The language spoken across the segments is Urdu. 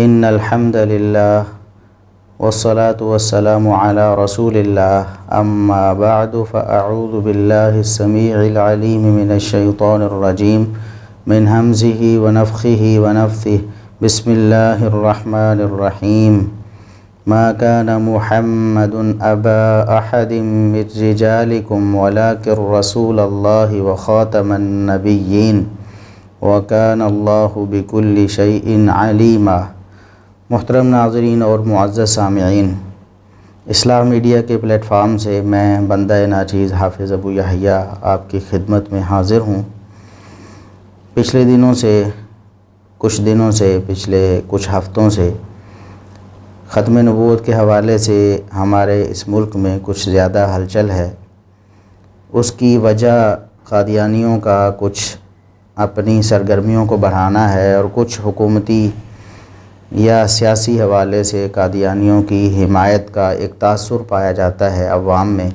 ان الحمد للہ والصلاة والسلام علی رسول اللہ اما بعد فاعوذ باللہ السمیع العلیم من الشیطان الرجیم من ہمزہ ونفخہ ونفثہ بسم اللہ الرحمن الرحیم ما كان محمد ابا احد من رجالکم ولکن رسول اللہ وخاتم النبیین وکان اللہ بکل شیء علیما۔ محترم ناظرین اور معزز سامعین، اسلام میڈیا کے پلیٹ فارم سے میں بندہ ناچیز حافظ ابو یحییٰ آپ کی خدمت میں حاضر ہوں۔ پچھلے کچھ ہفتوں سے ختم نبوت کے حوالے سے ہمارے اس ملک میں کچھ زیادہ ہلچل ہے۔ اس کی وجہ قادیانیوں کا کچھ اپنی سرگرمیوں کو بڑھانا ہے اور کچھ حکومتی یا سیاسی حوالے سے قادیانیوں کی حمایت کا ایک تاثر پایا جاتا ہے عوام میں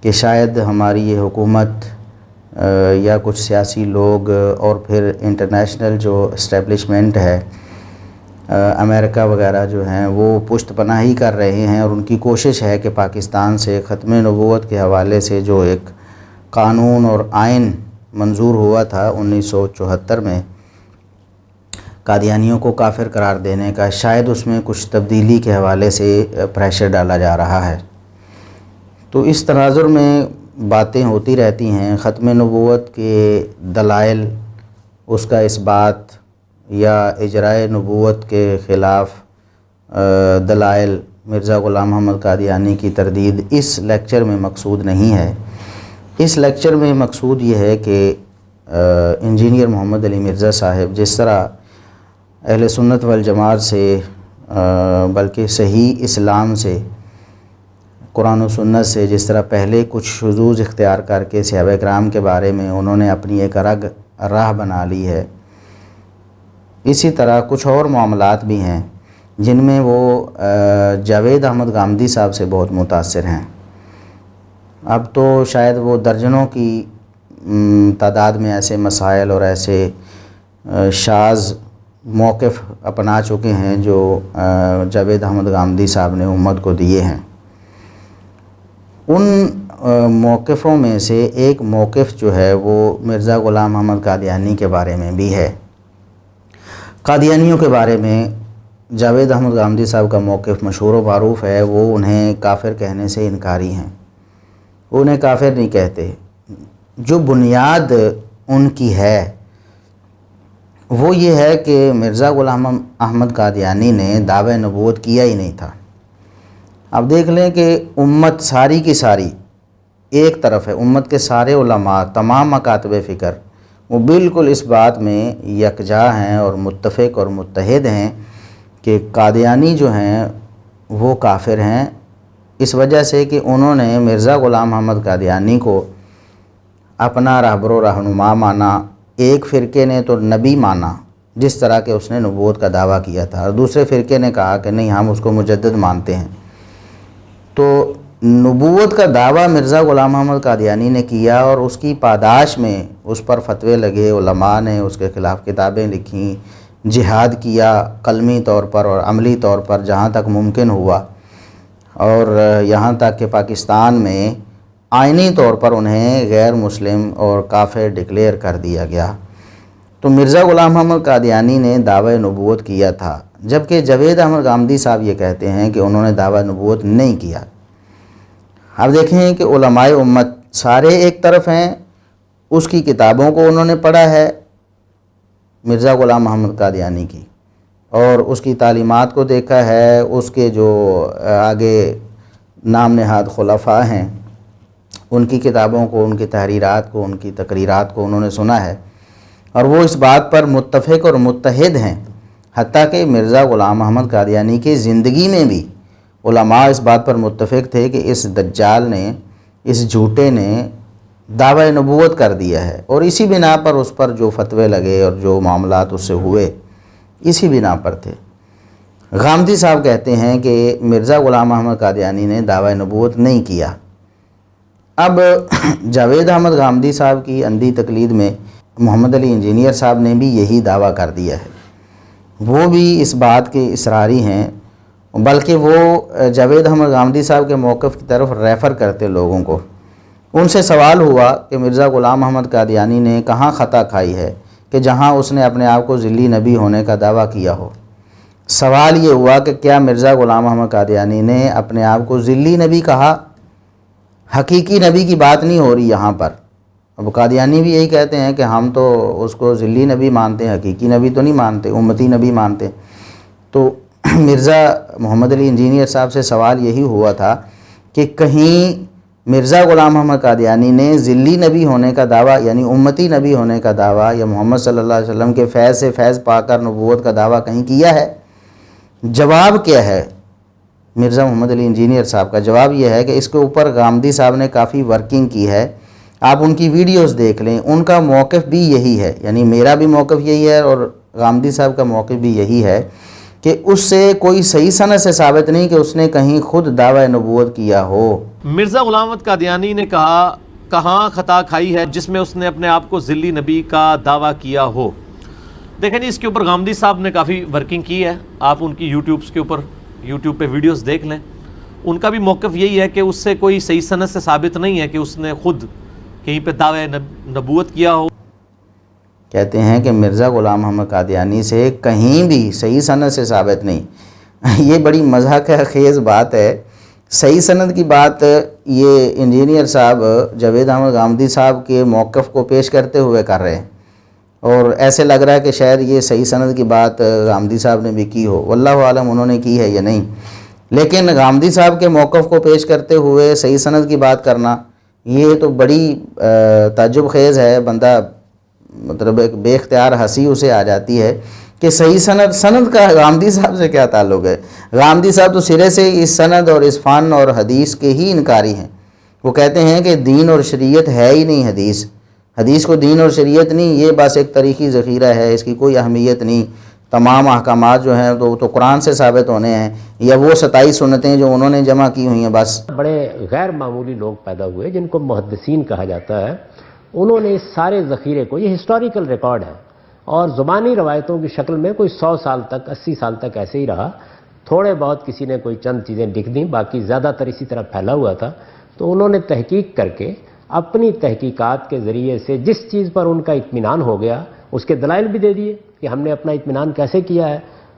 کہ شاید ہماری یہ حکومت یا کچھ سیاسی لوگ اور پھر انٹرنیشنل جو اسٹیبلشمنٹ ہے امریکہ وغیرہ جو ہیں وہ پشت پناہی کر رہے ہیں، اور ان کی کوشش ہے کہ پاکستان سے ختم نبوت کے حوالے سے جو ایک قانون اور آئین منظور ہوا تھا 1974 میں قادیانیوں کو کافر قرار دینے کا، شاید اس میں کچھ تبدیلی کے حوالے سے پریشر ڈالا جا رہا ہے۔ تو اس تناظر میں باتیں ہوتی رہتی ہیں۔ ختم نبوت کے دلائل، اس کا اثبات یا اجرائے نبوت کے خلاف دلائل، مرزا غلام محمد قادیانی کی تردید اس لیکچر میں مقصود نہیں ہے۔ اس لیکچر میں مقصود یہ ہے کہ انجینئر محمد علی مرزا صاحب جس طرح اہل سنت والجماعت سے بلکہ صحیح اسلام سے، قرآن و سنت سے جس طرح پہلے کچھ شذوذ اختیار کر کے صحابہ کرام کے بارے میں انہوں نے اپنی ایک راہ بنا لی ہے، اسی طرح کچھ اور معاملات بھی ہیں جن میں وہ جاوید احمد غامدی صاحب سے بہت متاثر ہیں۔ اب تو شاید وہ درجنوں کی تعداد میں ایسے مسائل اور ایسے شاذ موقف اپنا چکے ہیں جو جاوید احمد غامدی صاحب نے امت کو دیے ہیں۔ ان موقفوں میں سے ایک موقف جو ہے وہ مرزا غلام محمد قادیانی کے بارے میں بھی ہے۔ قادیانیوں کے بارے میں جاوید احمد غامدی صاحب کا موقف مشہور و معروف ہے۔ وہ انہیں کافر کہنے سے انکاری ہیں، وہ انہیں کافر نہیں کہتے۔ جو بنیاد ان کی ہے وہ یہ ہے کہ مرزا غلام احمد قادیانی نے دعوی نبوت کیا ہی نہیں تھا۔ اب دیکھ لیں کہ امت ساری کی ساری ایک طرف ہے، امت کے سارے علماء، تمام مکاتب فکر، وہ بالکل اس بات میں یکجا ہیں اور متفق اور متحد ہیں کہ قادیانی جو ہیں وہ کافر ہیں، اس وجہ سے کہ انہوں نے مرزا غلام محمد قادیانی کو اپنا رہبر و رہنما مانا۔ ایک فرقے نے تو نبی مانا جس طرح کہ اس نے نبوت کا دعویٰ کیا تھا، اور دوسرے فرقے نے کہا کہ نہیں، ہم اس کو مجدد مانتے ہیں۔ تو نبوت کا دعویٰ مرزا غلام محمد قادیانی نے کیا، اور اس کی پاداش میں اس پر فتوے لگے، علماء نے اس کے خلاف کتابیں لکھیں، جہاد کیا قلمی طور پر اور عملی طور پر جہاں تک ممکن ہوا، اور یہاں تک کہ پاکستان میں آئینی طور پر انہیں غیر مسلم اور کافر ڈکلیئر کر دیا گیا۔ تو مرزا غلام محمد قادیانی نے دعوی نبوت کیا تھا، جبکہ جاوید احمد غامدی صاحب یہ کہتے ہیں کہ انہوں نے دعوی نبوت نہیں کیا۔ اب دیکھیں کہ علماء امت سارے ایک طرف ہیں، اس کی کتابوں کو انہوں نے پڑھا ہے مرزا غلام محمد قادیانی کی، اور اس کی تعلیمات کو دیکھا ہے، اس کے جو آگے نام نہاد خلفاء ہیں ان کی کتابوں کو، ان کی تحریرات کو، ان کی تقریرات کو انہوں نے سنا ہے، اور وہ اس بات پر متفق اور متحد ہیں۔ حتیٰ کہ مرزا غلام محمد قادیانی کی زندگی میں بھی علماء اس بات پر متفق تھے کہ اس دجال نے، اس جھوٹے نے دعوی نبوت کر دیا ہے، اور اسی بنا پر اس پر جو فتوے لگے اور جو معاملات اس سے ہوئے اسی بنا پر تھے۔ غامدی صاحب کہتے ہیں کہ مرزا غلام محمد قادیانی نے دعوی نبوت نہیں کیا۔ اب جاوید احمد غامدی صاحب کی اندھی تقلید میں محمد علی انجینئر صاحب نے بھی یہی دعویٰ کر دیا ہے۔ وہ بھی اس بات کے اصراری ہیں، بلکہ وہ جاوید احمد غامدی صاحب کے موقف کی طرف ریفر کرتے لوگوں کو۔ ان سے سوال ہوا کہ مرزا غلام احمد قادیانی نے کہاں خطا کھائی ہے کہ جہاں اس نے اپنے آپ کو ذلی نبی ہونے کا دعویٰ کیا ہو۔ سوال یہ ہوا کہ کیا مرزا غلام احمد قادیانی نے اپنے آپ کو ذلی نبی کہا؟ حقیقی نبی کی بات نہیں ہو رہی یہاں پر۔ اب قادیانی بھی یہی کہتے ہیں کہ ہم تو اس کو ذلی نبی مانتے ہیں، حقیقی نبی تو نہیں مانتے، امتی نبی مانتے۔ تو مرزا محمد علی انجینئر صاحب سے سوال یہی ہوا تھا کہ کہیں مرزا غلام احمد قادیانی نے ذلی نبی ہونے کا دعویٰ، یعنی امتی نبی ہونے کا دعویٰ، یا محمد صلی اللہ علیہ وسلم کے فیض سے فیض پا کر نبوت کا دعویٰ کہیں کیا ہے؟ جواب کیا ہے مرزا محمد علی انجینئر صاحب کا؟ جواب یہ ہے کہ اس کے اوپر غامدی صاحب نے کافی ورکنگ کی ہے۔ آپ ان کی ویڈیوز دیکھ لیں، ان کا موقف بھی یہی ہے، یعنی میرا بھی موقف یہی ہے اور غامدی صاحب کا موقف بھی یہی ہے کہ اس سے کوئی صحیح سند سے ثابت نہیں کہ اس نے کہیں خود دعوی نبوت کیا ہو۔ مرزا غلام احمد قادیانی نے کہا کہاں خطا کھائی ہے جس میں اس نے اپنے آپ کو ذلی نبی کا دعویٰ کیا ہو۔ دیکھیں جی، اس کے اوپر غامدی صاحب نے کافی ورکنگ کی ہے، آپ ان کی یوٹیوب پہ ویڈیوز دیکھ لیں۔ ان کا بھی موقف یہی ہے کہ اس سے کوئی صحیح سند سے ثابت نہیں ہے کہ اس نے خود کہیں پہ دعوی نبوت کیا ہو۔ کہتے ہیں کہ مرزا غلام احمد قادیانی سے کہیں بھی صحیح سند سے ثابت نہیں۔ یہ بڑی مضحک خیز بات ہے۔ صحیح سند کی بات یہ انجینئر صاحب جاوید احمد غامدی صاحب کے موقف کو پیش کرتے ہوئے کر رہے ہیں، اور ایسے لگ رہا ہے کہ شاید یہ صحیح سند کی بات غامدی صاحب نے بھی کی ہو، واللہ عالم انہوں نے کی ہے یا نہیں۔ لیکن غامدی صاحب کے موقف کو پیش کرتے ہوئے صحیح سند کی بات کرنا یہ تو بڑی تعجب خیز ہے۔ بندہ مطلب ایک بے اختیار ہنسی اسے آ جاتی ہے کہ صحیح سند کا غامدی صاحب سے کیا تعلق ہے؟ غامدی صاحب تو سرے سے اس سند اور اس فن اور حدیث کے ہی انکاری ہیں۔ وہ کہتے ہیں کہ دین اور شریعت ہے ہی نہیں حدیث کو دین اور شریعت نہیں، یہ بس ایک تاریخی ذخیرہ ہے، اس کی کوئی اہمیت نہیں۔ تمام احکامات جو ہیں تو قرآن سے ثابت ہونے ہیں، یا وہ 27 سنتیں جو انہوں نے جمع کی ہوئی ہیں بس۔ بڑے غیر معمولی لوگ پیدا ہوئے جن کو محدثین کہا جاتا ہے، انہوں نے اس سارے ذخیرے کو، یہ ہسٹوریکل ریکارڈ ہے اور زبانی روایتوں کی شکل میں کوئی 100 سال تک 80 سال تک ایسے ہی رہا۔ تھوڑے بہت کسی نے کوئی چند چیزیں لکھ دیں، باقی زیادہ تر اسی طرح پھیلا ہوا تھا۔ تو انہوں نے تحقیق کر کے اپنی تحقیقات کے ذریعے سے جس چیز پر ان کا اطمینان ہو گیا اس کے دلائل بھی دے دیے کہ ہم نے اپنا اطمینان کیسے کیا ہے،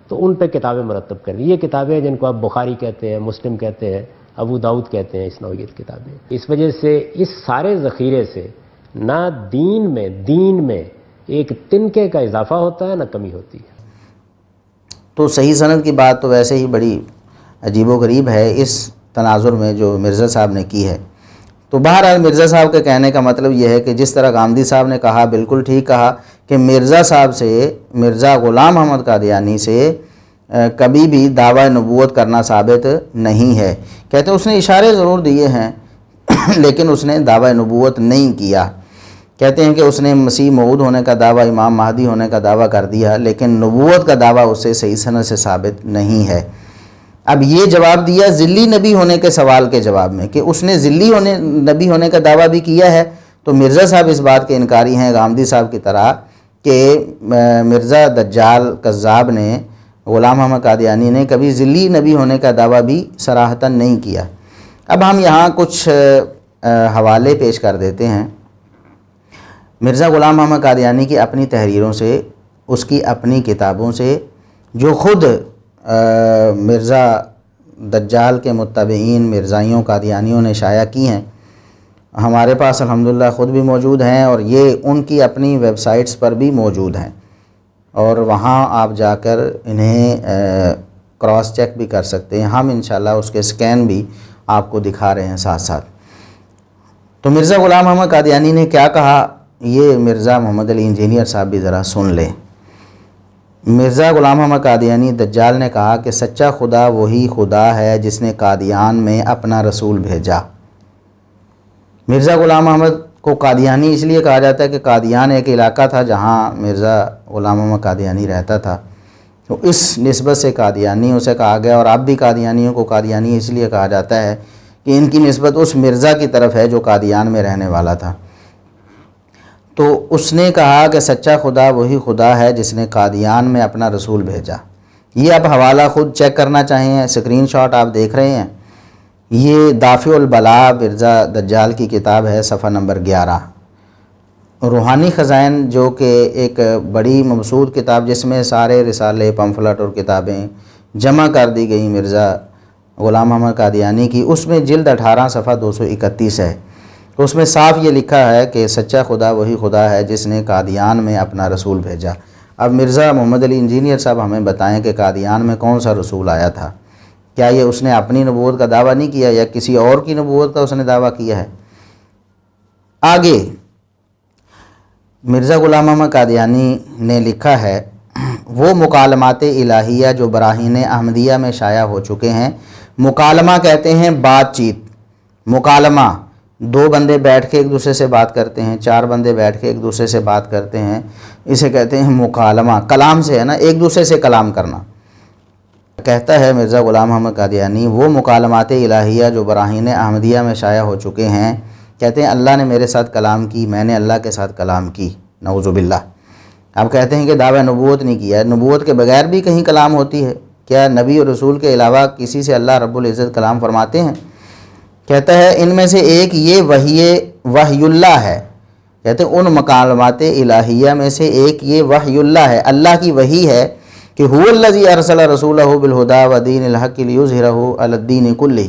تو ان پہ کتابیں مرتب کر دی۔ یہ کتابیں جن کو آپ بخاری کہتے ہیں، مسلم کہتے ہیں، ابو داؤد کہتے ہیں، اس نوعیت کتابیں۔ اس وجہ سے اس سارے ذخیرے سے نہ دین میں ایک تنکے کا اضافہ ہوتا ہے نہ کمی ہوتی ہے۔ تو صحیح سند کی بات تو ویسے ہی بڑی عجیب و غریب ہے اس تناظر میں جو مرزا صاحب نے کی ہے۔ تو بہرحال مرزا صاحب کے کہنے کا مطلب یہ ہے کہ جس طرح غامدی صاحب نے کہا، بالکل ٹھیک کہا کہ مرزا صاحب سے، مرزا غلام احمد قادیانی سے کبھی بھی دعوی نبوت کرنا ثابت نہیں ہے۔ کہتے ہیں اس نے اشارے ضرور دیے ہیں لیکن اس نے دعوی نبوت نہیں کیا۔ کہتے ہیں کہ اس نے مسیح موعود ہونے کا دعویٰ، امام مہدی ہونے کا دعویٰ کر دیا، لیکن نبوت کا دعویٰ اس سے صحیح سند سے ثابت نہیں ہے۔ اب یہ جواب دیا ذلی نبی ہونے کے سوال کے جواب میں کہ اس نے ذلی نبی ہونے کا دعویٰ بھی کیا ہے، تو مرزا صاحب اس بات کے انکاری ہیں غامدی صاحب کی طرح کہ مرزا دجال کذاب نے، غلام احمد قادیانی نے کبھی ذلی نبی ہونے کا دعویٰ بھی صراحتاً نہیں کیا۔ اب ہم یہاں کچھ حوالے پیش کر دیتے ہیں مرزا غلام احمد قادیانی کی اپنی تحریروں سے، اس کی اپنی کتابوں سے، جو خود مرزا دجال کے متبعین مرزائیوں قادیانیوں نے شائع کی ہیں۔ ہمارے پاس الحمدللہ خود بھی موجود ہیں اور یہ ان کی اپنی ویب سائٹس پر بھی موجود ہیں، اور وہاں آپ جا کر انہیں کراس چیک بھی کر سکتے ہیں۔ ہم انشاءاللہ اس کے سکین بھی آپ کو دکھا رہے ہیں ساتھ ساتھ۔ تو مرزا غلام احمد قادیانی نے کیا کہا، یہ مرزا محمد علی انجینئر صاحب بھی ذرا سن لیں۔ مرزا غلام احمد قادیانی دجال نے کہا کہ سچا خدا وہی خدا ہے جس نے قادیان میں اپنا رسول بھیجا۔ مرزا غلام احمد کو قادیانی اس لیے کہا جاتا ہے کہ قادیان ایک علاقہ تھا جہاں مرزا غلام احمد قادیانی رہتا تھا، تو اس نسبت سے قادیانی اسے کہا گیا، اور اب بھی قادیانیوں کو قادیانی اس لیے کہا جاتا ہے کہ ان کی نسبت اس مرزا کی طرف ہے جو قادیان میں رہنے والا تھا۔ تو اس نے کہا کہ سچا خدا وہی خدا ہے جس نے قادیان میں اپنا رسول بھیجا۔ یہ آپ حوالہ خود چیک کرنا چاہیں، اسکرین شاٹ آپ دیکھ رہے ہیں، یہ دافع البلاء مرزا دجال کی کتاب ہے، صفحہ نمبر 11۔ روحانی خزائن جو کہ ایک بڑی مبسوط کتاب جس میں سارے رسالے، پمفلٹ اور کتابیں جمع کر دی گئی مرزا غلام محمد قادیانی کی، اس میں جلد 18 صفحہ 231 ہے۔ اس میں صاف یہ لکھا ہے کہ سچا خدا وہی خدا ہے جس نے قادیان میں اپنا رسول بھیجا۔ اب مرزا محمد علی انجینئر صاحب ہمیں بتائیں کہ قادیان میں کون سا رسول آیا تھا؟ کیا یہ اس نے اپنی نبوت کا دعویٰ نہیں کیا یا کسی اور کی نبوت کا اس نے دعویٰ کیا ہے؟ آگے مرزا غلام محمد قادیانی نے لکھا ہے، وہ مکالمات الہیہ جو براہین احمدیہ میں شائع ہو چکے ہیں۔ مکالمہ کہتے ہیں بات چیت، مکالمہ 2 بندے بیٹھ کے ایک دوسرے سے بات کرتے ہیں، 4 بندے بیٹھ کے ایک دوسرے سے بات کرتے ہیں، اسے کہتے ہیں مکالمہ۔ کلام سے ہے نا، ایک دوسرے سے کلام کرنا۔ کہتا ہے مرزا غلام محمد قادیانی، وہ مکالمات الہیہ جو براہین احمدیہ میں شائع ہو چکے ہیں، کہتے ہیں اللہ نے میرے ساتھ کلام کی، میں نے اللہ کے ساتھ کلام کی، نعوذ باللہ۔ آپ کہتے ہیں کہ دعویٰ نبوت نہیں کیا ہے، نبوت کے بغیر بھی کہیں کلام ہوتی ہے؟ کیا نبی اور رسول کے علاوہ کسی سے اللہ رب العزت کلام فرماتے ہیں؟ کہتا ہے ان میں سے ایک یہ وحی اللہ ہے، کہتے ہیں ان مکالمات الہیہ میں سے ایک یہ وحی اللہ ہے، اللہ کی وحی ہے کہ هو الذی ارسل رسولہ بالہدی ودین الحق لیظہرہ علی الدین کلہ۔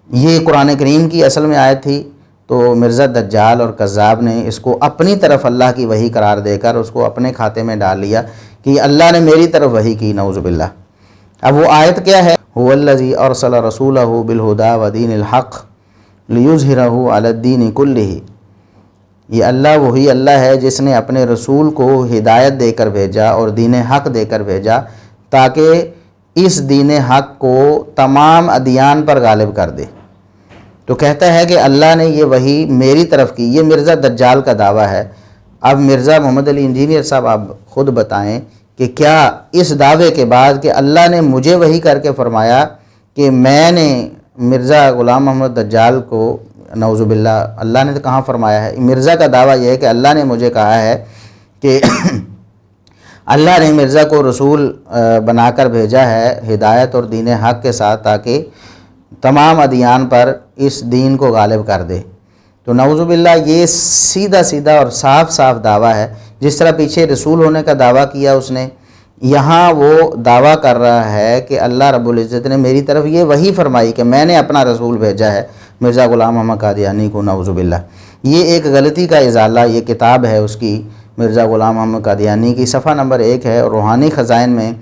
یہ قرآن کریم کی اصل میں آیت تھی، تو مرزا دجال اور کذاب نے اس کو اپنی طرف اللہ کی وحی قرار دے کر اس کو اپنے کھاتے میں ڈال لیا کہ اللہ نے میری طرف وحی کی، نعوذ باللہ۔ اب وہ آیت کیا ہے؟ هو الذی ارسل رسولہ بالہدی ودین الحق لیظہرہ علی الدین کلہ۔ یہ اللہ وہی اللہ ہے جس نے اپنے رسول کو ہدایت دے کر بھیجا اور دین حق دے کر بھیجا تاکہ اس دین حق کو تمام ادیان پر غالب کر دے۔ تو کہتا ہے کہ اللہ نے یہ وحی میری طرف کی، یہ مرزا دجال کا دعویٰ ہے۔ اب مرزا محمد علی انجینئر صاحب آپ خود بتائیں کہ کیا اس دعوے کے بعد کہ اللہ نے مجھے وحی کر کے فرمایا کہ میں نے مرزا غلام محمد دجال کو، نعوذ باللہ، اللہ نے تو کہاں فرمایا ہے؟ مرزا کا دعویٰ یہ ہے کہ اللہ نے مجھے کہا ہے کہ اللہ نے مرزا کو رسول بنا کر بھیجا ہے ہدایت اور دین حق کے ساتھ تاکہ تمام ادیان پر اس دین کو غالب کر دے۔ تو نعوذ باللہ یہ سیدھا سیدھا اور صاف صاف دعویٰ ہے۔ جس طرح پیچھے رسول ہونے کا دعویٰ کیا اس نے، یہاں وہ دعویٰ کر رہا ہے کہ اللہ رب العزت نے میری طرف یہ وحی فرمائی کہ میں نے اپنا رسول بھیجا ہے مرزا غلام محمد قادیانی کو، نعوذ باللہ۔ یہ ایک غلطی کا ازالہ، یہ کتاب ہے اس کی، مرزا غلام محمد قادیانی کی، صفحہ نمبر 1 ہے، اور روحانی خزائن میں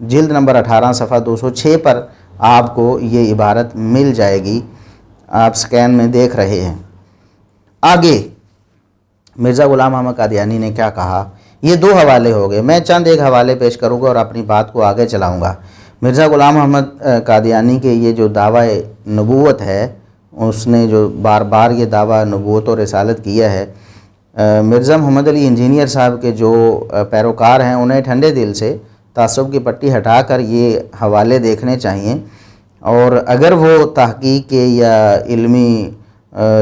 جلد نمبر 18 صفحہ 206 پر آپ کو یہ عبارت مل جائے گی، آپ سکین میں دیکھ رہے ہیں۔ آگے مرزا غلام محمد قادیانی نے کیا کہا؟ یہ 2 حوالے ہو گئے، میں چند ایک حوالے پیش کروں گا اور اپنی بات کو آگے چلاؤں گا۔ مرزا غلام محمد قادیانی کے یہ جو دعویٰ نبوت ہے، اس نے جو بار بار یہ دعویٰ نبوت اور رسالت کیا ہے، مرزا محمد علی انجینئر صاحب کے جو پیروکار ہیں انہیں ٹھنڈے دل سے تعصب کی پٹی ہٹا کر یہ حوالے دیکھنے چاہیے، اور اگر وہ تحقیق کے یا علمی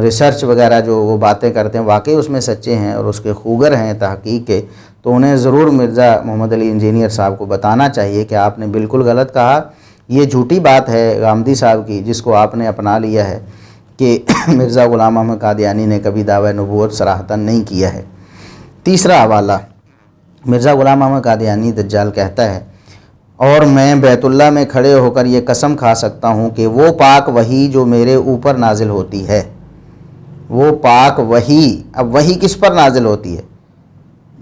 ریسرچ وغیرہ جو وہ باتیں کرتے ہیں واقعی اس میں سچے ہیں اور اس کے خوگر ہیں تحقیق کے، تو انہیں ضرور مرزا محمد علی انجینئر صاحب کو بتانا چاہیے کہ آپ نے بالکل غلط کہا، یہ جھوٹی بات ہے غامدی صاحب کی جس کو آپ نے اپنا لیا ہے کہ مرزا غلام محمد قادیانی نے کبھی دعویٰ نبوت صراحتاً نہیں کیا ہے۔ تیسرا حوالہ، مرزا غلام محمد قادیانی دجال کہتا ہے، اور میں بیت اللہ میں کھڑے ہو کر یہ قسم کھا سکتا ہوں کہ وہ پاک وحی جو میرے اوپر نازل ہوتی ہے، وہ پاک وحی، اب وحی کس پر نازل ہوتی ہے؟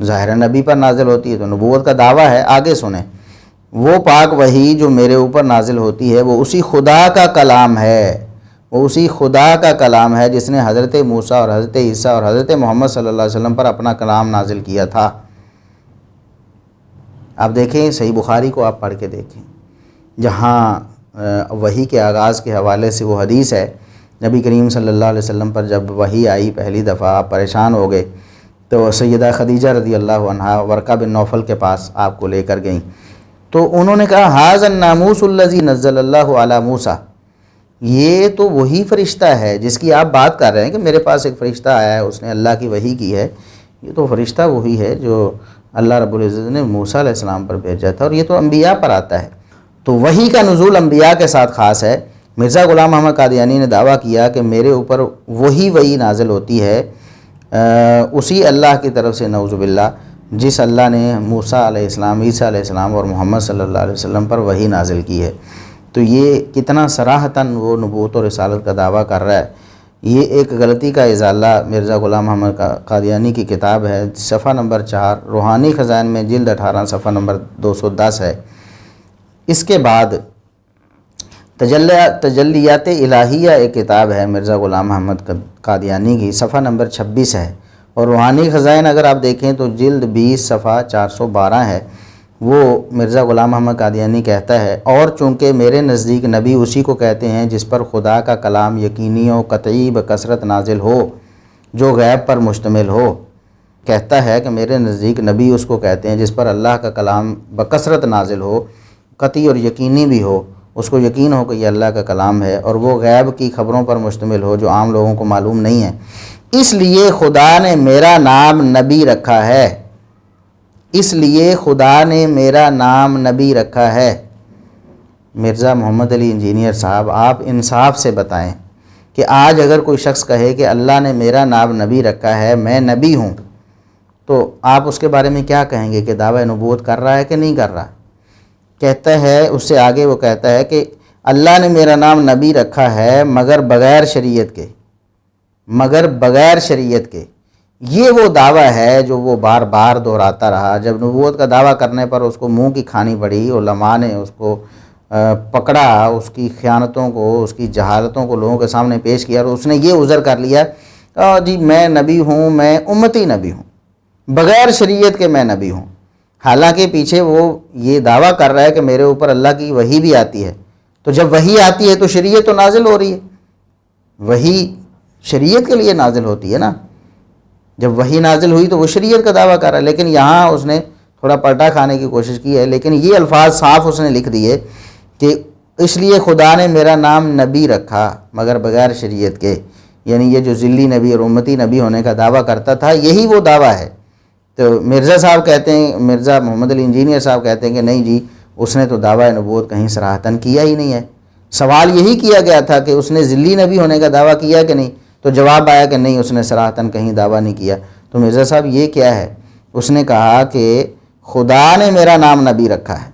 ظاہر نبی پر نازل ہوتی ہے، تو نبوت کا دعویٰ ہے، آگے سنیں۔ وہ پاک وحی جو میرے اوپر نازل ہوتی ہے وہ اسی خدا کا کلام ہے، وہ اسی خدا کا کلام ہے جس نے حضرت موسیٰ اور حضرت عیسیٰ اور حضرت محمد صلی اللہ علیہ وسلم پر اپنا کلام نازل کیا تھا۔ آپ دیکھیں صحیح بخاری کو آپ پڑھ کے دیکھیں، جہاں وحی کے آغاز کے حوالے سے وہ حدیث ہے، نبی کریم صلی اللہ علیہ وسلم پر جب وحی آئی پہلی دفعہ آپ پریشان ہو گئے تو سیدہ خدیجہ رضی اللہ عنہا ورقہ بن نوفل کے پاس آپ کو لے کر گئیں، تو انہوں نے کہا ھذا الناموس الذی نزل اللہ علی موسیٰ، یہ تو وہی فرشتہ ہے جس کی آپ بات کر رہے ہیں کہ میرے پاس ایک فرشتہ آیا ہے, اس نے اللہ کی وحی کی ہے. یہ تو فرشتہ وہی ہے جو اللہ رب العزت نے موسیٰ علیہ السلام پر بھیجا تھا, اور یہ تو انبیاء پر آتا ہے. تو وحی کا نزول انبیاء کے ساتھ خاص ہے. مرزا غلام محمد قادیانی نے دعویٰ کیا کہ میرے اوپر وہی وحی نازل ہوتی ہے اسی اللہ کی طرف سے, نعوذ باللہ, جس اللہ نے موسیٰ علیہ السلام, عیسیٰ علیہ السلام اور محمد صلی اللہ علیہ وسلم پر وحی نازل کی ہے. تو یہ کتنا صراحتاً وہ نبوت و رسالت کا دعویٰ کر رہا ہے. یہ ایک غلطی کا ازالہ مرزا غلام محمد قادیانی کی کتاب ہے, صفحہ نمبر 4, روحانی خزائن میں جلد 18, صفحہ نمبر 210 ہے. اس کے بعد تجلیات الہیہ ایک کتاب ہے مرزا غلام محمد قادیانی کی, صفحہ نمبر 26 ہے. اور روحانی خزائن اگر آپ دیکھیں تو جلد 20, صفحہ 412 ہے. وہ مرزا غلام محمد قادیانی کہتا ہے, اور چونکہ میرے نزدیک نبی اسی کو کہتے ہیں جس پر خدا کا کلام یقینی و قطعی بکثرت نازل ہو, جو غیب پر مشتمل ہو. کہتا ہے کہ میرے نزدیک نبی اس کو کہتے ہیں جس پر اللہ کا کلام بکثرت نازل ہو, قطعی اور یقینی بھی ہو, اس کو یقین ہو کہ یہ اللہ کا کلام ہے, اور وہ غیب کی خبروں پر مشتمل ہو جو عام لوگوں کو معلوم نہیں ہے. اس لیے خدا نے میرا نام نبی رکھا ہے. اس لیے خدا نے میرا نام نبی رکھا ہے. مرزا محمد علی انجینئر صاحب, آپ انصاف سے بتائیں کہ آج اگر کوئی شخص کہے کہ اللہ نے میرا نام نبی رکھا ہے, میں نبی ہوں, تو آپ اس کے بارے میں کیا کہیں گے کہ دعویٰ نبوت کر رہا ہے کہ نہیں کر رہا؟ کہتا ہے, اس سے آگے وہ کہتا ہے کہ اللہ نے میرا نام نبی رکھا ہے مگر بغیر شریعت کے, مگر بغیر شریعت کے. یہ وہ دعویٰ ہے جو وہ بار بار دہراتا رہا. جب نبوت کا دعویٰ کرنے پر اس کو منہ کی کھانی پڑی, علماء نے اس کو پکڑا, اس کی خیانتوں کو, اس کی جہالتوں کو لوگوں کے سامنے پیش کیا, اور اس نے یہ عذر کر لیا, جی میں نبی ہوں, میں امتی نبی ہوں, بغیر شریعت کے میں نبی ہوں. حالانکہ پیچھے وہ یہ دعویٰ کر رہا ہے کہ میرے اوپر اللہ کی وحی بھی آتی ہے. تو جب وحی آتی ہے تو شریعت تو نازل ہو رہی ہے, وحی شریعت کے لیے نازل ہوتی ہے نا. جب وحی نازل ہوئی تو وہ شریعت کا دعویٰ کر رہا ہے. لیکن یہاں اس نے تھوڑا پلٹا کھانے کی کوشش کی ہے, لیکن یہ الفاظ صاف اس نے لکھ دیے کہ اس لیے خدا نے میرا نام نبی رکھا مگر بغیر شریعت کے. یعنی یہ جو ذلی نبی اور امتی نبی ہونے کا دعویٰ کرتا تھا, یہی وہ دعویٰ ہے. تو مرزا صاحب کہتے ہیں, مرزا محمد علی انجینئر صاحب کہتے ہیں کہ نہیں جی, اس نے تو دعویٰ نبوت کہیں صراحتاً کیا ہی نہیں ہے. سوال یہی کیا گیا تھا کہ اس نے ذلی نبی ہونے کا دعویٰ کیا کہ نہیں, تو جواب آیا کہ نہیں, اس نے صراحتاً کہیں دعویٰ نہیں کیا. تو مرزا صاحب یہ کیا ہے؟ اس نے کہا کہ خدا نے میرا نام نبی رکھا ہے.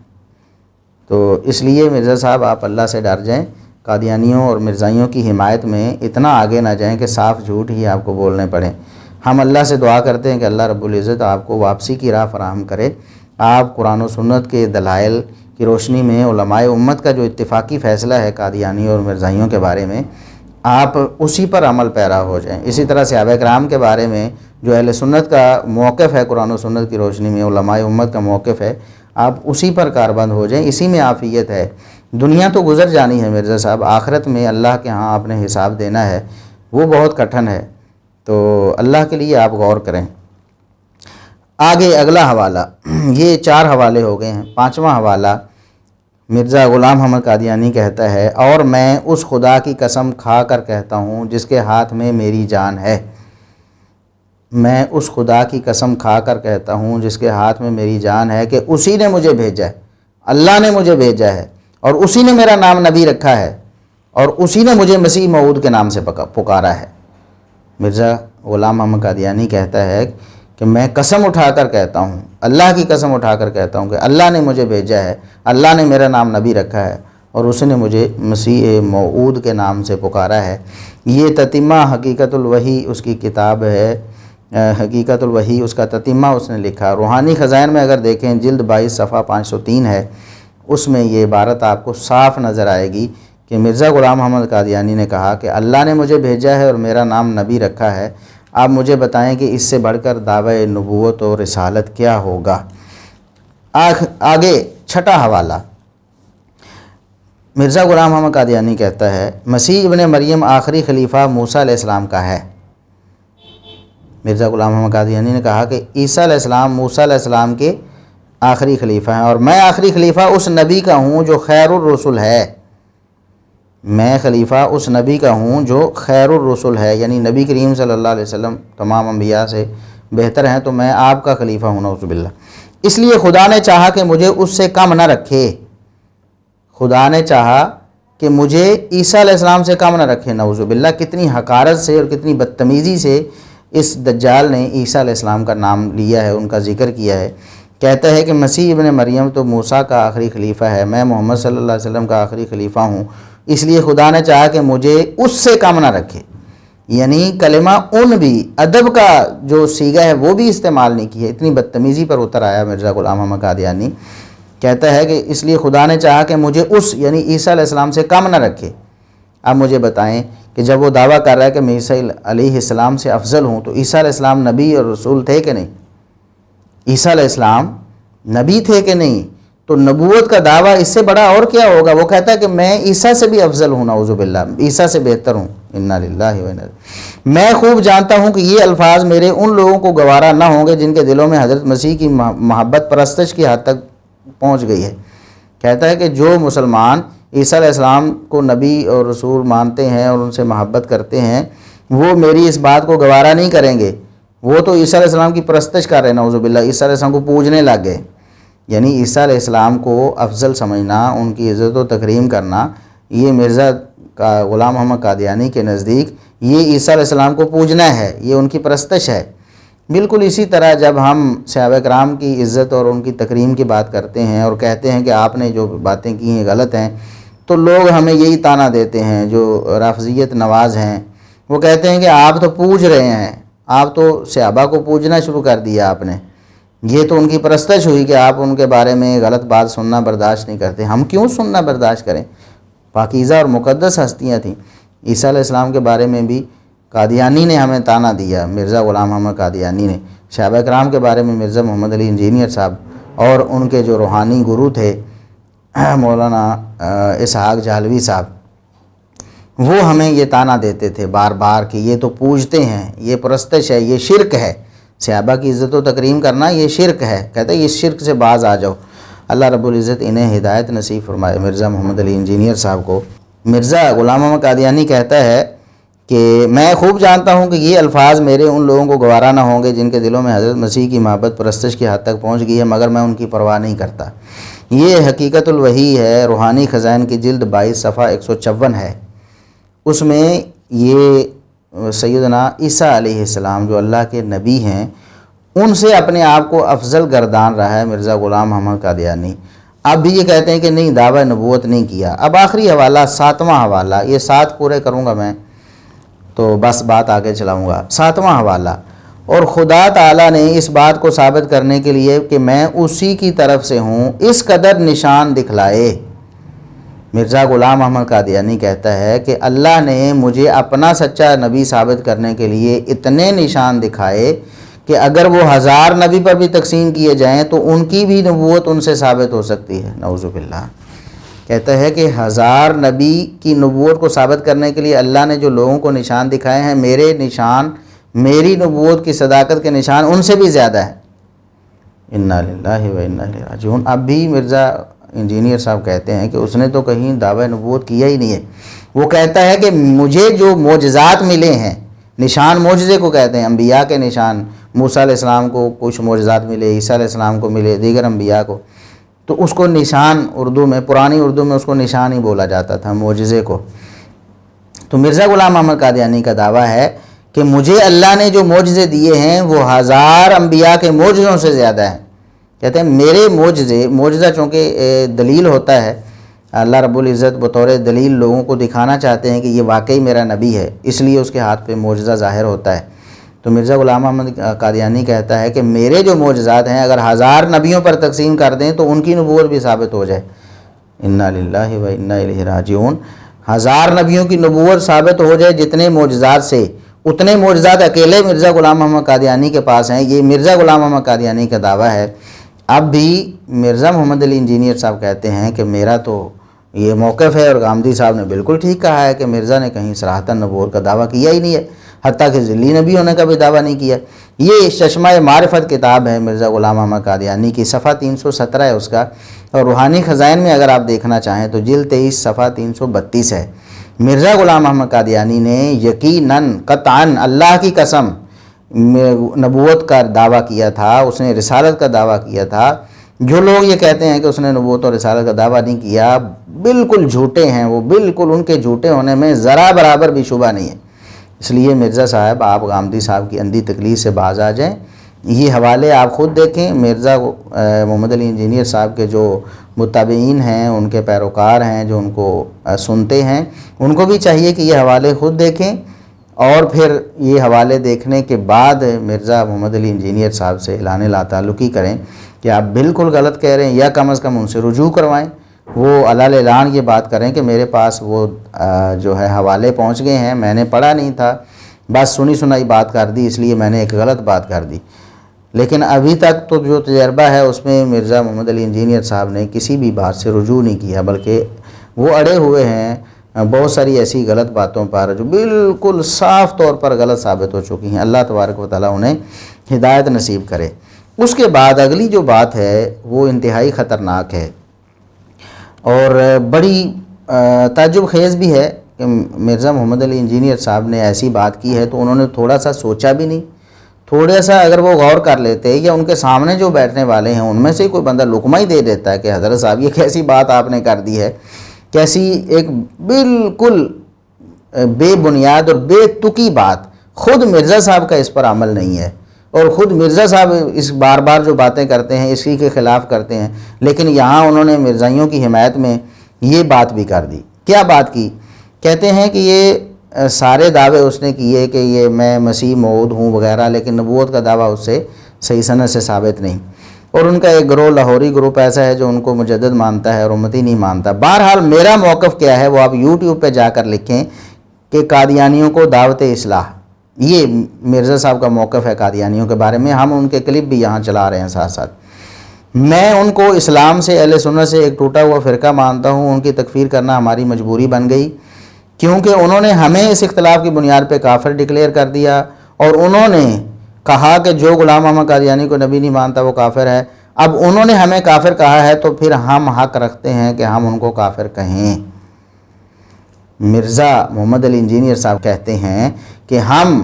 تو اس لیے مرزا صاحب آپ اللہ سے ڈر جائیں, قادیانیوں اور مرزائیوں کی حمایت میں اتنا آگے نہ جائیں کہ صاف جھوٹ ہی آپ کو بولنے پڑیں. ہم اللہ سے دعا کرتے ہیں کہ اللہ رب العزت آپ کو واپسی کی راہ فراہم کرے. آپ قرآن و سنت کے دلائل کی روشنی میں علماء امت کا جو اتفاقی فیصلہ ہے قادیانی اور مرزائیوں کے بارے میں, آپ اسی پر عمل پیرا ہو جائیں. اسی طرح صحابہ کرام کے بارے میں جو اہل سنت کا موقف ہے قرآن و سنت کی روشنی میں, علماء امت کا موقف ہے, آپ اسی پر کاربند ہو جائیں. اسی میں عافیت ہے. دنیا تو گزر جانی ہے مرزا صاحب, آخرت میں اللہ کے ہاں آپ نے حساب دینا ہے, وہ بہت کٹھن ہے. تو اللہ کے لیے آپ غور کریں. آگے اگلا حوالہ, یہ 4 حوالے ہو گئے ہیں. 5واں حوالہ مرزا غلام محمد قادیانی کہتا ہے, اور میں اس خدا کی قسم کھا کر کہتا ہوں جس کے ہاتھ میں میری جان ہے. میں اس خدا کی قسم کھا کر کہتا ہوں جس کے ہاتھ میں میری جان ہے کہ اسی نے مجھے بھیجا ہے, اللہ نے مجھے بھیجا ہے, اور اسی نے میرا نام نبی رکھا ہے, اور اسی نے مجھے مسیح موعود کے نام سے پکارا ہے. مرزا غلام محمد قادیانی کہتا ہے کہ میں قسم اٹھا کر کہتا ہوں, اللہ کی قسم اٹھا کر کہتا ہوں کہ اللہ نے مجھے بھیجا ہے, اللہ نے میرا نام نبی رکھا ہے, اور اس نے مجھے مسیح موعود کے نام سے پکارا ہے. یہ تتمہ حقیقت الوحی اس کی کتاب ہے, حقیقت الوحی اس کا تتمہ اس نے لکھا. روحانی خزائن میں اگر دیکھیں جلد 22 صفحہ 503 ہے, اس میں یہ عبارت آپ کو صاف نظر آئے گی کہ مرزا غلام محمد قادیانی نے کہا کہ اللہ نے مجھے بھیجا ہے اور میرا نام نبی رکھا ہے. آپ مجھے بتائیں کہ اس سے بڑھ کر دعوی نبوت اور رسالت کیا ہوگا. آگے 6واں حوالہ مرزا غلام محمد قادیانی کہتا ہے, مسیح ابن مریم آخری خلیفہ موسیٰ علیہ السلام کا ہے. مرزا غلام محمد قادیانی نے کہا کہ عیسیٰ علیہ السلام موسیٰ علیہ السلام کے آخری خلیفہ ہیں, اور میں آخری خلیفہ اس نبی کا ہوں جو خیر الرسل ہے. میں خلیفہ اس نبی کا ہوں جو خیر الرسل ہے، یعنی نبی کریم صلی اللہ علیہ وسلم تمام انبیاء سے بہتر ہیں، تو میں آپ کا خلیفہ ہوں نعوذ باللہ۔ اس لیے خدا نے چاہا کہ مجھے اس سے کم نہ رکھے، خدا نے چاہا کہ مجھے عیسیٰ علیہ السلام سے کم نہ رکھے نعوذ باللہ۔ کتنی حقارت سے اور کتنی بدتمیزی سے اس دجال نے عیسیٰ علیہ السلام کا نام لیا ہے، ان کا ذکر کیا ہے۔ کہتا ہے کہ مسیح ابن مریم تو موسیٰ کا آخری خلیفہ ہے، میں محمد صلی اللہ علیہ وسلم کا آخری خلیفہ ہوں، اس لیے خدا نے چاہا کہ مجھے اس سے کم نہ رکھے۔ یعنی کلمہ ان بھی، ادب کا جو صیغہ ہے وہ بھی استعمال نہیں کی ہے، اتنی بدتمیزی پر اتر آیا مرزا غلام احمد قادیانی۔ کہتا ہے کہ اس لیے خدا نے چاہا کہ مجھے اس یعنی عیسیٰ علیہ السلام سے کم نہ رکھے۔ اب مجھے بتائیں کہ جب وہ دعویٰ کر رہا ہے کہ میں عیسیٰ علیہ السلام سے افضل ہوں، تو عیسیٰ علیہ السلام نبی اور رسول تھے کہ نہیں؟ عیسیٰ علیہ السلام نبی تھے کہ نہیں؟ تو نبوت کا دعویٰ اس سے بڑا اور کیا ہوگا؟ وہ کہتا ہے کہ میں عیسیٰ سے بھی افضل ہوں نعوذ باللہ، عیسیٰ سے بہتر ہوں، انا للہ و انا الیہ۔ میں خوب جانتا ہوں کہ یہ الفاظ میرے ان لوگوں کو گوارا نہ ہوں گے جن کے دلوں میں حضرت مسیح کی محبت پرستش کی حد تک پہنچ گئی ہے۔ کہتا ہے کہ جو مسلمان عیسیٰ علیہ السلام کو نبی اور رسول مانتے ہیں اور ان سے محبت کرتے ہیں، وہ میری اس بات کو گوارا نہیں کریں گے۔ وہ تو عیسیٰ علیہ السلام کی پرستش کر رہے ہیں نعوذ باللہ، عیسیٰ علیہ السلام کو پوجنے لگ گئے۔ یعنی عیسیٰ علیہ السلام کو افضل سمجھنا، ان کی عزت و تکریم کرنا، یہ مرزا غلام احمد قادیانی کے نزدیک یہ عیسیٰ علیہ السلام کو پوجنا ہے، یہ ان کی پرستش ہے۔ بالکل اسی طرح جب ہم صحابہ کرام کی عزت اور ان کی تکریم کی بات کرتے ہیں اور کہتے ہیں کہ آپ نے جو باتیں کی ہیں غلط ہیں، تو لوگ ہمیں یہی طعنہ دیتے ہیں، جو رافضیت نواز ہیں، وہ کہتے ہیں کہ آپ تو پوج رہے ہیں، آپ تو صحابہ کو پوجنا شروع کر دیا آپ نے، یہ تو ان کی پرستش ہوئی کہ آپ ان کے بارے میں غلط بات سننا برداشت نہیں کرتے۔ ہم کیوں سننا برداشت کریں؟ پاکیزہ اور مقدس ہستیاں تھیں۔ عیسیٰ علیہ السلام کے بارے میں بھی قادیانی نے ہمیں طعنہ دیا، مرزا غلام احمد قادیانی نے۔ صحابہ کرام کے بارے میں مرزا محمد علی انجینئر صاحب اور ان کے جو روحانی گرو تھے مولانا اسحاق جہلوی صاحب، وہ ہمیں یہ طعنہ دیتے تھے بار بار کہ یہ تو پوجتے ہیں، یہ پرستش ہے، یہ شرک ہے، صحابہ کی عزت و تکریم کرنا یہ شرک ہے۔ کہتے ہیں اس شرک سے باز آ جاؤ۔ اللہ رب العزت انہیں ہدایت نصیب فرمائے مرزا محمد علی انجینئر صاحب کو۔ مرزا غلام احمد قادیانی کہتا ہے کہ میں خوب جانتا ہوں کہ یہ الفاظ میرے ان لوگوں کو گوارا نہ ہوں گے جن کے دلوں میں حضرت مسیح کی محبت پرستش کی حد تک پہنچ گئی ہے، مگر میں ان کی پرواہ نہیں کرتا۔ یہ حقیقت الوحی ہے، روحانی خزائن کی جلد 22 صفحہ 154 ہے۔ اس میں یہ سیدنا عیسیٰ علیہ السلام جو اللہ کے نبی ہیں، ان سے اپنے آپ کو افضل گردان رہا ہے مرزا غلام احمد قادیانی۔ اب بھی یہ کہتے ہیں کہ نہیں، دعویٰ نبوت نہیں کیا۔ اب آخری حوالہ 7واں حوالہ، یہ 7 پورے کروں گا میں تو بس بات آگے چلاؤں گا۔ 7واں حوالہ، اور خدا تعالیٰ نے اس بات کو ثابت کرنے کے لیے کہ میں اسی کی طرف سے ہوں اس قدر نشان دکھلائے۔ مرزا غلام احمد قادیانی کہتا ہے کہ اللہ نے مجھے اپنا سچا نبی ثابت کرنے کے لیے اتنے نشان دکھائے کہ اگر وہ 1000 نبی پر بھی تقسیم کیے جائیں تو ان کی بھی نبوت ان سے ثابت ہو سکتی ہے نعوذ باللہ۔ کہتا ہے کہ 1000 نبی کی نبوت کو ثابت کرنے کے لیے اللہ نے جو لوگوں کو نشان دکھائے ہیں، میرے نشان، میری نبوت کی صداقت کے نشان ان سے بھی زیادہ ہے۔ انا للہ و انا الیہ راجعون۔ اب بھی مرزا انجینئر صاحب کہتے ہیں کہ اس نے تو کہیں دعوی نبوت کیا ہی نہیں ہے۔ وہ کہتا ہے کہ مجھے جو معجزات ملے ہیں، نشان معجزے کو کہتے ہیں، انبیاء کے نشان، موسیٰ علیہ السلام کو کچھ معجزات ملے، عیسیٰ علیہ السلام کو ملے، دیگر انبیاء کو، تو اس کو نشان اردو میں، پرانی اردو میں اس کو نشان ہی بولا جاتا تھا، معجزے کو۔ تو مرزا غلام احمد قادیانی کا دعویٰ ہے کہ مجھے اللہ نے جو معجزے دیے ہیں وہ 1000 انبیاء کے معجزوں سے زیادہ ہیں۔ کہتے ہیں میرے معجزہ چونکہ دلیل ہوتا ہے، اللہ رب العزت بطور دلیل لوگوں کو دکھانا چاہتے ہیں کہ یہ واقعی میرا نبی ہے، اس لیے اس کے ہاتھ پہ معجزہ ظاہر ہوتا ہے۔ تو مرزا غلام احمد قادیانی کہتا ہے کہ میرے جو معجزات ہیں اگر 1000 نبیوں پر تقسیم کر دیں تو ان کی نبوت بھی ثابت ہو جائے۔ انا للہ و انا الیہ راجعون۔ 1000 نبیوں کی نبوت ثابت ہو جائے جتنے معجزات سے، اتنے معجزات اکیلے مرزا غلام احمد قادیانی کے پاس ہیں۔ یہ مرزا غلام احمد قادیانی کا دعویٰ ہے۔ اب بھی مرزا محمد علی انجینئر صاحب کہتے ہیں کہ میرا تو یہ موقف ہے، اور غامدی صاحب نے بالکل ٹھیک کہا ہے کہ مرزا نے کہیں صراحتاً نبوت کا دعویٰ کیا ہی نہیں ہے، حتیٰ کہ ذلی نبی ہونے کا بھی دعویٰ نہیں کیا۔ یہ چشمہ معرفت کتاب ہے مرزا غلام احمد قادیانی کی، صفحہ 317 ہے اس کا، اور روحانی خزائن میں اگر آپ دیکھنا چاہیں تو جلد 23 صفحہ 332 ہے۔ مرزا غلام احمد قادیانی نے یقیناً قطعاً اللہ کی قسم نبوت کا دعویٰ کیا تھا، اس نے رسالت کا دعویٰ کیا تھا۔ جو لوگ یہ کہتے ہیں کہ اس نے نبوت اور رسالت کا دعویٰ نہیں کیا، بالکل جھوٹے ہیں وہ، بالکل ان کے جھوٹے ہونے میں ذرا برابر بھی شبہ نہیں ہے۔ اس لیے مرزا صاحب آپ غامدی صاحب کی اندھی تکلیف سے باز آ جائیں۔ یہ حوالے آپ خود دیکھیں، مرزا محمد علی انجینئر صاحب کے جو متابعین ہیں، ان کے پیروکار ہیں جو ان کو سنتے ہیں، ان کو بھی چاہیے کہ یہ حوالے خود دیکھیں، اور پھر یہ حوالے دیکھنے کے بعد مرزا محمد علی انجینئر صاحب سے اعلان لا تعلقی کریں کہ آپ بالکل غلط کہہ رہے ہیں، یا کم از کم ان سے رجوع کروائیں۔ وہ علل اعلان یہ بات کریں کہ میرے پاس وہ جو ہے حوالے پہنچ گئے ہیں، میں نے پڑھا نہیں تھا، بس سنی سنائی بات کر دی، اس لیے میں نے ایک غلط بات کر دی۔ لیکن ابھی تک تو جو تجربہ ہے اس میں مرزا محمد علی انجینئر صاحب نے کسی بھی بات سے رجوع نہیں کیا، بلکہ وہ اڑے ہوئے ہیں بہت ساری ایسی غلط باتوں پر جو بالکل صاف طور پر غلط ثابت ہو چکی ہیں۔ اللہ تبارک و تعالیٰ انہیں ہدایت نصیب کرے۔ اس کے بعد اگلی جو بات ہے وہ انتہائی خطرناک ہے اور بڑی تعجب خیز بھی ہے کہ مرزا محمد علی انجینئر صاحب نے ایسی بات کی ہے تو انہوں نے تھوڑا سا سوچا بھی نہیں، تھوڑا سا اگر وہ غور کر لیتے، یا ان کے سامنے جو بیٹھنے والے ہیں ان میں سے کوئی بندہ لقمہ ہی دے دیتا ہے کہ حضرت صاحب یہ کیسی بات آپ نے کر دی ہے، کیسی ایک بالکل بے بنیاد اور بے تکی بات۔ خود مرزا صاحب کا اس پر عمل نہیں ہے، اور خود مرزا صاحب اس بار بار جو باتیں کرتے ہیں اسی کے خلاف کرتے ہیں، لیکن یہاں انہوں نے مرزائیوں کی حمایت میں یہ بات بھی کر دی۔ کیا بات کی؟ کہتے ہیں کہ یہ سارے دعوے اس نے کیے کہ یہ میں مسیح موعود ہوں وغیرہ، لیکن نبوت کا دعویٰ اس سے صحیح سند سے ثابت نہیں۔ اور ان کا ایک گروہ لاہوری گروپ ایسا ہے جو ان کو مجدد مانتا ہے اور امتی نہیں مانتا۔ بہرحال میرا موقف کیا ہے وہ آپ یوٹیوب پہ جا کر لکھیں کہ قادیانیوں کو دعوت اصلاح، یہ مرزا صاحب کا موقف ہے قادیانیوں کے بارے میں۔ ہم ان کے کلپ بھی یہاں چلا رہے ہیں ساتھ ساتھ۔ میں ان کو اسلام سے، اہل سنت سے ایک ٹوٹا ہوا فرقہ مانتا ہوں، ان کی تکفیر کرنا ہماری مجبوری بن گئی، کیونکہ انہوں نے ہمیں اس اختلاف کی بنیاد پہ کافر ڈکلیئر کر دیا، اور انہوں نے کہا کہ جو غلام احمد قادیانی کو نبی نہیں مانتا وہ کافر ہے۔ اب انہوں نے ہمیں کافر کہا ہے تو پھر ہم حق رکھتے ہیں کہ ہم ان کو کافر کہیں۔ مرزا محمد علی انجینئر صاحب کہتے ہیں کہ ہم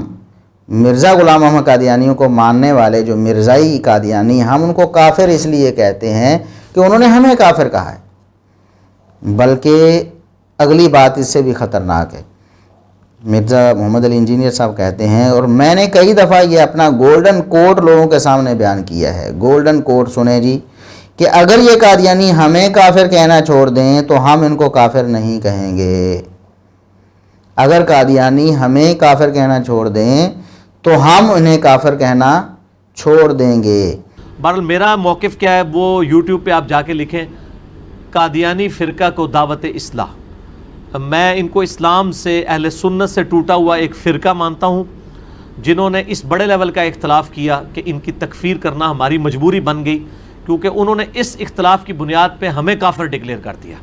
مرزا غلام احمد قادیانیوں کو ماننے والے جو مرزائی قادیانی، ہم ان کو کافر اس لیے کہتے ہیں کہ انہوں نے ہمیں کافر کہا ہے۔ بلکہ اگلی بات اس سے بھی خطرناک ہے۔ مرزا محمد علی انجینئر صاحب کہتے ہیں، اور میں نے کئی دفعہ یہ اپنا گولڈن کوڈ لوگوں کے سامنے بیان کیا ہے، گولڈن کوڈ سنیں جی، کہ اگر یہ قادیانی ہمیں کافر کہنا چھوڑ دیں تو ہم ان کو کافر نہیں کہیں گے۔ اگر قادیانی ہمیں کافر کہنا چھوڑ دیں تو ہم انہیں کافر کہنا چھوڑ دیں گے۔ بہرحال میرا موقف کیا ہے وہ یوٹیوب پہ آپ جا کے لکھیں، قادیانی فرقہ کو دعوت اصلاح۔ میں ان کو اسلام سے، اہل سنت سے ٹوٹا ہوا ایک فرقہ مانتا ہوں، جنہوں نے اس بڑے لیول کا اختلاف کیا کہ ان کی تکفیر کرنا ہماری مجبوری بن گئی، کیونکہ انہوں نے اس اختلاف کی بنیاد پہ ہمیں کافر ڈکلیئر کر دیا،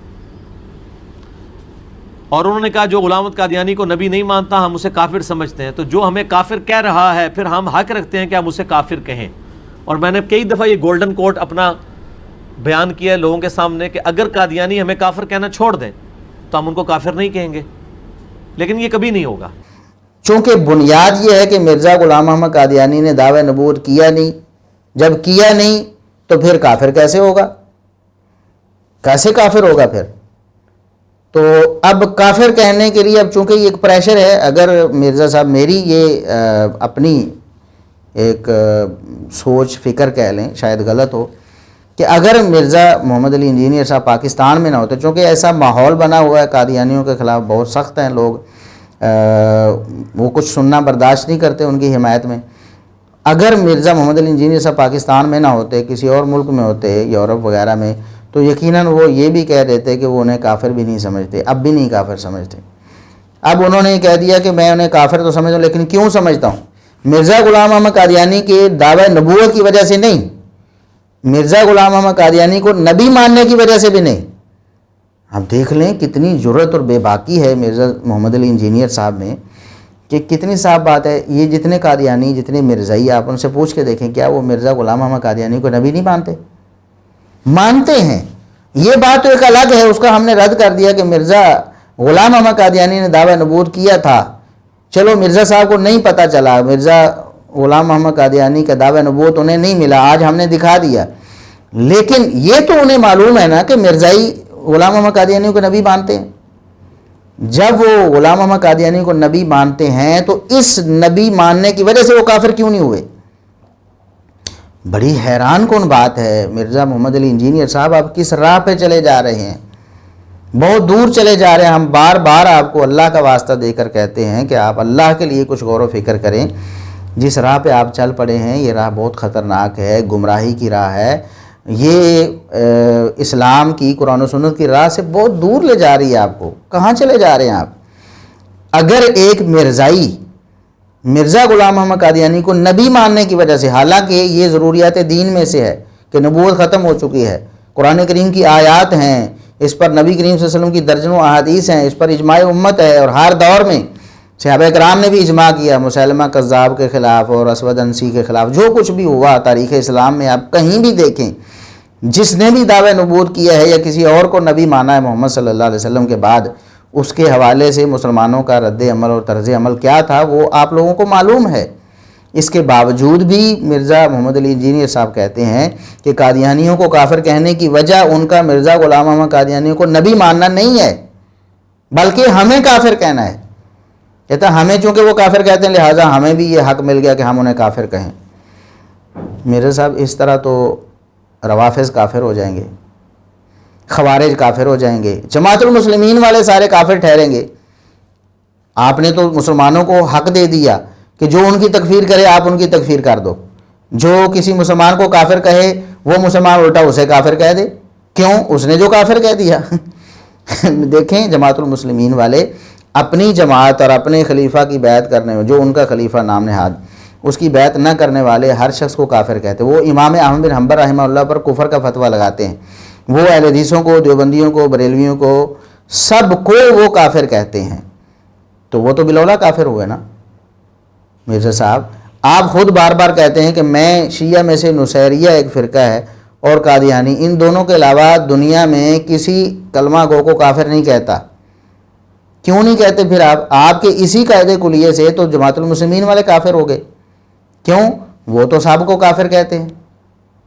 اور انہوں نے کہا جو غلام احمد قادیانی کو نبی نہیں مانتا ہم اسے کافر سمجھتے ہیں، تو جو ہمیں کافر کہہ رہا ہے پھر ہم حق رکھتے ہیں کہ ہم اسے کافر کہیں۔ اور میں نے کئی دفعہ یہ گولڈن کوٹ اپنا بیان کیا ہے لوگوں کے سامنے کہ اگر قادیانی ہمیں کافر کہنا چھوڑ دیں تو ہم ان کو کافر نہیں کہیں گے، لیکن یہ کبھی نہیں ہوگا۔ چونکہ بنیاد یہ ہے کہ مرزا غلام احمد قادیانی نے دعوی نبوت کیا نہیں، جب کیا نہیں تو پھر کافر کیسے ہوگا؟ کیسے کافر ہوگا پھر؟ تو اب کافر کہنے کے لیے اب چونکہ یہ ایک پریشر ہے، اگر مرزا صاحب میری یہ اپنی ایک سوچ فکر کہہ لیں، شاید غلط ہو، کہ اگر مرزا محمد علی انجینئر صاحب پاکستان میں نہ ہوتے، چونکہ ایسا ماحول بنا ہوا ہے قادیانیوں کے خلاف، بہت سخت ہیں لوگ، وہ کچھ سننا برداشت نہیں کرتے ان کی حمایت میں۔ اگر مرزا محمد علی انجینئر صاحب پاکستان میں نہ ہوتے، کسی اور ملک میں ہوتے، یورپ وغیرہ میں، تو یقیناً وہ یہ بھی کہہ دیتے کہ وہ انہیں کافر بھی نہیں سمجھتے، اب بھی نہیں کافر سمجھتے۔ اب انہوں نے کہہ دیا کہ میں انہیں کافر تو سمجھتا ہوں، لیکن کیوں سمجھتا ہوں؟ مرزا غلام احمد قادیانی کے دعوی نبوت کی وجہ سے نہیں، مرزا غلام احمد قادیانی کو نبی ماننے کی وجہ سے بھی نہیں۔ اب دیکھ لیں کتنی جرأت اور بے باکی ہے مرزا محمد علی انجینئر صاحب میں، کہ کتنی صاف بات ہے۔ یہ جتنے قادیانی، جتنے مرزائی، آپ ان سے پوچھ کے دیکھیں کیا وہ مرزا غلام احمد قادیانی کو نبی نہیں مانتے؟ مانتے ہیں۔ یہ بات تو ایک الگ ہے، اس کا ہم نے رد کر دیا کہ مرزا غلام احمد قادیانی نے دعویٰ نبوت کیا تھا، چلو مرزا صاحب کو نہیں پتہ چلا، مرزا غلام محمد قادیانی کا دعویٰ نبوت انہیں نہیں ملا، آج ہم نے دکھا دیا، لیکن یہ تو انہیں معلوم ہے نا کہ مرزائی غلام محمد قادیانی کو نبی مانتے ہیں۔ جب وہ غلام محمد قادیانی کو نبی مانتے ہیں تو اس نبی ماننے کی وجہ سے وہ کافر کیوں نہیں ہوئے؟ بڑی حیران کن بات ہے۔ مرزا محمد علی انجینئر صاحب آپ کس راہ پہ چلے جا رہے ہیں؟ بہت دور چلے جا رہے ہیں۔ ہم بار بار آپ کو اللہ کا واسطہ دے کر کہتے ہیں کہ آپ اللہ کے لیے کچھ غور و فکر کریں۔ جس راہ پہ آپ چل پڑے ہیں یہ راہ بہت خطرناک ہے، گمراہی کی راہ ہے، یہ اسلام کی، قرآن و سنت کی راہ سے بہت دور لے جا رہی ہے آپ کو۔ کہاں چلے جا رہے ہیں آپ؟ اگر ایک مرزائی مرزا غلام محمد قادیانی کو نبی ماننے کی وجہ سے، حالانکہ یہ ضروریات دین میں سے ہے کہ نبوت ختم ہو چکی ہے، قرآن کریم کی آیات ہیں، اس پر نبی کریم صلی اللہ علیہ وسلم کی درجنوں احادیث ہیں، اس پر اجماع امت ہے، اور ہر دور میں صحابہ کرام نے بھی اجماع کیا، مسیلمہ کذاب کے خلاف اور اسود انسی کے خلاف جو کچھ بھی ہوا تاریخ اسلام میں آپ کہیں بھی دیکھیں، جس نے بھی دعوی نبوت کیا ہے یا کسی اور کو نبی مانا ہے محمد صلی اللہ علیہ وسلم کے بعد، اس کے حوالے سے مسلمانوں کا رد عمل اور طرز عمل کیا تھا وہ آپ لوگوں کو معلوم ہے۔ اس کے باوجود بھی مرزا محمد علی انجینئر صاحب کہتے ہیں کہ قادیانیوں کو کافر کہنے کی وجہ ان کا مرزا غلام محمد قادیانی کو نبی ماننا نہیں ہے، بلکہ ہمیں کافر کہنا ہے۔ کہتا ہمیں چونکہ وہ کافر کہتے ہیں لہٰذا ہمیں بھی یہ حق مل گیا کہ ہم انہیں کافر کہیں۔ مرزا صاحب اس طرح تو روافض کافر ہو جائیں گے، خوارج کافر ہو جائیں گے، جماعت المسلمین والے سارے کافر ٹھہریں گے۔ آپ نے تو مسلمانوں کو حق دے دیا کہ جو ان کی تکفیر کرے آپ ان کی تکفیر کر دو، جو کسی مسلمان کو کافر کہے وہ مسلمان الٹا اسے کافر کہہ دے، کیوں؟ اس نے جو کافر کہہ دیا۔ دیکھیں جماعت المسلمین والے اپنی جماعت اور اپنے خلیفہ کی بیعت کرنے میں، جو ان کا خلیفہ نام نہاد، اس کی بیعت نہ کرنے والے ہر شخص کو کافر کہتے ہیں۔ وہ امام احمد بن حنبل رحمہ اللہ پر کفر کا فتویٰ لگاتے ہیں، وہ اہل حدیثوں کو، دیوبندیوں کو، بریلویوں کو، سب کو وہ کافر کہتے ہیں، تو وہ تو بلولا کافر ہوئے نا۔ مرزا صاحب آپ خود بار بار کہتے ہیں کہ میں شیعہ میں سے نصیریہ ایک فرقہ ہے اور قادیانی، ان دونوں کے علاوہ دنیا میں کسی کلمہ گو کو کافر نہیں کہتا۔ کیوں نہیں کہتے پھر آپ کے اسی قاعدے کلیے سے تو جماعت المسلمین والے کافر ہو گئے، کیوں؟ وہ تو سب کو کافر کہتے ہیں،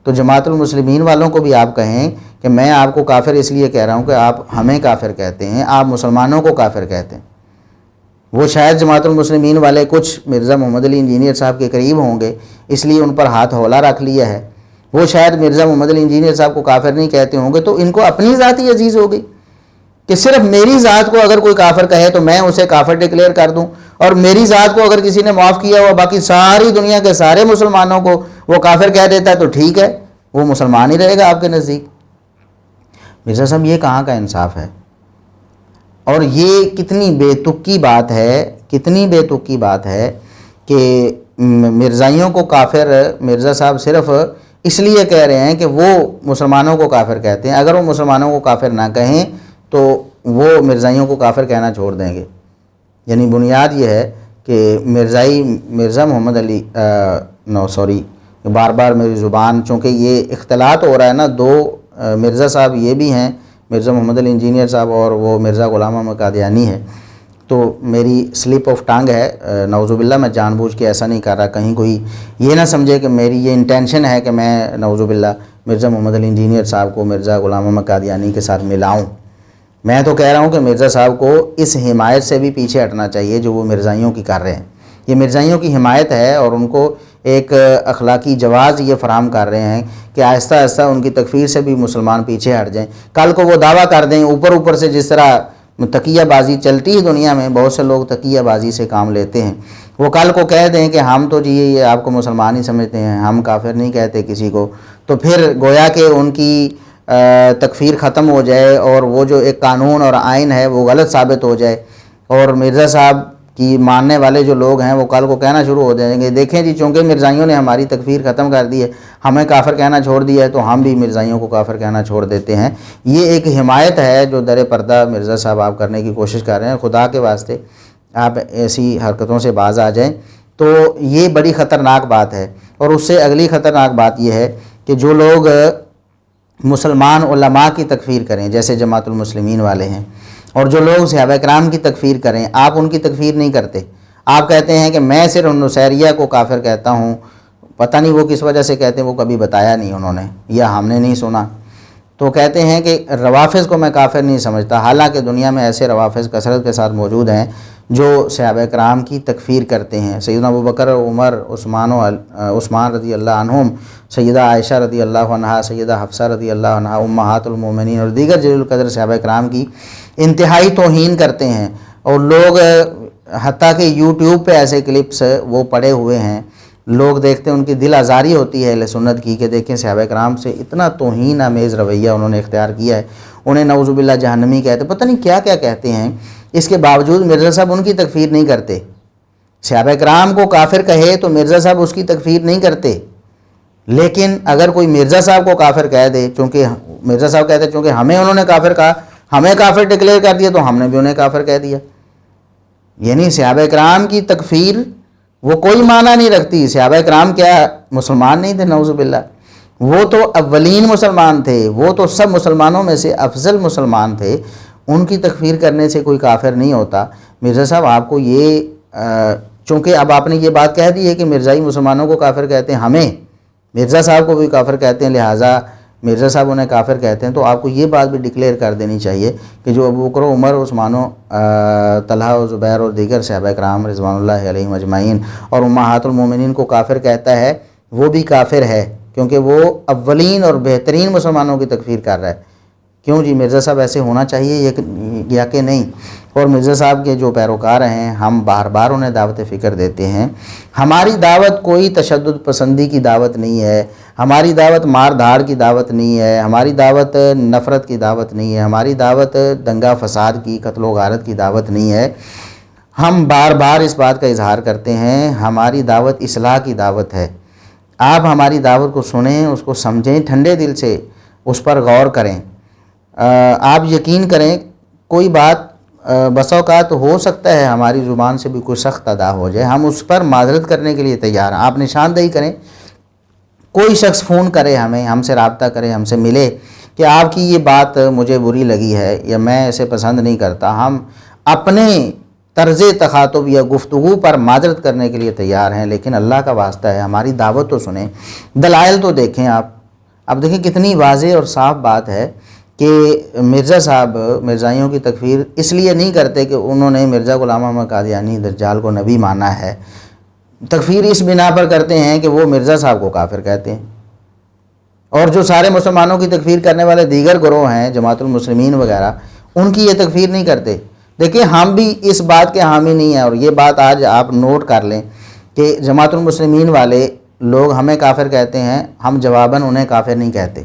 تو جماعت المسلمین والوں کو بھی آپ کہیں کہ میں آپ کو کافر اس لیے کہہ رہا ہوں کہ آپ ہمیں کافر کہتے ہیں، آپ مسلمانوں کو کافر کہتے ہیں۔ وہ شاید جماعت المسلمین والے کچھ مرزا محمد علی انجینئر صاحب کے قریب ہوں گے اس لیے ان پر ہاتھ ہولا رکھ لیا ہے، وہ شاید مرزا محمد علی انجینئر صاحب کو کافر نہیں کہتے ہوں گے، تو ان کو اپنی ذات ہی عزیز ہو گئی کہ صرف میری ذات کو اگر کوئی کافر کہے تو میں اسے کافر ڈکلیئر کر دوں، اور میری ذات کو اگر کسی نے معاف کیا ہوا باقی ساری دنیا کے سارے مسلمانوں کو وہ کافر کہہ دیتا ہے تو ٹھیک ہے، وہ مسلمان ہی رہے گا آپ کے نزدیک۔ مرزا صاحب یہ کہاں کا انصاف ہے؟ اور یہ کتنی بے تکی بات ہے، کتنی بے تکی بات ہے کہ مرزائیوں کو کافر مرزا صاحب صرف اس لیے کہہ رہے ہیں کہ وہ مسلمانوں کو کافر کہتے ہیں، اگر وہ مسلمانوں کو کافر نہ کہیں تو وہ مرزائیوں کو کافر کہنا چھوڑ دیں گے۔ یعنی بنیاد یہ ہے کہ مرزا محمد علی بار بار میری زبان، چونکہ یہ اختلاط ہو رہا ہے نا، دو مرزا صاحب یہ بھی ہیں، مرزا محمد علی انجینئر صاحب، اور وہ مرزا غلام محمد قادیانی ہے، تو میری سلپ آف ٹنگ ہے، نعوذ باللہ میں جان بوجھ کے ایسا نہیں کر رہا، کہیں کوئی یہ نہ سمجھے کہ میری یہ انٹینشن ہے کہ میں نعوذ باللہ مرزا محمد علی انجینئر صاحب کو مرزا غلام محمد قادیانی کے ساتھ ملاؤں۔ میں تو کہہ رہا ہوں کہ مرزا صاحب کو اس حمایت سے بھی پیچھے ہٹنا چاہیے جو وہ مرزائیوں کی کر رہے ہیں۔ یہ مرزائیوں کی حمایت ہے اور ان کو ایک اخلاقی جواز یہ فراہم کر رہے ہیں کہ آہستہ آہستہ ان کی تکفیر سے بھی مسلمان پیچھے ہٹ جائیں۔ کل کو وہ دعویٰ کر دیں اوپر سے، جس طرح تقیہ بازی چلتی ہے دنیا میں، بہت سے لوگ تقیہ بازی سے کام لیتے ہیں، وہ کل کو کہہ دیں کہ ہم تو جی یہ آپ کو مسلمان ہی سمجھتے ہیں، ہم کافر نہیں کہتے کسی کو، تو پھر گویا کہ ان کی تکفیر ختم ہو جائے اور وہ جو ایک قانون اور آئین ہے وہ غلط ثابت ہو جائے، اور مرزا صاحب کی ماننے والے جو لوگ ہیں وہ کل کو کہنا شروع ہو جائیں گے دیکھیں جی چونکہ مرزائیوں نے ہماری تکفیر ختم کر دی ہے، ہمیں کافر کہنا چھوڑ دیا ہے، تو ہم بھی مرزائیوں کو کافر کہنا چھوڑ دیتے ہیں۔ یہ ایک حمایت ہے جو در پردہ مرزا صاحب آپ کرنے کی کوشش کر رہے ہیں۔ خدا کے واسطے آپ ایسی حرکتوں سے باز آ جائیں، تو یہ بڑی خطرناک بات ہے۔ اور اس سے اگلی خطرناک بات یہ ہے کہ جو لوگ مسلمان علماء کی تکفیر کریں، جیسے جماعت المسلمین والے ہیں، اور جو لوگ صحابہ کرام کی تکفیر کریں، آپ ان کی تکفیر نہیں کرتے، آپ کہتے ہیں کہ میں صرف نصیریہ کو کافر کہتا ہوں، پتہ نہیں وہ کس وجہ سے کہتے ہیں، وہ کبھی بتایا نہیں انہوں نے یا ہم نے نہیں سنا، تو کہتے ہیں کہ روافظ کو میں کافر نہیں سمجھتا، حالانکہ دنیا میں ایسے روافظ کثرت کے ساتھ موجود ہیں جو صحابہ کرام کی تکفیر کرتے ہیں۔ سیدنا ابوبکر، عمر، عثمان رضی اللہ عنہم، سیدہ عائشہ رضی اللہ عنہا، سیدہ حفصہ رضی اللہ عنہا، امہات المومنین اور دیگر جلیل القدر صحابہ کرام کی انتہائی توہین کرتے ہیں، اور لوگ حتیٰ کہ یوٹیوب پہ ایسے کلپس وہ پڑے ہوئے ہیں، لوگ دیکھتے ہیں، ان کی دل آزاری ہوتی ہے اہل سنت کی کہ دیکھیں صحابہ کرام سے اتنا توہین آمیز رویہ انہوں نے اختیار کیا ہے، انہیں نعوذ باللہ جہنمی کہتے، پتہ نہیں کیا کیا کہتے ہیں، اس کے باوجود مرزا صاحب ان کی تکفیر نہیں کرتے۔ صحابہ کرام کو کافر کہے تو مرزا صاحب اس کی تکفیر نہیں کرتے، لیکن اگر کوئی مرزا صاحب کو کافر کہہ دے، چونکہ مرزا صاحب کہتے ہیں چونکہ ہمیں انہوں نے کافر کہا، ہمیں کافر ڈکلیئر کر دیا تو ہم نے بھی انہیں کافر کہہ دیا، یعنی صحابہ کرام کی تکفیر وہ کوئی معنی نہیں رکھتی۔ صحابہ کرام کیا مسلمان نہیں تھے؟ نعوذ باللہ، وہ تو اولین مسلمان تھے، وہ تو سب مسلمانوں میں سے افضل مسلمان تھے، ان کی تکفیر کرنے سے کوئی کافر نہیں ہوتا۔ مرزا صاحب آپ کو یہ چونکہ اب آپ نے یہ بات کہہ دی ہے کہ مرزائی مسلمانوں کو کافر کہتے ہیں، ہمیں مرزا صاحب کو بھی کافر کہتے ہیں، لہٰذا مرزا صاحب انہیں کافر کہتے ہیں، تو آپ کو یہ بات بھی ڈکلیئر کر دینی چاہیے کہ جو ابوبکر، عمر، عثمان، طلحہ و زبیر اور دیگر صحابہ کرام رضوان اللہ علیہم اجمعین اور امہات المومنین کو کافر کہتا ہے، وہ بھی کافر ہے، کیونکہ وہ اولین اور بہترین مسلمانوں کی تکفیر کر رہا ہے۔ کیوں جی؟ مرزا صاحب ایسے ہونا چاہیے یا کہ نہیں؟ اور مرزا صاحب کے جو پیروکار ہیں، ہم بار بار انہیں دعوت فکر دیتے ہیں، ہماری دعوت کوئی تشدد پسندی کی دعوت نہیں ہے، ہماری دعوت مار دھاڑ کی دعوت نہیں ہے، ہماری دعوت نفرت کی دعوت نہیں ہے، ہماری دعوت دنگا فساد کی، قتل و غارت کی دعوت نہیں ہے۔ ہم بار بار اس بات کا اظہار کرتے ہیں، ہماری دعوت اصلاح کی دعوت ہے۔ آپ ہماری دعوت کو سنیں، اس کو سمجھیں، ٹھنڈے دل سے اس پر غور کریں۔ آپ یقین کریں، کوئی بات بسا اوقات ہو سکتا ہے ہماری زبان سے بھی کوئی سخت ادا ہو جائے، ہم اس پر معذرت کرنے کے لیے تیار ہیں۔ آپ نشاندہی کریں، کوئی شخص فون کرے ہمیں، ہم سے رابطہ کرے، ہم سے ملے کہ آپ کی یہ بات مجھے بری لگی ہے یا میں اسے پسند نہیں کرتا، ہم اپنے طرز تخاطب یا گفتگو پر معذرت کرنے کے لیے تیار ہیں، لیکن اللہ کا واسطہ ہے ہماری دعوت تو سنیں، دلائل تو دیکھیں۔ آپ اب دیکھیں کتنی واضح اور صاف بات ہے کہ مرزا صاحب مرزائیوں کی تکفیر اس لیے نہیں کرتے کہ انہوں نے مرزا غلام احمد قادیانی دجال کو نبی مانا ہے، تکفیر اس بنا پر کرتے ہیں کہ وہ مرزا صاحب کو کافر کہتے ہیں، اور جو سارے مسلمانوں کی تکفیر کرنے والے دیگر گروہ ہیں، جماعت المسلمین وغیرہ، ان کی یہ تکفیر نہیں کرتے۔ دیکھیں ہم بھی اس بات کے حامی نہیں ہیں، اور یہ بات آج آپ نوٹ کر لیں کہ جماعت المسلمین والے لوگ ہمیں کافر کہتے ہیں، ہم جواباً انہیں کافر نہیں کہتے،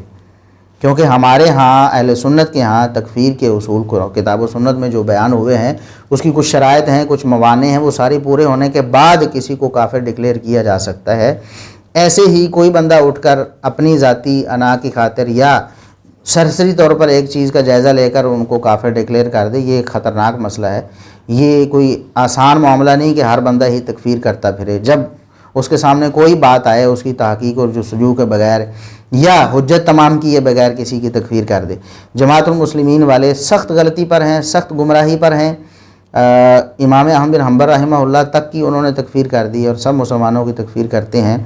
کیونکہ ہمارے ہاں اہل سنت کے ہاں تکفیر کے اصول کو کتاب و سنت میں جو بیان ہوئے ہیں، اس کی کچھ شرائط ہیں، کچھ موانع ہیں، وہ ساری پورے ہونے کے بعد کسی کو کافر ڈکلیئر کیا جا سکتا ہے۔ ایسے ہی کوئی بندہ اٹھ کر اپنی ذاتی انا کی خاطر یا سرسری طور پر ایک چیز کا جائزہ لے کر ان کو کافر ڈکلیئر کر دے، یہ ایک خطرناک مسئلہ ہے۔ یہ کوئی آسان معاملہ نہیں کہ ہر بندہ ہی تکفیر کرتا پھرے، جب اس کے سامنے کوئی بات آئے اس کی تحقیق اور جستجو کے بغیر یا حجت تمام کیے بغیر کسی کی تکفیر کر دے۔ جماعت المسلمین والے سخت غلطی پر ہیں، سخت گمراہی پر ہیں، امام احمد بن حنبل رحمہ اللہ تک کی انہوں نے تکفیر کر دی اور سب مسلمانوں کی تکفیر کرتے ہیں،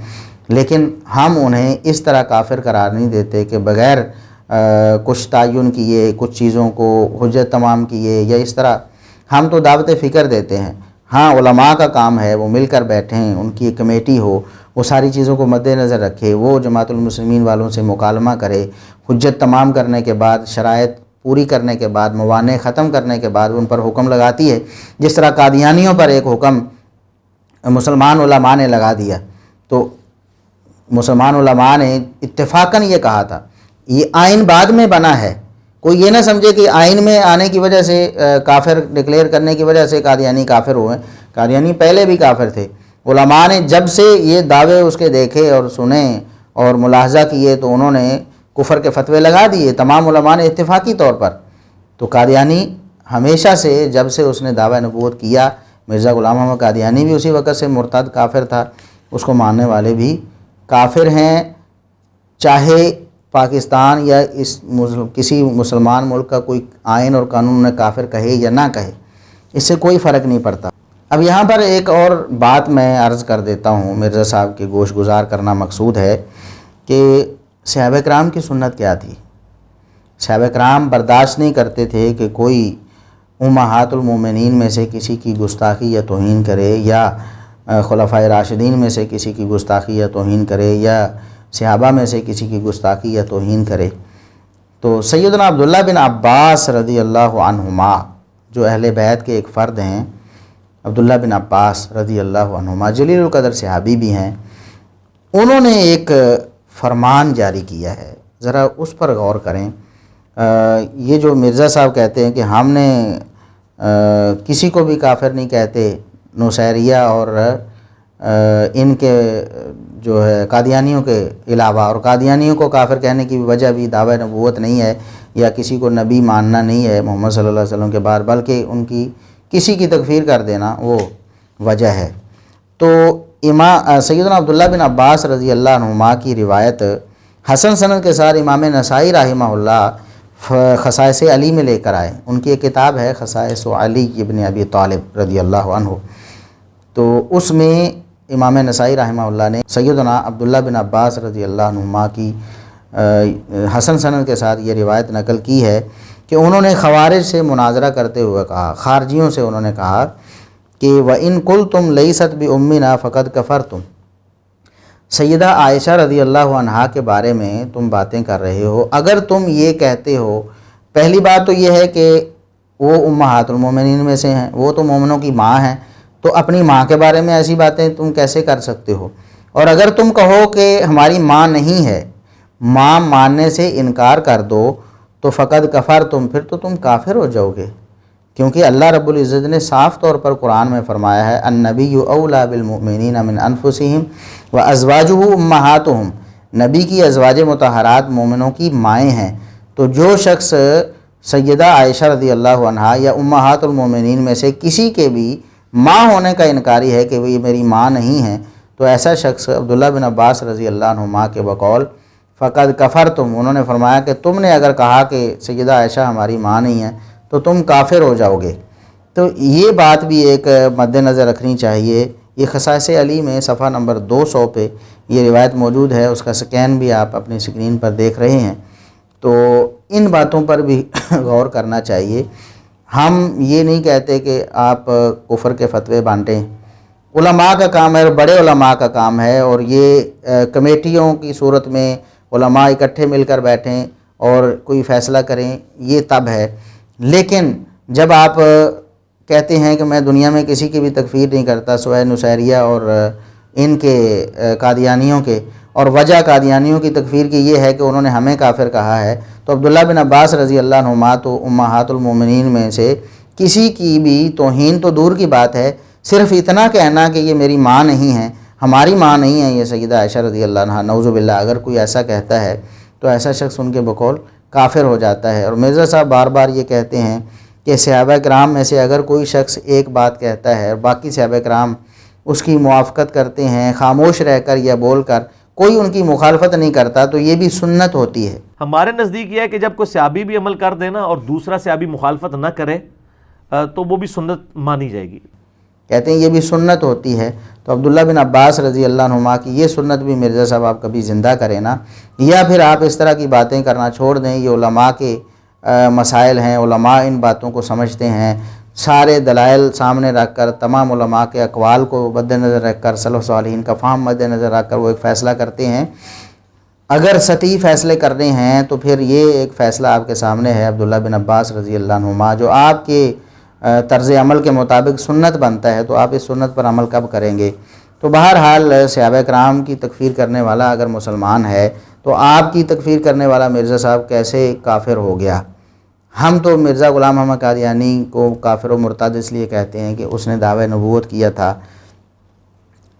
لیکن ہم انہیں اس طرح کافر قرار نہیں دیتے کہ بغیر کچھ تعین کیے، کچھ چیزوں کو حجت تمام کیے یا اس طرح، ہم تو دعوت فکر دیتے ہیں۔ ہاں علماء کا کام ہے وہ مل کر بیٹھیں، ان کی ایک کمیٹی ہو، وہ ساری چیزوں کو مد نظر رکھے، وہ جماعت المسلمین والوں سے مکالمہ کرے، حجت تمام کرنے کے بعد، شرائط پوری کرنے کے بعد، موانع ختم کرنے کے بعد ان پر حکم لگاتی ہے، جس طرح قادیانیوں پر ایک حکم مسلمان علماء نے لگا دیا۔ تو مسلمان علماء نے اتفاقاً یہ کہا تھا، یہ آئین بعد میں بنا ہے، کوئی یہ نہ سمجھے کہ آئین میں آنے کی وجہ سے کافر ڈکلیئر کرنے کی وجہ سے قادیانی کافر ہوئے، قادیانی پہلے بھی کافر تھے۔ علماء نے جب سے یہ دعوے اس کے دیکھے اور سنے اور ملاحظہ کیے تو انہوں نے کفر کے فتوے لگا دیے، تمام علماء نے اتفاقی طور پر۔ تو قادیانی ہمیشہ سے جب سے اس نے دعویٰ نبوت کیا، مرزا غلام احمد قادیانی بھی اسی وقت سے مرتد کافر تھا، اس کو ماننے والے بھی کافر ہیں، چاہے پاکستان یا کسی مسلمان ملک کا کوئی آئین اور قانون انہیں کافر کہے یا نہ کہے، اس سے کوئی فرق نہیں پڑتا۔ اب یہاں پر ایک اور بات میں عرض کر دیتا ہوں، مرزا صاحب کے گوش گزار کرنا مقصود ہے کہ صحابہ کرام کی سنت کیا تھی۔ صحابہ کرام برداشت نہیں کرتے تھے کہ کوئی امہات المومنین میں سے کسی کی گستاخی یا توہین کرے، یا خلفائے راشدین میں سے کسی کی گستاخی یا توہین کرے، یا صحابہ میں سے کسی کی گستاخی یا توہین کرے۔ تو سیدنا عبداللہ بن عباس رضی اللہ عنہما جو اہل بیت کے ایک فرد ہیں، عبداللہ بن عباس رضی اللہ عنہما جلیل القدر صحابی بھی ہیں، انہوں نے ایک فرمان جاری کیا ہے، ذرا اس پر غور کریں۔ یہ جو مرزا صاحب کہتے ہیں کہ ہم نے کسی کو بھی کافر نہیں کہتے، نصیریہ اور ان کے جو ہے قادیانیوں کے علاوہ، اور قادیانیوں کو کافر کہنے کی وجہ بھی دعوی نبوت نہیں ہے یا کسی کو نبی ماننا نہیں ہے محمد صلی اللہ علیہ وسلم کے بعد، بلکہ ان کی کسی کی تکفیر کر دینا وہ وجہ ہے۔ تو سیدنا عبداللہ بن عباس رضی اللہ عنہما کی روایت حسن سند کے ساتھ امام نسائی رحمہ اللہ خصائص علی میں لے کر آئے۔ ان کی ایک کتاب ہے خصائص علی ابن ابی طالب رضی اللہ عنہ، تو اس میں امام نسائی رحمہ اللہ نے سیدنا عبداللہ بن عباس رضی اللہ عنہما کی حسن سند کے ساتھ یہ روایت نقل کی ہے کہ انہوں نے خوارج سے مناظرہ کرتے ہوئے کہا، خارجیوں سے انہوں نے کہا کہ وَإِن قُلْتُمْ لَيْسَتْ بِأُمِّنَا فَقَدْ كَفَرْتُمْ، سیدہ عائشہ رضی اللہ عنہا کے بارے میں تم باتیں کر رہے ہو، اگر تم یہ کہتے ہو، پہلی بات تو یہ ہے کہ وہ امہات المومنین میں سے ہیں، وہ تو مومنوں کی ماں ہیں، تو اپنی ماں کے بارے میں ایسی باتیں تم کیسے کر سکتے ہو؟ اور اگر تم کہو کہ ہماری ماں نہیں ہے، ماں ماننے سے انکار کر دو تو فقد کفر تم، پھر تو تم کافر ہو جاؤ گے، کیونکہ اللہ رب العزت نے صاف طور پر قرآن میں فرمایا ہے النبی اولیٰ بالمؤمنین من انفسہم وازواجہ امہاتہم، نبی کی ازواج مطہرات مومنوں کی مائیں ہیں۔ تو جو شخص سیدہ عائشہ رضی اللہ عنہا یا امہات المومنین میں سے کسی کے بھی ماں ہونے کا انکاری ہے کہ وہ یہ میری ماں نہیں ہے، تو ایسا شخص عبداللہ بن عباس رضی اللہ عنہما کے بقول فقد کفرتم، انہوں نے فرمایا کہ تم نے اگر کہا کہ سیدہ عائشہ ہماری ماں نہیں ہے تو تم کافر ہو جاؤ گے۔ تو یہ بات بھی ایک مد نظر رکھنی چاہیے۔ یہ خصائص علی میں صفحہ نمبر 200 پہ یہ روایت موجود ہے، اس کا سکین بھی آپ اپنی سکرین پر دیکھ رہے ہیں۔ تو ان باتوں پر بھی غور کرنا چاہیے۔ ہم یہ نہیں کہتے کہ آپ کفر کے فتوے بانٹیں، علماء کا کام ہے، بڑے علماء کا کام ہے، اور یہ کمیٹیوں کی صورت میں علماء اکٹھے مل کر بیٹھیں اور کوئی فیصلہ کریں، یہ تب ہے۔ لیکن جب آپ کہتے ہیں کہ میں دنیا میں کسی کی بھی تکفیر نہیں کرتا سوائے نصیریہ اور ان کے قادیانیوں کے، اور وجہ قادیانیوں کی تکفیر کی یہ ہے کہ انہوں نے ہمیں کافر کہا ہے، تو عبداللہ بن عباس رضی اللہ عنہما تو امہات المومنین میں سے کسی کی بھی توہین تو دور کی بات ہے، صرف اتنا کہنا کہ یہ میری ماں نہیں ہے، ہماری ماں نہیں ہے یہ سیدہ عائشہ رضی اللہ عنہا، نعوذ باللہ، اگر کوئی ایسا کہتا ہے تو ایسا شخص ان کے بقول کافر ہو جاتا ہے۔ اور مرزا صاحب بار بار یہ کہتے ہیں کہ صحابہ کرام میں سے اگر کوئی شخص ایک بات کہتا ہے اور باقی صحابہ کرام اس کی موافقت کرتے ہیں، خاموش رہ کر یا بول کر، کوئی ان کی مخالفت نہیں کرتا، تو یہ بھی سنت ہوتی ہے۔ ہمارے نزدیک یہ ہے کہ جب کوئی صحابی بھی عمل کر دینا اور دوسرا صحابی مخالفت نہ کرے تو وہ بھی سنت مانی جائے گی۔ کہتے ہیں یہ بھی سنت ہوتی ہے۔ تو عبداللہ بن عباس رضی اللہ عنہما کی یہ سنت بھی مرزا صاحب آپ کبھی زندہ کریں نا، یا پھر آپ اس طرح کی باتیں کرنا چھوڑ دیں۔ یہ علماء کے مسائل ہیں، علماء ان باتوں کو سمجھتے ہیں، سارے دلائل سامنے رکھ کر، تمام علماء کے اقوال کو مد نظر رکھ کر، سلف صالحین کا فہم مد نظر رکھ کر وہ ایک فیصلہ کرتے ہیں۔ اگر سطحی فیصلے کرنے ہیں تو پھر یہ ایک فیصلہ آپ کے سامنے ہے عبداللہ بن عباس رضی اللہ عنہما، جو آپ کے طرز عمل کے مطابق سنت بنتا ہے، تو آپ اس سنت پر عمل کب کریں گے؟ تو بہرحال صحابہ کرام کی تکفیر کرنے والا اگر مسلمان ہے تو آپ کی تکفیر کرنے والا مرزا صاحب کیسے کافر ہو گیا؟ ہم تو مرزا غلام احمد قادیانی کو کافر و مرتد اس لیے کہتے ہیں کہ اس نے دعوی نبوت کیا تھا۔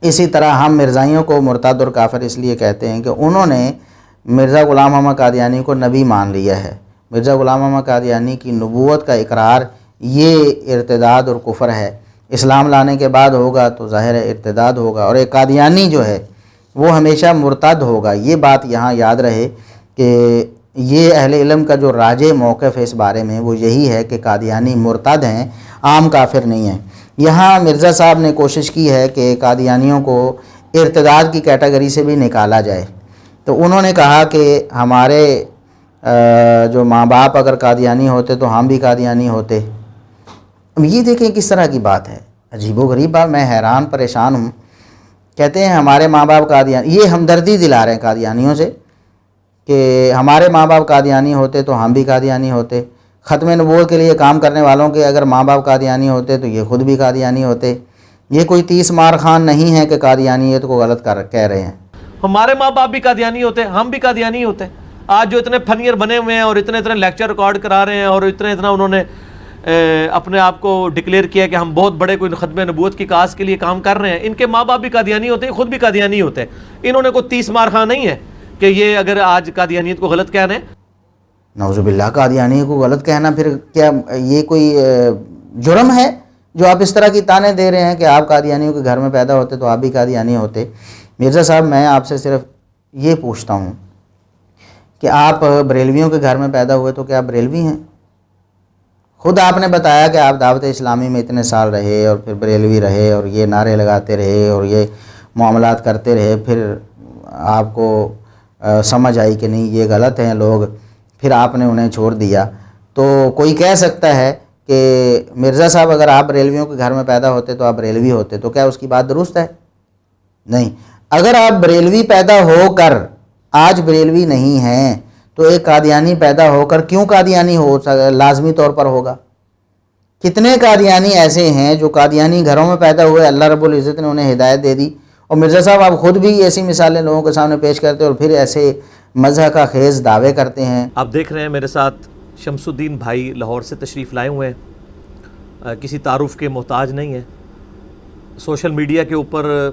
اسی طرح ہم مرزائیوں کو مرتد اور کافر اس لیے کہتے ہیں کہ انہوں نے مرزا غلام احمد قادیانی کو نبی مان لیا ہے۔ مرزا غلام احمد قادیانی کی نبوت کا اقرار یہ ارتداد اور کفر ہے، اسلام لانے کے بعد ہوگا تو ظاہر ہے ارتداد ہوگا، اور ایک قادیانی جو ہے وہ ہمیشہ مرتد ہوگا۔ یہ بات یہاں یاد رہے کہ یہ اہل علم کا جو راجع موقف ہے اس بارے میں وہ یہی ہے کہ قادیانی مرتد ہیں، عام کافر نہیں ہیں۔ یہاں مرزا صاحب نے کوشش کی ہے کہ قادیانیوں کو ارتداد کی کیٹیگری سے بھی نکالا جائے، تو انہوں نے کہا کہ ہمارے جو ماں باپ اگر قادیانی ہوتے تو ہم بھی قادیانی ہوتے۔ اب یہ دیکھیں کس طرح کی بات ہے، عجیب و غریب بات، میں حیران پریشان ہوں۔ کہتے ہیں ہمارے ماں باپ قادیانی، یہ ہمدردی دلا رہے ہیں قادیانیوں سے کہ ہمارے ماں باپ قادیانی ہوتے تو ہم بھی قادیانی ہوتے۔ ختم نبوت کے لیے کام کرنے والوں کے اگر ماں باپ قادیانی ہوتے تو یہ خود بھی قادیانی ہوتے۔ یہ کوئی 30 مار خان نہیں ہے کہ قادیانیت کو غلط کہہ رہے ہیں۔ ہمارے ماں باپ بھی قادیانی ہوتے، ہم بھی قادیانی ہوتے۔ آج جو اتنے فنیر بنے ہوئے ہیں اور اتنے لیکچر ریکارڈ کرا رہے ہیں اور اتنا انہوں نے اپنے آپ کو ڈکلیئر کیا کہ ہم بہت بڑے کوئی ختم نبوت کی کاز کے لیے کام کر رہے ہیں، ان کے ماں باپ بھی قادیانی ہوتے ہیں، خود بھی قادیانی ہوتے ہیں۔ انہوں نے کوئی 30 مار خان نہیں ہے کہ یہ اگر آج قادیانیت کو غلط کہہ رہے ہیں۔ نعوذ باللہ، قادیانی کو غلط کہنا پھر کیا یہ کوئی جرم ہے جو آپ اس طرح کی تانے دے رہے ہیں کہ آپ قادیانیوں کے گھر میں پیدا ہوتے تو آپ بھی قادیانی ہوتے؟ مرزا صاحب میں آپ سے صرف یہ پوچھتا ہوں کہ آپ بریلویوں کے گھر میں پیدا ہوئے تو کیا آپ بریلوی ہیں؟ خود آپ نے بتایا کہ آپ دعوت اسلامی میں اتنے سال رہے اور پھر بریلوی رہے اور یہ نعرے لگاتے رہے اور یہ معاملات کرتے رہے، پھر آپ کو سمجھ آئی کہ نہیں یہ غلط ہیں لوگ، پھر آپ نے انہیں چھوڑ دیا۔ تو کوئی کہہ سکتا ہے کہ مرزا صاحب اگر آپ بریلویوں کے گھر میں پیدا ہوتے تو آپ بریلوی ہوتے، تو کیا اس کی بات درست ہے؟ نہیں۔ اگر آپ بریلوی پیدا ہو کر آج بریلوی نہیں ہیں تو ایک قادیانی پیدا ہو کر کیوں قادیانی لازمی طور پر ہوگا؟ کتنے قادیانی ایسے ہیں جو قادیانی گھروں میں پیدا ہوئے، اللہ رب العزت نے انہیں ہدایت دے دی، اور مرزا صاحب آپ خود بھی ایسی مثالیں لوگوں کے سامنے پیش کرتے اور پھر ایسے مذہب کا خیز دعوے کرتے ہیں۔ آپ دیکھ رہے ہیں میرے ساتھ شمس الدین بھائی لاہور سے تشریف لائے ہوئے ہیں، کسی تعارف کے محتاج نہیں ہیں۔ سوشل میڈیا کے اوپر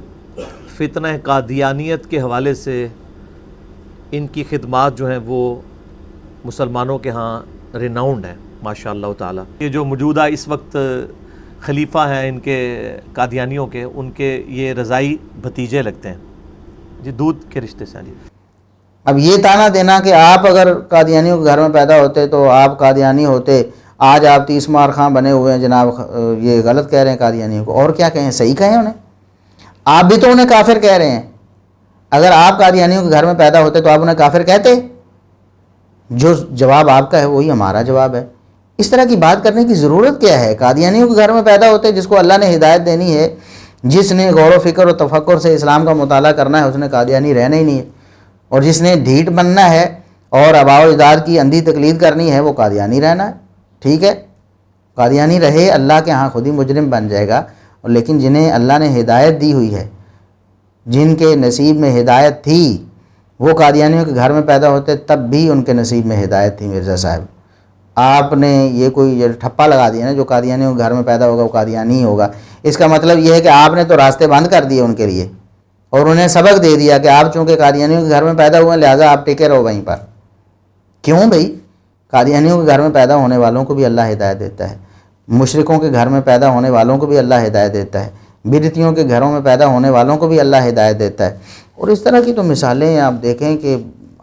فتنہ قادیانیت کے حوالے سے ان کی خدمات جو ہیں وہ مسلمانوں کے ہاں ریناؤنڈ ہیں ماشاء اللہ تعالیٰ۔ یہ جو موجودہ اس وقت خلیفہ ہیں ان کے قادیانیوں کے، ان کے یہ رضائی بھتیجے لگتے ہیں جی، دودھ کے رشتے سے۔ جی اب یہ تانا دینا کہ آپ اگر قادیانیوں کے گھر میں پیدا ہوتے تو آپ قادیانی ہوتے، آج آپ 30 مار خان بنے ہوئے ہیں جناب، یہ غلط کہہ رہے ہیں قادیانیوں کو۔ اور کیا کہیں، صحیح کہیں انہیں؟ آپ بھی تو انہیں کافر کہہ رہے ہیں۔ اگر آپ قادیانیوں کے گھر میں پیدا ہوتے تو آپ انہیں کافر کہتے؟ جو جواب آپ کا ہے وہی ہمارا جواب ہے۔ اس طرح کی بات کرنے کی ضرورت کیا ہے؟ قادیانیوں کے گھر میں پیدا ہوتے، جس کو اللہ نے ہدایت دینی ہے، جس نے غور و فکر و تفکر سے اسلام کا مطالعہ کرنا ہے، اس نے قادیانی رہنا ہی نہیں ہے، اور جس نے ڈھیٹ بننا ہے اور آباء و اجداد کی اندھی تقلید کرنی ہے وہ قادیانی رہنا ہے۔ ٹھیک ہے، قادیانی رہے، اللہ کے ہاں خود ہی مجرم بن جائے گا، لیکن جنہیں اللہ نے ہدایت دی ہوئی ہے، جن کے نصیب میں ہدایت تھی، وہ قادیانیوں کے گھر میں پیدا ہوتے تب بھی ان کے نصیب میں ہدایت تھی۔ مرزا صاحب آپ نے یہ کوئی ٹھپا لگا دیا نا، جو قادیانیوں کے گھر میں پیدا ہوگا وہ قادیانی ہی ہوگا۔ اس کا مطلب یہ ہے کہ آپ نے تو راستے بند کر دیے ان کے لیے اور انہیں سبق دے دیا کہ آپ چونکہ قادیانیوں کے گھر میں پیدا ہوئے ہیں لہٰذا آپ ٹکے رہو وہیں پر۔ کیوں بھائی؟ قادیانیوں کے گھر میں پیدا ہونے والوں کو بھی اللہ ہدایت دیتا ہے، مشرکوں کے گھر میں پیدا ہونے والوں کو بھی اللہ ہدایت دیتا ہے، بدعتیوں کے گھروں میں پیدا ہونے والوں کو بھی اللہ ہدایت دیتا ہے۔ اور اس طرح کی تو مثالیں آپ دیکھیں کہ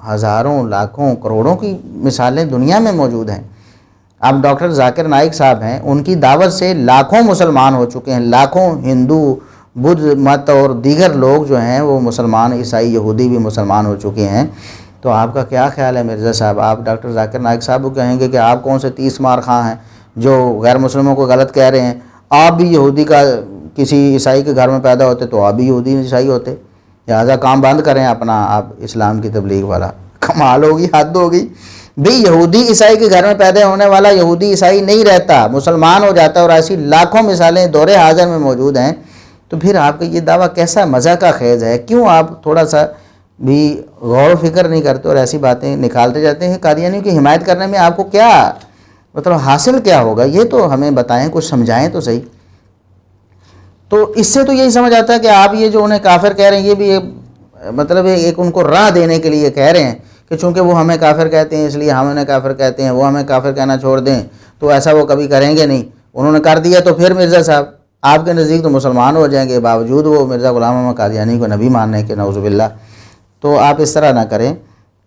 ہزاروں، لاکھوں، کروڑوں کی مثالیں دنیا میں موجود ہیں۔ آپ ڈاکٹر ذاکر نائک صاحب ہیں، ان کی دعوت سے لاکھوں مسلمان ہو چکے ہیں، لاکھوں ہندو، بدھ مت اور دیگر لوگ جو ہیں وہ مسلمان، عیسائی، یہودی بھی مسلمان ہو چکے ہیں۔ تو آپ کا کیا خیال ہے مرزا صاحب؟ آپ ڈاکٹر ذاکر نائک صاحب کو کہیں گے کہ آپ کون سے 30 مار خاں ہیں جو غیر مسلموں کو غلط کہہ رہے ہیں؟ آپ بھی یہودی کا کسی عیسائی کے گھر میں پیدا ہوتے تو آپ بھی یہودی عیسائی ہوتے، لہٰذا کام بند کریں اپنا آپ اسلام کی تبلیغ والا۔ کمال ہوگی، حد ہوگی بھئی۔ یہودی عیسائی کے گھر میں پیدا ہونے والا یہودی عیسائی نہیں رہتا، مسلمان ہو جاتا ہے، اور ایسی لاکھوں مثالیں دور حاضر میں موجود ہیں۔ تو پھر آپ کا یہ دعویٰ کیسا مزہ کا خیز ہے؟ کیوں آپ تھوڑا سا بھی غور و فکر نہیں کرتے اور ایسی باتیں نکالتے جاتے ہیں؟ قادیانیوں کی حمایت کرنے میں آپ کو کیا مطلب حاصل کیا ہوگا؟ یہ تو ہمیں بتائیں، کچھ سمجھائیں تو صحیح۔ تو اس سے تو یہی سمجھ آتا ہے کہ آپ یہ جو انہیں کافر کہہ رہے ہیں، یہ بھی مطلب ایک ان کو راہ دینے کے لیے کہہ رہے ہیں کہ چونکہ وہ ہمیں کافر کہتے ہیں اس لیے ہم انہیں کافر کہتے ہیں، وہ ہمیں کافر کہنا چھوڑ دیں تو ایسا وہ کبھی کریں گے نہیں، انہوں نے کر دیا تو پھر مرزا صاحب آپ کے نزدیک تو مسلمان ہو جائیں گے باوجود وہ مرزا غلام احمد قادیانی کو نبی ماننے کے، نعوذ باللہ۔ تو آپ اس طرح نہ کریں۔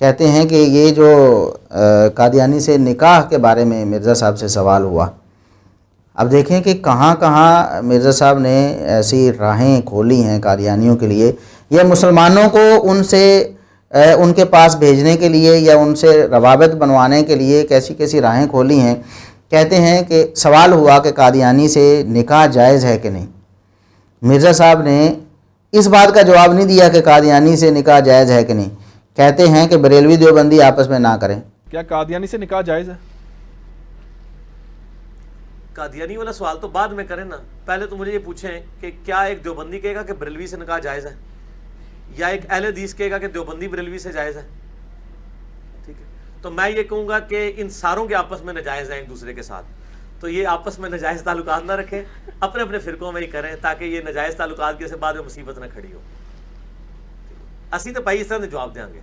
کہتے ہیں کہ یہ جو قادیانی سے نکاح کے بارے میں مرزا صاحب سے سوال ہوا. اب دیکھیں کہ کہاں کہاں مرزا صاحب نے ایسی راہیں کھولی ہیں قادیانیوں کے لیے، یا مسلمانوں کو ان کے پاس بھیجنے کے لیے یا ان سے روابط بنوانے کے لیے کیسی کیسی راہیں کھولی ہیں. کہتے ہیں کہ سوال ہوا کہ قادیانی سے نکاح جائز ہے کہ نہیں. مرزا صاحب نے اس بات کا جواب نہیں دیا کہ قادیانی سے نکاح جائز ہے کہ نہیں. کہتے ہیں کہ بریلوی دیوبندی آپس میں نہ کریں. کیا قادیانی سے نکاح جائز ہے؟ قادیانی والا سوال تو بعد میں کریں نا، پہلے تو مجھے یہ پوچھیں کہ کیا ایک دیوبندی کہے گا کہ بریلوی سے نکاح جائز ہے، یا ایک اہل حدیث کہے گا کہ دیوبندی بریلوی سے جائز ہے؟ ٹھیک ہے، تو میں یہ کہوں گا کہ ان ساروں کے آپس میں ناجائز ہیں ایک دوسرے کے ساتھ، تو یہ آپس میں ناجائز تعلقات نہ رکھیں، اپنے اپنے فرقوں میں ہی کریں، تاکہ یہ ناجائز تعلقات کی وجہ سے بعد میں مصیبت نہ کھڑی ہو. اسی تو بھائی اس طرح جواب دیں گے.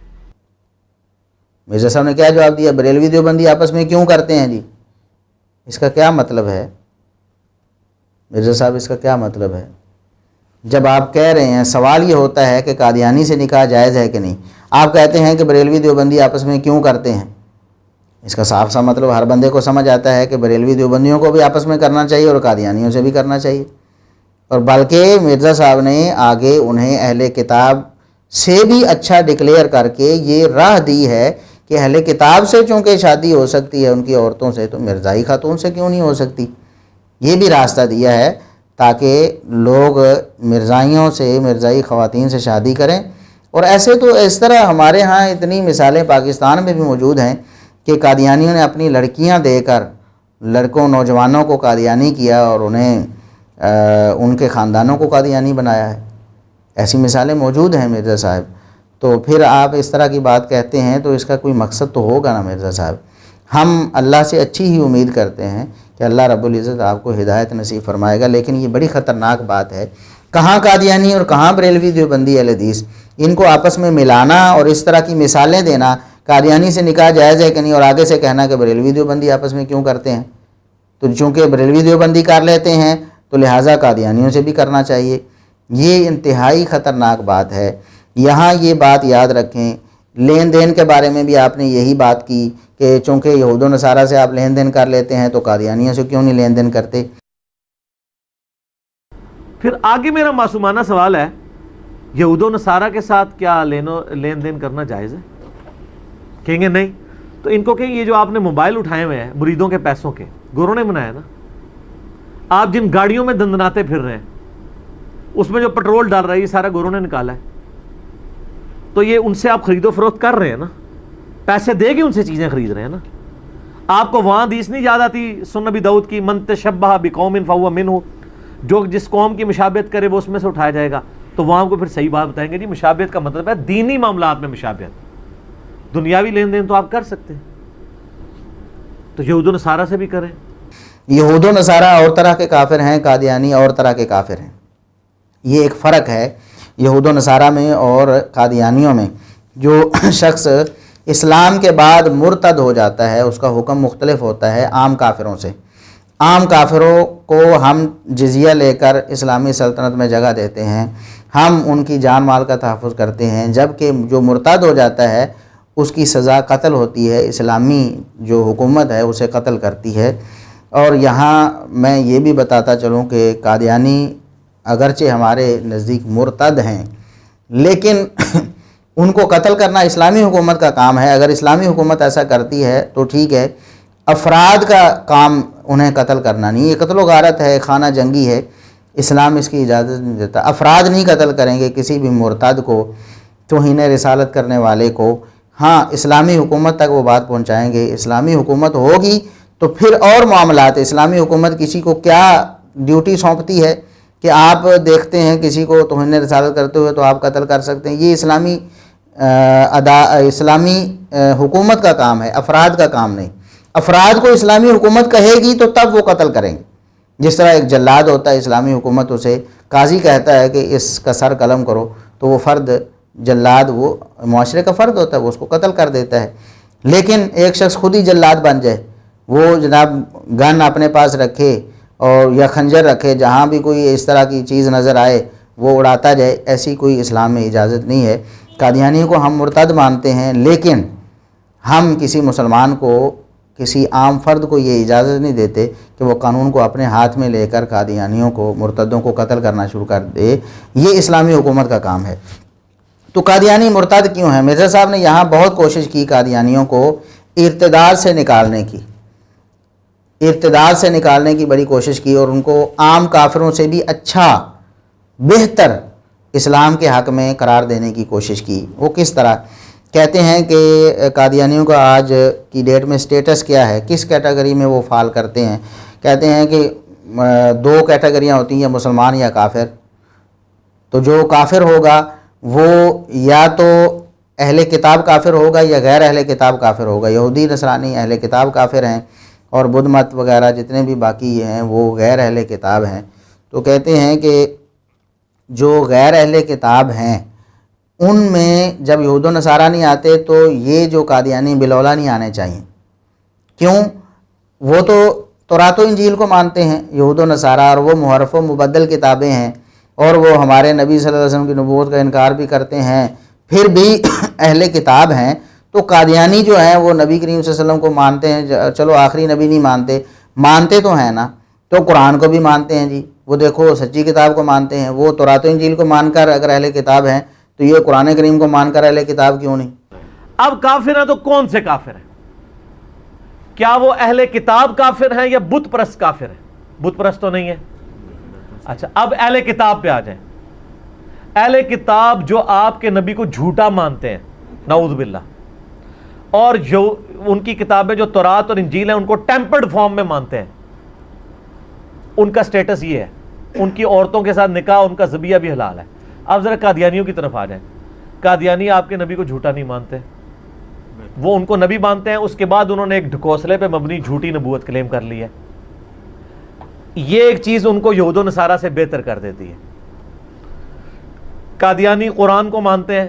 مرزا صاحب نے کیا جواب دیا؟ بریلوی دیوبندی آپس میں کیوں کرتے ہیں جی؟ اس کا کیا مطلب ہے مرزا صاحب؟ اس کا کیا مطلب ہے؟ جب آپ کہہ رہے ہیں، سوال یہ ہوتا ہے کہ قادیانی سے نکاح جائز ہے کہ نہیں، آپ کہتے ہیں کہ بریلوی دیوبندی آپس میں کیوں کرتے ہیں. اس کا صاف سا مطلب ہر بندے کو سمجھ آتا ہے کہ بریلوی دیوبندیوں کو بھی آپس میں کرنا چاہیے اور قادیانیوں سے بھی کرنا چاہیے. اور بلکہ مرزا صاحب نے آگے انہیں اہل کتاب سے بھی اچھا ڈکلیئر کر کے یہ راہ دی ہے کہ اہل کتاب سے چونکہ شادی ہو سکتی ہے ان کی عورتوں سے، تو مرزائی خاتون سے کیوں نہیں ہو سکتی. یہ بھی راستہ دیا ہے تاکہ لوگ مرزائیوں سے، مرزائی خواتین سے شادی کریں. اور ایسے تو اس طرح ہمارے ہاں اتنی مثالیں پاکستان میں بھی موجود ہیں کہ قادیانیوں نے اپنی لڑکیاں دے کر لڑکوں، نوجوانوں کو قادیانی کیا اور انہیں ان کے خاندانوں کو قادیانی بنایا ہے. ایسی مثالیں موجود ہیں مرزا صاحب. تو پھر آپ اس طرح کی بات کہتے ہیں تو اس کا کوئی مقصد تو ہوگا نا مرزا صاحب. ہم اللہ سے اچھی ہی امید کرتے ہیں کہ اللہ رب العزت آپ کو ہدایت نصیب فرمائے گا، لیکن یہ بڑی خطرناک بات ہے. کہاں قادیانی اور کہاں بریلوی دیوبندی اہل حدیث، ان کو آپس میں ملانا اور اس طرح کی مثالیں دینا، قادیانی سے نکاح جائز ہے کہ نہیں، اور آگے سے کہنا کہ بریلوی دیوبندی آپس میں کیوں کرتے ہیں. تو چونکہ بریلوی دیوبندی کر لیتے ہیں تو لہٰذا قادیانیوں سے بھی کرنا چاہیے. یہ انتہائی خطرناک بات ہے. یہاں یہ بات یاد رکھیں. لین دین کے بارے میں بھی آپ نے یہی بات کی کہ چونکہ یہود و نصارہ سے آپ لین دین کر لیتے ہیں تو قادیانیوں سے کیوں نہیں لین دین کرتے. پھر آگے میرا معصومانہ سوال ہے، یہود و نصارہ کے ساتھ کیا لین دین کرنا جائز ہے؟ کہیں گے نہیں. تو ان کو کہیں یہ جو آپ نے موبائل اٹھائے ہوئے ہیں مریدوں کے پیسوں کے، گوروں نے بنایا نا. آپ جن گاڑیوں میں دندناتے پھر رہے ہیں اس میں جو پٹرول ڈال رہا ہے یہ سارا گوروں نے نکالا ہے. تو یہ ان سے آپ خرید و فروخت کر رہے ہیں نا، پیسے دے کے ان سے چیزیں خرید رہے ہیں نا. آپ کو وہاں حدیث نہیں یاد آتی سنن نبی داؤد کی، من تشبہ بقوم فہو منہ، جو جس قوم کی مشابہت کرے وہ اس میں سے اٹھایا جائے گا. تو وہاں آپ کو پھر صحیح بات بتائیں گے جی مشابہت کا مطلب ہے دینی معاملات میں مشابہت، دنیاوی لین دین تو آپ کر سکتے ہیں. تو یہود و نصارہ سے بھی کریں. یہود و نصارہ اور طرح کے کافر ہیں، قادیانی اور طرح کے کافر ہیں. یہ ایک فرق ہے یہود و نصارہ میں اور قادیانیوں میں. جو شخص اسلام کے بعد مرتد ہو جاتا ہے اس کا حکم مختلف ہوتا ہے عام کافروں سے. عام کافروں کو ہم جزیہ لے کر اسلامی سلطنت میں جگہ دیتے ہیں، ہم ان کی جان مال کا تحفظ کرتے ہیں، جبکہ جو مرتد ہو جاتا ہے اس کی سزا قتل ہوتی ہے. اسلامی جو حکومت ہے اسے قتل کرتی ہے. اور یہاں میں یہ بھی بتاتا چلوں کہ قادیانی اگرچہ ہمارے نزدیک مرتد ہیں لیکن ان کو قتل کرنا اسلامی حکومت کا کام ہے. اگر اسلامی حکومت ایسا کرتی ہے تو ٹھیک ہے، افراد کا کام انہیں قتل کرنا نہیں. یہ قتل و غارت ہے، خانہ جنگی ہے، اسلام اس کی اجازت نہیں دیتا. افراد نہیں قتل کریں گے کسی بھی مرتد کو، توہین رسالت کرنے والے کو. ہاں اسلامی حکومت تک وہ بات پہنچائیں گے. اسلامی حکومت ہوگی تو پھر اور معاملات. اسلامی حکومت کسی کو کیا ڈیوٹی سونپتی ہے کہ آپ دیکھتے ہیں کسی کو توہین رسالت کرتے ہوئے تو آپ قتل کر سکتے ہیں. یہ اسلامی حکومت کا کام ہے، افراد کا کام نہیں. افراد کو اسلامی حکومت کہے گی تو تب وہ قتل کریں گے. جس طرح ایک جلاد ہوتا ہے، اسلامی حکومت اسے قاضی کہتا ہے کہ اس کا سر قلم کرو تو وہ فرد جلاد وہ معاشرے کا فرد ہوتا ہے، وہ اس کو قتل کر دیتا ہے. لیکن ایک شخص خود ہی جلاد بن جائے، وہ جناب گن اپنے پاس رکھے اور یا خنجر رکھے، جہاں بھی کوئی اس طرح کی چیز نظر آئے وہ اڑاتا جائے، ایسی کوئی اسلام میں اجازت نہیں ہے. قادیانیوں کو ہم مرتد مانتے ہیں، لیکن ہم کسی مسلمان کو، کسی عام فرد کو یہ اجازت نہیں دیتے کہ وہ قانون کو اپنے ہاتھ میں لے کر قادیانیوں کو، مرتدوں کو قتل کرنا شروع کر دے۔ یہ اسلامی حکومت کا کام ہے۔ تو قادیانی مرتد کیوں ہیں؟ مرزا صاحب نے یہاں بہت کوشش کی قادیانیوں کو ارتداد سے نکالنے کی، ارتداد سے نکالنے کی بڑی کوشش کی، اور ان کو عام کافروں سے بھی اچھا، بہتر اسلام کے حق میں قرار دینے کی کوشش کی۔ وہ کس طرح؟ کہتے ہیں کہ قادیانیوں کا آج کی ڈیٹ میں سٹیٹس کیا ہے، کس کیٹیگری میں وہ فال کرتے ہیں؟ کہتے ہیں کہ دو کیٹیگریاں ہوتی ہیں، مسلمان یا کافر۔ تو جو کافر ہوگا وہ یا تو اہل کتاب کافر ہوگا یا غیر اہل کتاب کافر ہوگا۔ یہودی نصرانی اہل کتاب کافر ہیں، اور بدھ مت وغیرہ جتنے بھی باقی ہیں وہ غیر اہل کتاب ہیں۔ تو کہتے ہیں کہ جو غیر اہل کتاب ہیں ان میں جب یہود و نصارہ نہیں آتے تو یہ جو قادیانی بالولا نہیں آنے چاہیے۔ کیوں؟ وہ تو تورات و انجیل کو مانتے ہیں یہود و نصارہ، اور وہ محرف و مبدل کتابیں ہیں، اور وہ ہمارے نبی صلی اللہ علیہ وسلم کی نبوت کا انکار بھی کرتے ہیں، پھر بھی اہل کتاب ہیں۔ تو قادیانی جو ہیں وہ نبی کریم صلی اللہ علیہ وسلم کو مانتے ہیں، چلو آخری نبی نہیں مانتے تو ہیں نا، تو قرآن کو بھی مانتے ہیں جی، وہ دیکھو سچی کتاب کو مانتے ہیں۔ وہ تورات و انجیل کو مان کر اگر اہل کتاب ہیں تو یہ قرآن کریم کو مان کر اہل کتاب کیوں نہیں؟ اب کافر ہیں تو کون سے کافر ہیں؟ کیا وہ اہل کتاب کافر ہیں یا بت پرست کافر ہیں؟ بت پرست تو نہیں ہے۔ اچھا، اب اہل کتاب پہ آ جائیں۔ اہل کتاب جو آپ کے نبی کو جھوٹا مانتے ہیں، نعوذ باللہ، اور جو ان کی کتابیں جو تورات اور انجیل ہیں ان کو ٹیمپرڈ فارم میں مانتے ہیں، ان کا سٹیٹس یہ ہے، ان کی عورتوں کے ساتھ نکاح، ان کا ذبیحہ بھی حلال ہے۔ اب ذرا قادیانیوں کی طرف آ جائیں۔ قادیانی آپ کے نبی کو جھوٹا نہیں مانتے، وہ ان کو نبی مانتے ہیں، اس کے بعد انہوں نے ایک ڈھکوسلے پہ مبنی جھوٹی نبوت کلیم کر لی ہے۔ یہ ایک چیز ان کو یہود و نصارہ سے بہتر کر دیتی ہے۔ قادیانی قرآن کو مانتے ہیں،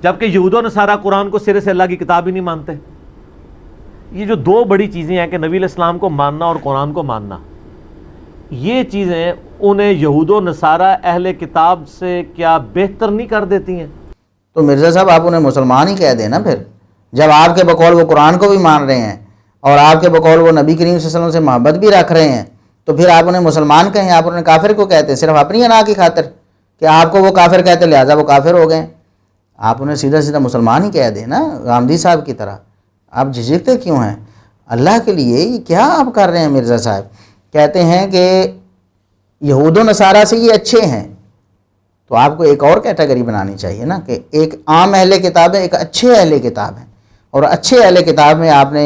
جبکہ یہود و نصارہ قرآن کو سرے سے اللہ کی کتاب ہی نہیں مانتے۔ یہ جو دو بڑی چیزیں ہیں کہ نبی علیہ السلام کو ماننا اور قرآن کو ماننا، یہ چیزیں انہیں یہود و نصارہ اہل کتاب سے کیا بہتر نہیں کر دیتی ہیں؟ تو مرزا صاحب آپ انہیں مسلمان ہی کہہ دیں نا پھر، جب آپ کے بقول وہ قرآن کو بھی مان رہے ہیں اور آپ کے بقول وہ نبی کریم صلی اللہ علیہ وسلم سے محبت بھی رکھ رہے ہیں، تو پھر آپ انہیں مسلمان کہیں، آپ انہیں کافر کو کہتے ہیں صرف اپنی انا کی خاطر کہ آپ کو وہ کافر کہتے لہٰذا وہ کافر ہو گئے۔ آپ انہیں سیدھا سیدھا مسلمان ہی کہہ دیں نا، غامدی صاحب کی طرح۔ آپ جھجکتے کیوں ہیں؟ اللہ کے لیے یہ کیا آپ کر رہے ہیں مرزا صاحب؟ کہتے ہیں کہ یہود و نصارہ سے یہ اچھے ہیں، تو آپ کو ایک اور کیٹیگری بنانی چاہیے نا، کہ ایک عام اہل کتاب ہے، ایک اچھے اہل کتاب ہیں، اور اچھے اہل کتاب میں آپ نے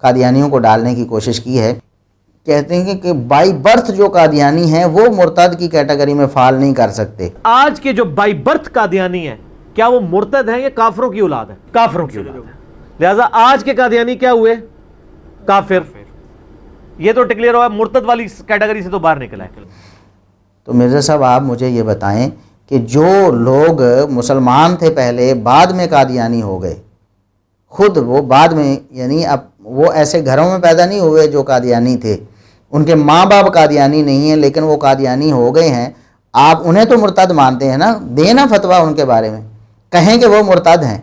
قادیانیوں کو ڈالنے کی کوشش کی ہے۔ کہتے ہیں کہ بائی برتھ جو قادیانی ہیں وہ مرتد کی کیٹیگری میں فال نہیں کر سکتے۔ آج کے جو بائی برتھ قادیانی ہیں کیا وہ مرتد ہیں یا کافروں کی اولاد ہے؟ کافروں کی اولاد ہے۔ لہذا آج کے قادیانی کیا ہوئے؟ کافر۔ یہ تو ڈکلیئر ہوا، مرتد والی کیٹیگری سے تو باہر نکلا ہے۔ تو مرزا صاحب آپ مجھے یہ بتائیں کہ جو لوگ مسلمان تھے پہلے، بعد میں قادیانی ہو گئے، خود وہ بعد میں، یعنی اب وہ ایسے گھروں میں پیدا نہیں ہوئے جو قادیانی تھے، ان کے ماں باپ قادیانی نہیں ہیں لیکن وہ قادیانی ہو گئے ہیں، آپ انہیں تو مرتد مانتے ہیں نا؟ دینا فتویٰ ان کے بارے میں، کہیں کہ وہ مرتد ہیں۔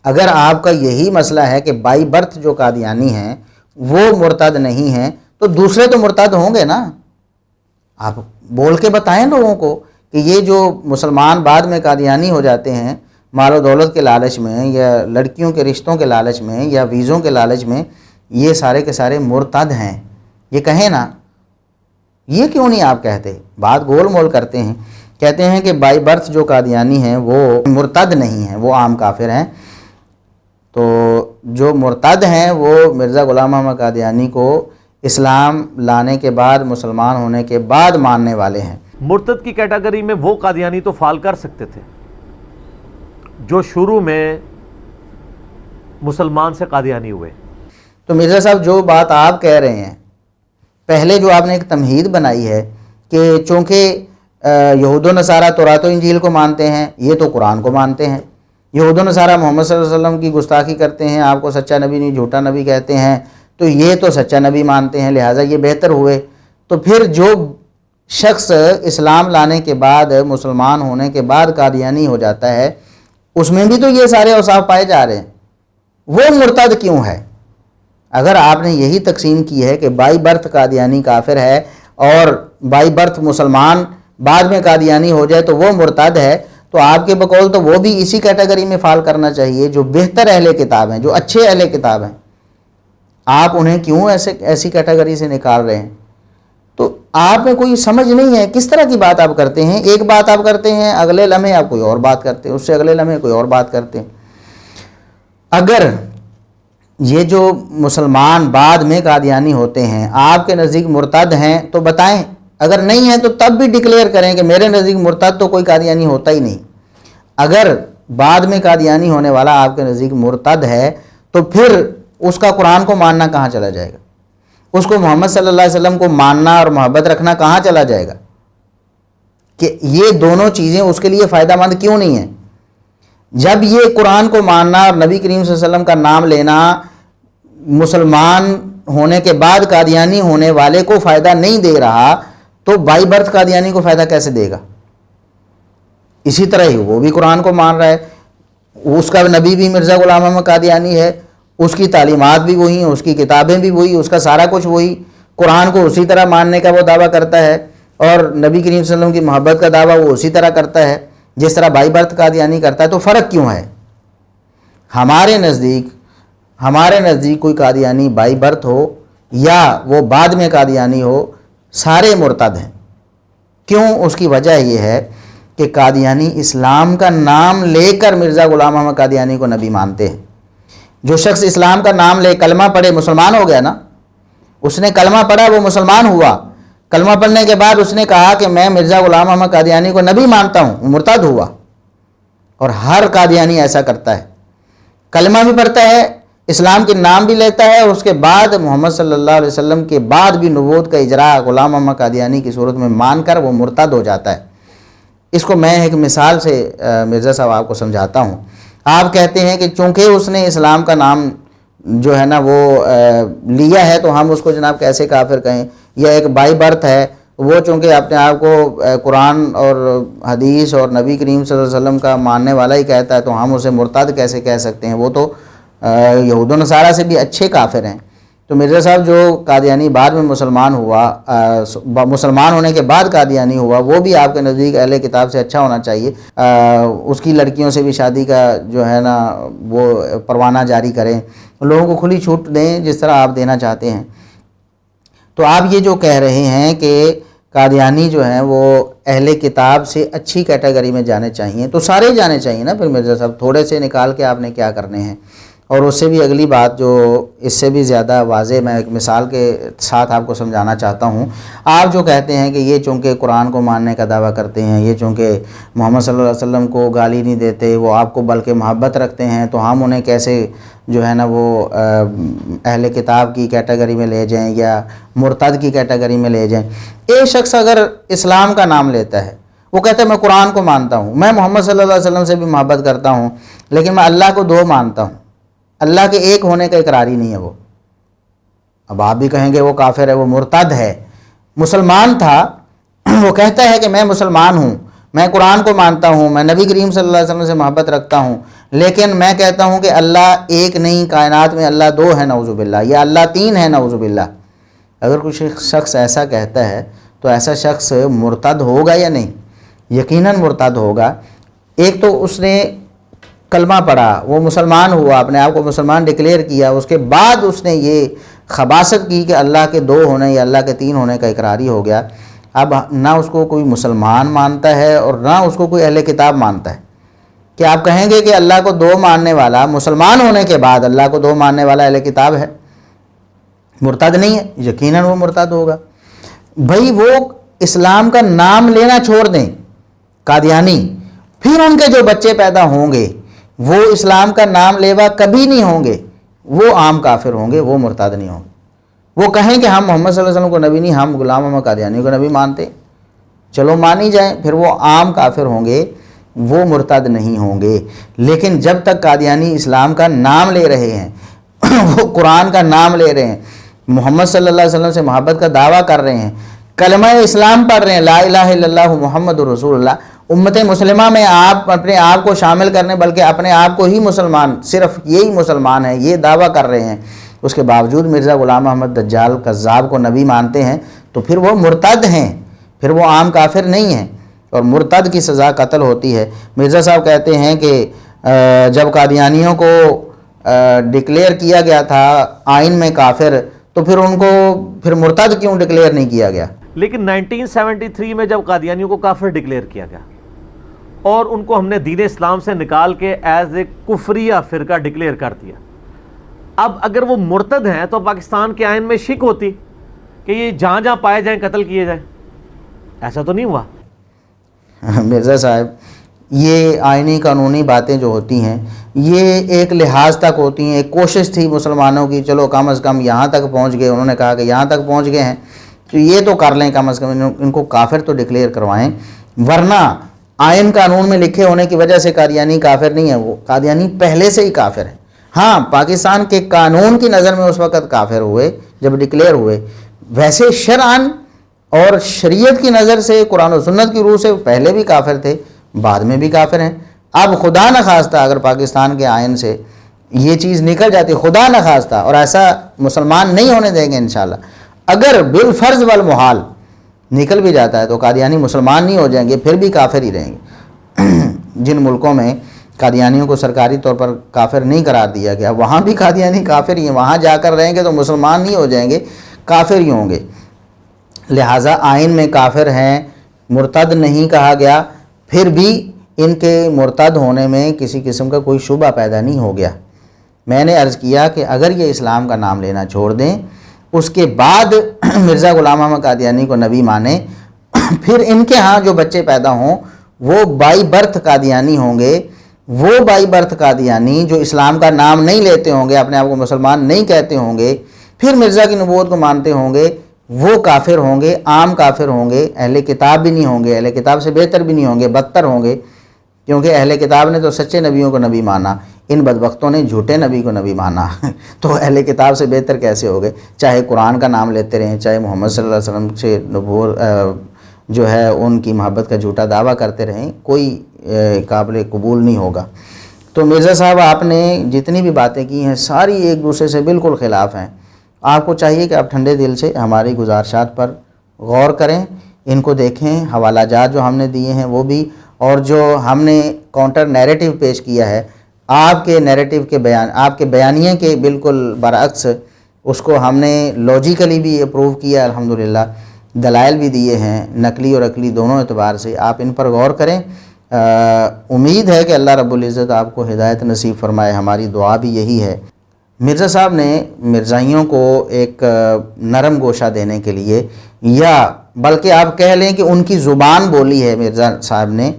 اگر آپ کا یہی مسئلہ ہے کہ بائی برتھ جو قادیانی ہیں وہ مرتد نہیں ہیں، تو دوسرے تو مرتد ہوں گے نا؟ آپ بول کے بتائیں لوگوں کو کہ یہ جو مسلمان بعد میں قادیانی ہو جاتے ہیں مال و دولت کے لالچ میں، یا لڑکیوں کے رشتوں کے لالچ میں، یا ویزوں کے لالچ میں، یہ سارے کے سارے مرتد ہیں، یہ کہیں نا۔ یہ کیوں نہیں آپ کہتے؟ بات گول مول کرتے ہیں۔ کہتے ہیں کہ بائی برتھ جو قادیانی ہیں وہ مرتد نہیں ہیں، وہ عام کافر ہیں۔ تو جو مرتد ہیں وہ مرزا غلام احمد قادیانی کو اسلام لانے کے بعد، مسلمان ہونے کے بعد ماننے والے ہیں۔ مرتد کی کیٹیگری میں وہ قادیانی تو فال کر سکتے تھے جو شروع میں مسلمان سے قادیانی ہوئے۔ تو مرزا صاحب جو بات آپ کہہ رہے ہیں، پہلے جو آپ نے ایک تمہید بنائی ہے کہ چونکہ یہود و نصارہ تورات و انجیل کو مانتے ہیں، یہ تو قرآن کو مانتے ہیں، یہود و نصارہ محمد صلی اللہ علیہ وسلم کی گستاخی کرتے ہیں، آپ کو سچا نبی نہیں جھوٹا نبی کہتے ہیں، تو یہ تو سچا نبی مانتے ہیں لہٰذا یہ بہتر ہوئے۔ تو پھر جو شخص اسلام لانے کے بعد، مسلمان ہونے کے بعد قادیانی ہو جاتا ہے، اس میں بھی تو یہ سارے اوصاف پائے جا رہے ہیں، وہ مرتد کیوں ہے؟ اگر آپ نے یہی تقسیم کی ہے کہ بائی برتھ قادیانی کافر ہے اور بائی برتھ مسلمان بعد میں قادیانی ہو جائے تو وہ مرتد ہے، تو آپ کے بقول تو وہ بھی اسی کیٹیگری میں فال کرنا چاہیے جو بہتر اہل کتاب ہیں، جو اچھے اہل کتاب ہیں۔ آپ انہیں کیوں ایسی کیٹیگری سے نکال رہے ہیں؟ تو آپ میں کوئی سمجھ نہیں ہے، کس طرح کی بات آپ کرتے ہیں؟ ایک بات آپ کرتے ہیں، اگلے لمحے آپ کوئی اور بات کرتے ہیں، اس سے اگلے لمحے کوئی اور بات کرتے ہیں۔ اگر یہ جو مسلمان بعد میں قادیانی ہوتے ہیں آپ کے نزدیک مرتد ہیں تو بتائیں، اگر نہیں ہیں تو تب بھی ڈکلیئر کریں کہ میرے نزدیک مرتد تو کوئی قادیانی ہوتا ہی نہیں۔ اگر بعد میں قادیانی ہونے والا آپ کے نزدیک مرتد ہے تو پھر اس کا قرآن کو ماننا کہاں چلا جائے گا؟ اس کو محمد صلی اللہ علیہ وسلم کو ماننا اور محبت رکھنا کہاں چلا جائے گا؟ کہ یہ دونوں چیزیں اس کے لیے فائدہ مند کیوں نہیں ہیں؟ جب یہ قرآن کو ماننا اور نبی کریم صلی اللہ علیہ وسلم کا نام لینا مسلمان ہونے کے بعد قادیانی ہونے والے کو فائدہ نہیں دے رہا تو بائی برتھ قادیانی کو فائدہ کیسے دے گا؟ اسی طرح ہی وہ بھی قرآن کو مان رہا ہے، اس کا نبی بھی مرزا غلام احمد قادیانی ہے، اس کی تعلیمات بھی وہی ہیں، اس کی کتابیں بھی وہی، اس کا سارا کچھ وہی، قرآن کو اسی طرح ماننے کا وہ دعویٰ کرتا ہے اور نبی کریم صلی اللہ علیہ وسلم کی محبت کا دعویٰ وہ اسی طرح کرتا ہے جس طرح بائی برتھ قادیانی کرتا ہے۔ تو فرق کیوں ہے؟ ہمارے نزدیک کوئی قادیانی بائی برتھ ہو یا وہ بعد میں قادیانی ہو، سارے مرتد ہیں۔ کیوں؟ اس کی وجہ یہ ہے کہ قادیانی اسلام کا نام لے کر مرزا غلام احمد قادیانی کو نبی مانتے ہیں۔ جو شخص اسلام کا نام لے، کلمہ پڑھے، مسلمان ہو گیا نا، اس نے کلمہ پڑھا، وہ مسلمان ہوا، کلمہ پڑھنے کے بعد اس نے کہا کہ میں مرزا غلام احمد قادیانی کو نبی مانتا ہوں، وہ مرتد ہوا۔ اور ہر قادیانی ایسا کرتا ہے، کلمہ بھی پڑھتا ہے، اسلام کے نام بھی لیتا ہے، اور اس کے بعد محمد صلی اللہ علیہ وسلم کے بعد بھی نبوت کا اجرا غلام احمد قادیانی کی صورت میں مان کر وہ مرتد ہو جاتا ہے۔ اس کو میں ایک مثال سے مرزا صاحب آپ کو سمجھاتا ہوں۔ آپ کہتے ہیں کہ چونکہ اس نے اسلام کا نام جو ہے نا وہ لیا ہے تو ہم اس کو جناب کیسے کافر کہیں، یا ایک بائی برتھ ہے، وہ چونکہ اپنے آپ کو قرآن اور حدیث اور نبی کریم صلی اللہ علیہ وسلم کا ماننے والا ہی کہتا ہے تو ہم اسے مرتد کیسے کہہ سکتے ہیں؟ وہ تو یہود و نصارہ سے بھی اچھے کافر ہیں۔ تو مرزا صاحب جو قادیانی بعد میں مسلمان ہوا، مسلمان ہونے کے بعد قادیانی ہوا، وہ بھی آپ کے نزدیک اہل کتاب سے اچھا ہونا چاہیے، اس کی لڑکیوں سے بھی شادی کا جو ہے نا وہ پروانہ جاری کریں، لوگوں کو کھلی چھوٹ دیں جس طرح آپ دینا چاہتے ہیں۔ تو آپ یہ جو کہہ رہے ہیں کہ قادیانی جو ہیں وہ اہل کتاب سے اچھی کیٹیگری میں جانے چاہیے، تو سارے جانے چاہیے نا پھر مرزا صاحب، تھوڑے سے نکال کے آپ نے کیا کرنے ہیں؟ اور اس سے بھی اگلی بات جو اس سے بھی زیادہ واضح میں ایک مثال کے ساتھ آپ کو سمجھانا چاہتا ہوں۔ آپ جو کہتے ہیں کہ یہ چونکہ قرآن کو ماننے کا دعویٰ کرتے ہیں، یہ چونکہ محمد صلی اللہ علیہ وسلم کو گالی نہیں دیتے، وہ آپ کو بلکہ محبت رکھتے ہیں، تو ہم انہیں کیسے جو ہے نا وہ اہل کتاب کی کیٹیگری میں لے جائیں یا مرتد کی کیٹیگری میں لے جائیں؟ ایک شخص اگر اسلام کا نام لیتا ہے، وہ کہتا ہے میں قرآن کو مانتا ہوں، میں محمد صلی اللہ علیہ وسلم سے بھی محبت کرتا ہوں، لیکن میں اللہ کو دو مانتا ہوں، اللہ کے ایک ہونے کا اقرار ہی نہیں ہے وہ۔ اب آپ بھی کہیں گے وہ کافر ہے، وہ مرتد ہے۔ مسلمان تھا، وہ کہتا ہے کہ میں مسلمان ہوں، میں قرآن کو مانتا ہوں، میں نبی کریم صلی اللہ علیہ وسلم سے محبت رکھتا ہوں، لیکن میں کہتا ہوں کہ اللہ ایک نہیں، کائنات میں اللہ دو ہے نعوذ باللہ، یا اللہ تین ہے نعوذ باللہ۔ اگر کوئی شخص ایسا کہتا ہے تو ایسا شخص مرتد ہوگا یا نہیں؟ یقیناً مرتد ہوگا۔ ایک تو اس نے کلمہ پڑھا، وہ مسلمان ہوا، اپنے آپ کو مسلمان ڈکلیئر کیا، اس کے بعد اس نے یہ خباثت کی کہ اللہ کے دو ہونے یا اللہ کے تین ہونے کا اقراری ہو گیا۔ اب نہ اس کو کوئی مسلمان مانتا ہے اور نہ اس کو کوئی اہل کتاب مانتا ہے۔ کہ آپ کہیں گے کہ اللہ کو دو ماننے والا مسلمان ہونے کے بعد اللہ کو دو ماننے والا اہل کتاب ہے، مرتد نہیں ہے؟ یقیناً وہ مرتد ہوگا۔ بھائی وہ اسلام کا نام لینا چھوڑ دیں قادیانی، پھر ان کے جو بچے پیدا ہوں گے وہ اسلام کا نام لیوا کبھی نہیں ہوں گے، وہ عام کافر ہوں گے، وہ مرتد نہیں ہوں گے۔ وہ کہیں کہ ہم محمد صلی اللہ علیہ وسلم کو نبی نہیں، ہم غلام احمد قادیانی کو نبی مانتے، چلو مانی جائیں، پھر وہ عام کافر ہوں گے، وہ مرتد نہیں ہوں گے۔ لیکن جب تک قادیانی اسلام کا نام لے رہے ہیں، وہ قرآن کا نام لے رہے ہیں، محمد صلی اللہ علیہ وسلم سے محبت کا دعویٰ کر رہے ہیں، کلمہ اسلام پڑھ رہے ہیں، لا الہ الا اللہ محمد رسول اللہ، امت مسلمہ میں آپ اپنے آپ کو شامل کرنے بلکہ اپنے آپ کو ہی مسلمان، صرف یہی مسلمان ہیں، یہ دعویٰ کر رہے ہیں، اس کے باوجود مرزا غلام احمد دجال کذاب کو نبی مانتے ہیں، تو پھر وہ مرتد ہیں، پھر وہ عام کافر نہیں ہیں، اور مرتد کی سزا قتل ہوتی ہے۔ مرزا صاحب کہتے ہیں کہ جب قادیانیوں کو ڈکلیئر کیا گیا تھا آئین میں کافر، تو پھر ان کو پھر مرتد کیوں ڈکلیئر نہیں کیا گیا؟ لیکن 1973 میں جب قادیانیوں کو کافر ڈکلیئر کیا گیا اور ان کو ہم نے دین اسلام سے نکال کے ایز اے کفریہ فرقہ ڈکلیئر کر دیا، اب اگر وہ مرتد ہیں تو پاکستان کے آئین میں شک ہوتی کہ یہ جہاں جہاں پائے جائیں قتل کیے جائیں، ایسا تو نہیں ہوا۔ مرزا صاحب، یہ آئینی قانونی باتیں جو ہوتی ہیں یہ ایک لحاظ تک ہوتی ہیں، ایک کوشش تھی مسلمانوں کی، چلو کم از کم یہاں تک پہنچ گئے، انہوں نے کہا کہ یہاں تک پہنچ گئے ہیں تو یہ تو کر لیں، کم از کم ان کو کافر تو ڈکلیئر کروائیں، ورنہ آئین قانون میں لکھے ہونے کی وجہ سے قادیانی کافر نہیں ہے، وہ قادیانی پہلے سے ہی کافر ہیں۔ ہاں، پاکستان کے قانون کی نظر میں اس وقت کافر ہوئے جب ڈکلیئر ہوئے، ویسے شرعاً اور شریعت کی نظر سے قرآن و سنت کی روح سے پہلے بھی کافر تھے، بعد میں بھی کافر ہیں۔ اب خدا نخواستہ اگر پاکستان کے آئین سے یہ چیز نکل جاتی، خدا نخواستہ، اور ایسا مسلمان نہیں ہونے دیں گے انشاءاللہ، اگر بالفرض والمحال نکل بھی جاتا ہے تو قادیانی مسلمان نہیں ہو جائیں گے، پھر بھی کافر ہی رہیں گے۔ جن ملکوں میں قادیانیوں کو سرکاری طور پر کافر نہیں قرار دیا گیا، وہاں بھی قادیانی کافر ہی ہیں، وہاں جا کر رہیں گے تو مسلمان نہیں ہو جائیں گے، کافر ہی ہوں گے۔ لہٰذا آئین میں کافر ہیں، مرتد نہیں کہا گیا، پھر بھی ان کے مرتد ہونے میں کسی قسم کا کوئی شبہ پیدا نہیں ہو گیا۔ میں نے عرض کیا کہ اگر یہ اسلام کا نام لینا چھوڑ دیں، اس کے بعد مرزا غلام احمد قادیانی کو نبی مانیں، پھر ان کے ہاں جو بچے پیدا ہوں وہ بائی برتھ قادیانی ہوں گے، وہ بائی برتھ قادیانی جو اسلام کا نام نہیں لیتے ہوں گے، اپنے آپ کو مسلمان نہیں کہتے ہوں گے، پھر مرزا کی نبوت کو مانتے ہوں گے، وہ کافر ہوں گے، عام کافر ہوں گے، اہل کتاب بھی نہیں ہوں گے، اہل کتاب سے بہتر بھی نہیں ہوں گے، بدتر ہوں گے، کیونکہ اہل کتاب نے تو سچے نبیوں کو نبی مانا، ان بدبختوں نے جھوٹے نبی کو نبی مانا، تو اہل کتاب سے بہتر کیسے ہو گئے؟ چاہے قرآن کا نام لیتے رہیں، چاہے محمد صلی اللہ علیہ وسلم سے جو ہے ان کی محبت کا جھوٹا دعویٰ کرتے رہیں، کوئی قابل قبول نہیں ہوگا۔ تو مرزا صاحب، آپ نے جتنی بھی باتیں کی ہیں ساری ایک دوسرے سے بالکل خلاف ہیں۔ آپ کو چاہیے کہ آپ ٹھنڈے دل سے ہماری گزارشات پر غور کریں، ان کو دیکھیں، حوالہ جات جو ہم نے دیے ہیں وہ بھی، اور جو ہم نے کاؤنٹر نیریٹو پیش کیا ہے آپ کے نیریٹو کے بیان، آپ کے بیانیے کے بالکل برعکس، اس کو ہم نے لاجیکلی بھی اپروو کیا الحمدللہ، دلائل بھی دیے ہیں نقلی اور عقلی دونوں اعتبار سے، آپ ان پر غور کریں۔ امید ہے کہ اللہ رب العزت آپ کو ہدایت نصیب فرمائے، ہماری دعا بھی یہی ہے۔ مرزا صاحب نے مرزائیوں کو ایک نرم گوشہ دینے کے لیے، یا بلکہ آپ کہہ لیں کہ ان کی زبان بولی ہے، مرزا صاحب نے،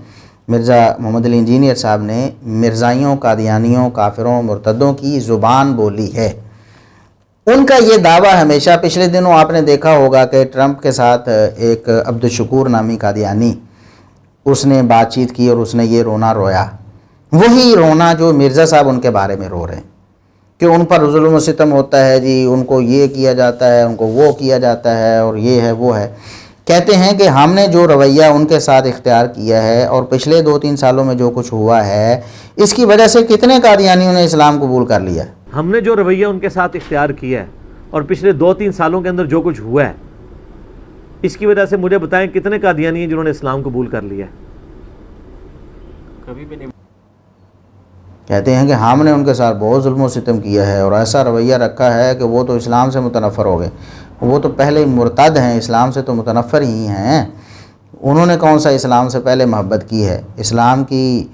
مرزا محمد علی انجینئر صاحب نے مرزائیوں، قادیانیوں، کافروں، مرتدوں کی زبان بولی ہے۔ ان کا یہ دعویٰ ہمیشہ، پچھلے دنوں آپ نے دیکھا ہوگا کہ ٹرمپ کے ساتھ ایک عبدالشکور نامی قادیانی، اس نے بات چیت کی اور اس نے یہ رونا رویا، وہی رونا جو مرزا صاحب ان کے بارے میں رو رہے ہیں کہ ان پر ظلم و ستم ہوتا ہے جی، ان کو یہ کیا جاتا ہے، ان کو وہ کیا جاتا ہے، اور یہ ہے وہ ہے۔ کہتے ہیں کہ ہم نے جو رویہ ان کے ساتھ اختیار کیا ہے اور پچھلے 2-3 سالوں میں جو کچھ ہوا ہے، اس کی وجہ سے کتنے قادیانیوں نے اسلام قبول کر لیا ہے؟ ہم نے جو رویہ ان کے ساتھ اختیار کیا ہے اور پچھلے 2-3 سالوں کے اندر جو کچھ ہوا ہے، اس کی وجہ سے مجھے بتائیں کتنے قادیانی ہیں جنہوں نے اسلام قبول کر لیا ہے؟ کبھی بھی نہیں۔ کہتے ہیں کہ ہم نے ان کے ساتھ بہت ظلم و ستم کیا ہے اور ایسا رویہ رکھا ہے کہ وہ تو اسلام سے متنفر ہو گئے، وہ تو پہلے ہی مرتد ہیں، اسلام سے تو متنفر ہی ہیں، انہوں نے کون سا اسلام سے پہلے محبت کی ہے؟ اسلام کی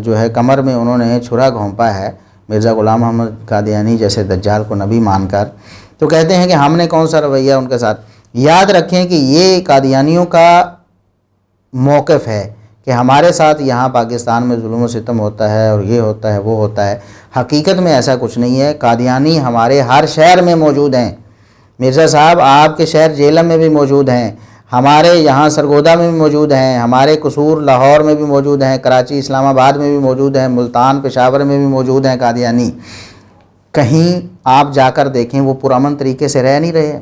جو ہے کمر میں انہوں نے چھرا گھونپا ہے مرزا غلام احمد قادیانی جیسے دجال کو نبی مان کر۔ تو کہتے ہیں کہ ہم نے کون سا رویہ ان کے ساتھ۔ یاد رکھیں کہ یہ قادیانیوں کا موقف ہے کہ ہمارے ساتھ یہاں پاکستان میں ظلم و ستم ہوتا ہے اور یہ ہوتا ہے وہ ہوتا ہے، حقیقت میں ایسا کچھ نہیں ہے۔ قادیانی ہمارے ہر شہر میں موجود ہیں، مرزا صاحب آپ کے شہر جیلم میں بھی موجود ہیں، ہمارے یہاں سرگودا میں بھی موجود ہیں، ہمارے قصور لاہور میں بھی موجود ہیں، کراچی اسلام آباد میں بھی موجود ہیں، ملتان پشاور میں بھی موجود ہیں قادیانی۔ کہیں آپ جا کر دیکھیں وہ پرامن طریقے سے رہ نہیں رہے ہیں۔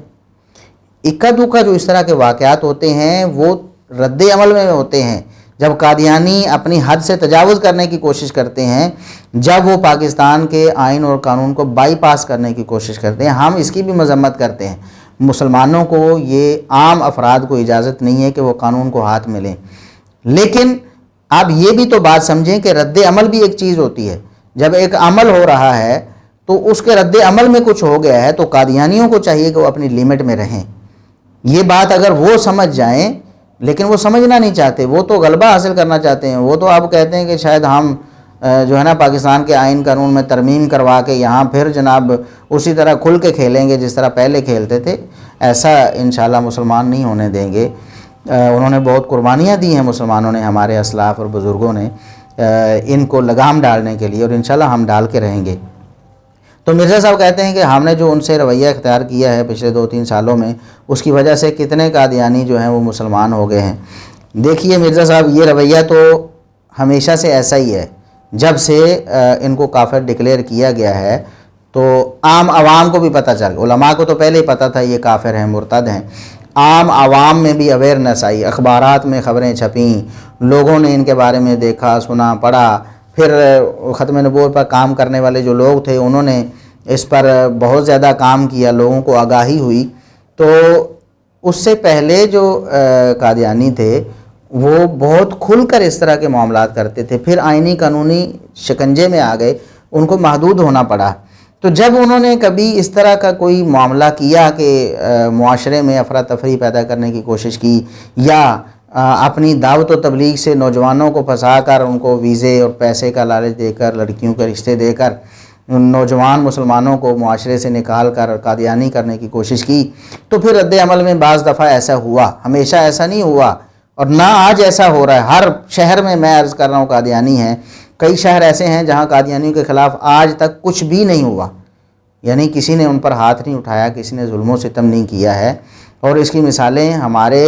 اکا دکا جو اس طرح کے واقعات ہوتے ہیں وہ رد عمل میں ہوتے ہیں جب قادیانی اپنی حد سے تجاوز کرنے کی کوشش کرتے ہیں، جب وہ پاکستان کے آئین اور قانون کو بائی پاس کرنے کی کوشش کرتے ہیں۔ ہم اس کی بھی مذمت کرتے ہیں۔ مسلمانوں کو، یہ عام افراد کو اجازت نہیں ہے کہ وہ قانون کو ہاتھ میں لیں، لیکن آپ یہ بھی تو بات سمجھیں کہ رد عمل بھی ایک چیز ہوتی ہے۔ جب ایک عمل ہو رہا ہے تو اس کے رد عمل میں کچھ ہو گیا ہے تو قادیانیوں کو چاہیے کہ وہ اپنی لیمٹ میں رہیں۔ یہ بات اگر وہ سمجھ جائیں، لیکن وہ سمجھنا نہیں چاہتے، وہ تو غلبہ حاصل کرنا چاہتے ہیں۔ وہ تو آپ کہتے ہیں کہ شاید ہم جو ہے نا پاکستان کے آئین قانون میں ترمیم کروا کے یہاں پھر جناب اسی طرح کھل کے کھیلیں گے جس طرح پہلے کھیلتے تھے۔ ایسا انشاءاللہ مسلمان نہیں ہونے دیں گے۔ انہوں نے بہت قربانیاں دی ہیں مسلمانوں نے، ہمارے اسلاف اور بزرگوں نے ان کو لگام ڈالنے کے لیے، اور انشاءاللہ ہم ڈال کے رہیں گے۔ تو مرزا صاحب کہتے ہیں کہ ہم نے جو ان سے رویہ اختیار کیا ہے پچھلے 2-3 سالوں میں، اس کی وجہ سے کتنے قادیانی جو ہیں وہ مسلمان ہو گئے ہیں۔ دیکھیے مرزا صاحب، یہ رویہ تو ہمیشہ سے ایسا ہی ہے۔ جب سے ان کو کافر ڈکلیئر کیا گیا ہے تو عام عوام کو بھی پتہ چل، علماء کو تو پہلے ہی پتہ تھا یہ کافر ہیں، مرتد ہیں۔ عام عوام میں بھی اویئرنیس آئی، اخبارات میں خبریں چھپیں، لوگوں نے ان کے بارے میں دیکھا، سنا، پڑھا۔ پھر ختم نبوت پر کام کرنے والے جو لوگ تھے انہوں نے اس پر بہت زیادہ کام کیا، لوگوں کو آگاہی ہوئی۔ تو اس سے پہلے جو قادیانی تھے وہ بہت کھل کر اس طرح کے معاملات کرتے تھے، پھر آئینی قانونی شکنجے میں آ گئے، ان کو محدود ہونا پڑا۔ تو جب انہوں نے کبھی اس طرح کا کوئی معاملہ کیا کہ معاشرے میں افراتفری پیدا کرنے کی کوشش کی، یا اپنی دعوت و تبلیغ سے نوجوانوں کو پھنسا کر ان کو ویزے اور پیسے کا لالچ دے کر، لڑکیوں کے رشتے دے کر نوجوان مسلمانوں کو معاشرے سے نکال کر قادیانی کرنے کی کوشش کی، تو پھر رد عمل میں بعض دفعہ ایسا ہوا، ہمیشہ ایسا نہیں ہوا، اور نہ آج ایسا ہو رہا ہے۔ ہر شہر میں عرض کر رہا ہوں قادیانی ہیں، کئی شہر ایسے ہیں جہاں قادیانیوں کے خلاف آج تک کچھ بھی نہیں ہوا، یعنی کسی نے ان پر ہاتھ نہیں اٹھایا، کسی نے ظلم و ستم نہیں کیا ہے، اور اس کی مثالیں ہمارے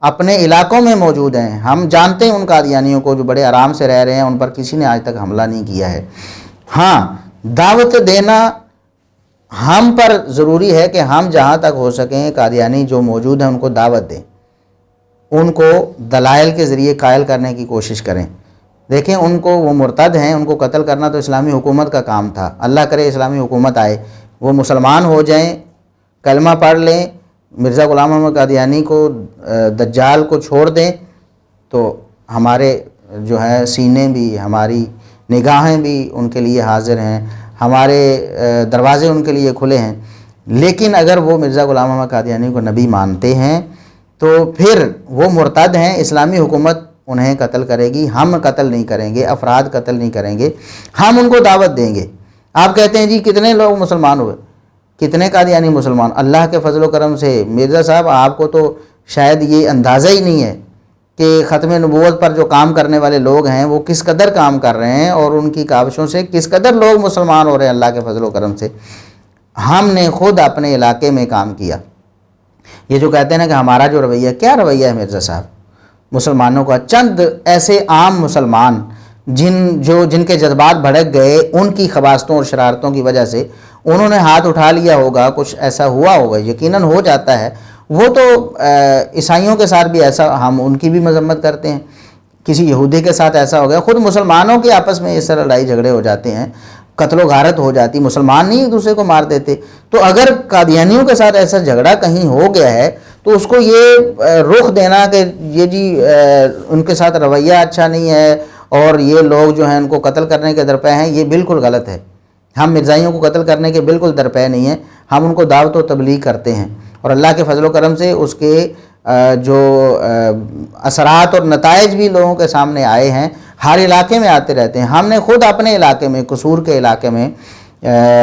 اپنے علاقوں میں موجود ہیں۔ ہم جانتے ہیں ان قادیانیوں کو جو بڑے آرام سے رہ رہے ہیں، ان پر کسی نے آج تک حملہ نہیں کیا ہے۔ ہاں، دعوت دینا ہم پر ضروری ہے کہ ہم جہاں تک ہو سکیں قادیانی جو موجود ہیں ان کو دعوت دیں، ان کو دلائل کے ذریعے قائل کرنے کی کوشش کریں۔ دیکھیں ان کو، وہ مرتد ہیں، ان کو قتل کرنا تو اسلامی حکومت کا کام تھا۔ اللہ کرے اسلامی حکومت آئے، وہ مسلمان ہو جائیں، کلمہ پڑھ لیں، مرزا غلام محمد قادیانی کو، دجال کو چھوڑ دیں، تو ہمارے جو ہے سینے بھی، ہماری نگاہیں بھی ان کے لیے حاضر ہیں، ہمارے دروازے ان کے لیے کھلے ہیں۔ لیکن اگر وہ مرزا غلام محمد قادیانی کو نبی مانتے ہیں تو پھر وہ مرتد ہیں، اسلامی حکومت انہیں قتل کرے گی، ہم قتل نہیں کریں گے، افراد قتل نہیں کریں گے، ہم ان کو دعوت دیں گے۔ آپ کہتے ہیں جی کتنے لوگ مسلمان ہوئے، کتنے قادیانی مسلمان؟ اللہ کے فضل و کرم سے مرزا صاحب آپ کو تو شاید یہ اندازہ ہی نہیں ہے کہ ختم نبوت پر جو کام کرنے والے لوگ ہیں وہ کس قدر کام کر رہے ہیں، اور ان کی کاوشوں سے کس قدر لوگ مسلمان ہو رہے ہیں اللہ کے فضل و کرم سے۔ ہم نے خود اپنے علاقے میں کام کیا۔ یہ جو کہتے ہیں نا کہ ہمارا جو رویہ، کیا رویہ ہے مرزا صاحب؟ مسلمانوں کا چند ایسے عام مسلمان جن کے جذبات بھڑک گئے، ان کی خباثتوں اور شرارتوں کی وجہ سے انہوں نے ہاتھ اٹھا لیا ہوگا، کچھ ایسا ہوا ہوگا، یقیناً ہو جاتا ہے۔ وہ تو عیسائیوں کے ساتھ بھی ایسا، ہم ان کی بھی مذمت کرتے ہیں، کسی یہودی کے ساتھ ایسا ہو گیا، خود مسلمانوں کے آپس میں اس طرح لڑائی جھگڑے ہو جاتے ہیں، قتل و غارت ہو جاتی، مسلمان نہیں ایک دوسرے کو مار دیتے۔ تو اگر قادیانیوں کے ساتھ ایسا جھگڑا کہیں ہو گیا ہے تو اس کو یہ رخ دینا کہ یہ جی ان کے ساتھ رویہ اچھا نہیں ہے اور یہ لوگ جو ہیں ان کو قتل کرنے کے درپے ہیں، یہ بالکل غلط ہے۔ ہم مرزائیوں کو قتل کرنے کے بالکل درپے نہیں ہیں، ہم ان کو دعوت و تبلیغ کرتے ہیں، اور اللہ کے فضل و کرم سے اس کے جو اثرات اور نتائج بھی لوگوں کے سامنے آئے ہیں، ہر علاقے میں آتے رہتے ہیں۔ ہم نے خود اپنے علاقے میں، قصور کے علاقے میں،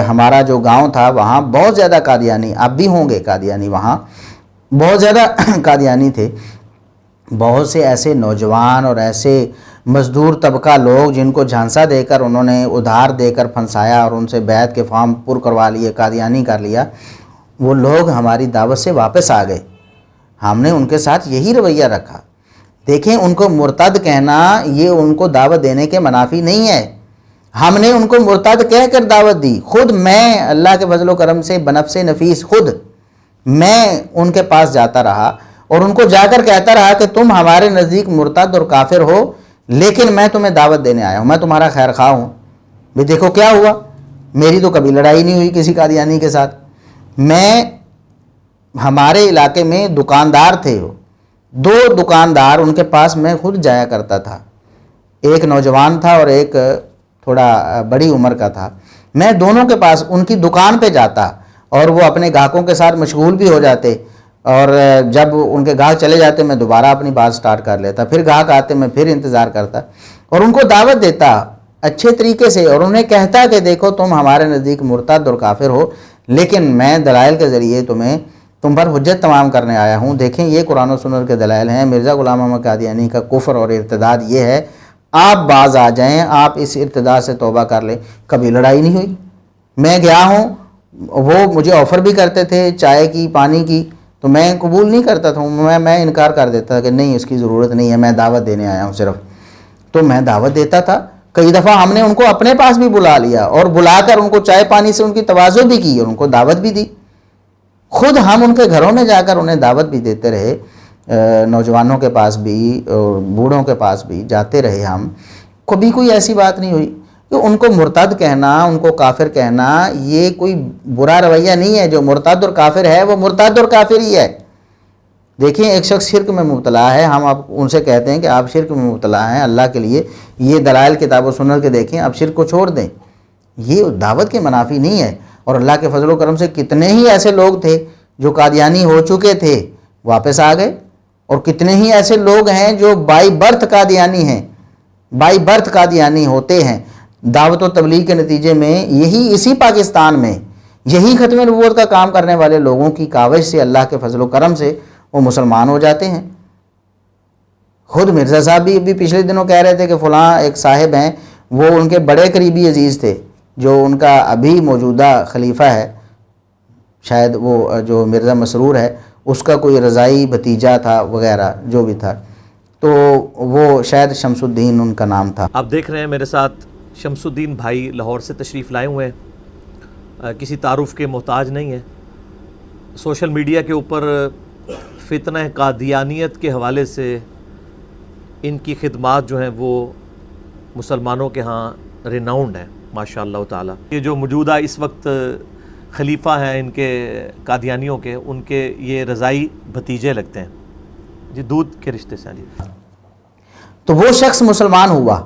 ہمارا جو گاؤں تھا وہاں بہت زیادہ قادیانی، اب بھی ہوں گے قادیانی، وہاں بہت زیادہ قادیانی تھے۔ بہت سے ایسے نوجوان اور ایسے مزدور طبقہ لوگ جن کو جھانسا دے کر انہوں نے ادھار دے کر پھنسایا اور ان سے بیعت کے فارم پر کروا لیے، قادیانی کر لیا، وہ لوگ ہماری دعوت سے واپس آ گئے۔ ہم نے ان کے ساتھ یہی رویہ رکھا۔ دیکھیں ان کو مرتد کہنا یہ ان کو دعوت دینے کے منافی نہیں ہے، ہم نے ان کو مرتد کہہ کر دعوت دی۔ خود میں اللہ کے فضل و کرم سے بنفس نفیس خود میں ان کے پاس جاتا رہا اور ان کو جا کر کہتا رہا کہ تم ہمارے نزدیک مرتد اور کافر ہو، لیکن میں تمہیں دعوت دینے آیا ہوں، میں تمہارا خیر خواہ ہوں۔ بھی دیکھو کیا ہوا، میری تو کبھی لڑائی نہیں ہوئی کسی قادیانی کے ساتھ۔ ہمارے علاقے میں دکاندار تھے، 2 دکاندار، ان کے پاس میں خود جایا کرتا تھا، ایک نوجوان تھا اور ایک تھوڑا بڑی عمر کا تھا۔ میں دونوں کے پاس ان کی دکان پہ جاتا اور وہ اپنے گاہکوں کے ساتھ مشغول بھی ہو جاتے، اور جب ان کے گاہک چلے جاتے میں دوبارہ اپنی بات سٹارٹ کر لیتا، پھر گاہک آتے میں پھر انتظار کرتا اور ان کو دعوت دیتا اچھے طریقے سے، اور انہیں کہتا کہ دیکھو تم ہمارے نزدیک مرتد اور کافر ہو، لیکن میں دلائل کے ذریعے تم پر حجت تمام کرنے آیا ہوں۔ دیکھیں یہ قرآن و سنت کے دلائل ہیں۔ مرزا غلام احمد قادیانی کا کفر اور ارتداد یہ ہے، آپ باز آ جائیں، آپ اس ارتداد سے توبہ کر لیں۔ کبھی لڑائی نہیں ہوئی، میں گیا ہوں، وہ مجھے آفر بھی کرتے تھے چائے کی، پانی کی، تو میں قبول نہیں کرتا تھا، میں انکار کر دیتا تھا کہ نہیں اس کی ضرورت نہیں ہے، میں دعوت دینے آیا ہوں صرف۔ تو میں دعوت دیتا تھا، کئی دفعہ ہم نے ان کو اپنے پاس بھی بلا لیا اور بلا کر ان کو چائے پانی سے ان کی تواضع بھی کی اور ان کو دعوت بھی دی۔ خود ہم ان کے گھروں میں جا کر انہیں دعوت بھی دیتے رہے، نوجوانوں کے پاس بھی اور بوڑھوں کے پاس بھی جاتے رہے ہم، کبھی کوئی ایسی بات نہیں ہوئی کہ ان کو مرتد کہنا، ان کو کافر کہنا یہ کوئی برا رویہ نہیں ہے۔ جو مرتد اور کافر ہے وہ مرتد اور کافر ہی ہے۔ دیکھیں ایک شخص شرک میں مبتلا ہے، ہم آپ ان سے کہتے ہیں کہ آپ شرک میں مبتلا ہیں، اللہ کے لیے یہ دلائل کتاب و سنت کے دیکھیں، آپ شرک کو چھوڑ دیں، یہ دعوت کے منافی نہیں ہے۔ اور اللہ کے فضل و کرم سے کتنے ہی ایسے لوگ تھے جو قادیانی ہو چکے تھے واپس آ گئے، اور کتنے ہی ایسے لوگ ہیں جو بائی برتھ قادیانی ہیں، بائی برتھ قادیانی ہوتے ہیں۔ دعوت و تبلیغ کے نتیجے میں اسی پاکستان میں یہی ختم نبوت کا کام کرنے والے لوگوں کی کاوش سے، اللہ کے فضل و کرم سے وہ مسلمان ہو جاتے ہیں۔ خود مرزا صاحب بھی پچھلے دنوں کہہ رہے تھے کہ فلاں ایک صاحب ہیں، وہ ان کے بڑے قریبی عزیز تھے، جو ان کا ابھی موجودہ خلیفہ ہے، شاید وہ جو مرزا مسرور ہے اس کا کوئی رضائی بھتیجا تھا وغیرہ جو بھی تھا، تو وہ شاید شمس الدین ان کا نام تھا۔ آپ دیکھ رہے ہیں میرے ساتھ شمس الدین بھائی لاہور سے تشریف لائے ہوئے ہیں، کسی تعارف کے محتاج نہیں ہیں۔ سوشل میڈیا کے اوپر فتنہ قادیانیت کے حوالے سے ان کی خدمات جو ہیں وہ مسلمانوں کے ہاں ریناؤنڈ ہیں ماشاء اللہ تعالیٰ۔ یہ جو موجودہ اس وقت خلیفہ ہیں ان کے قادیانیوں کے، ان کے یہ رضائی بھتیجے لگتے ہیں جی، دودھ کے رشتے سے۔ جی تو وہ شخص مسلمان ہوا،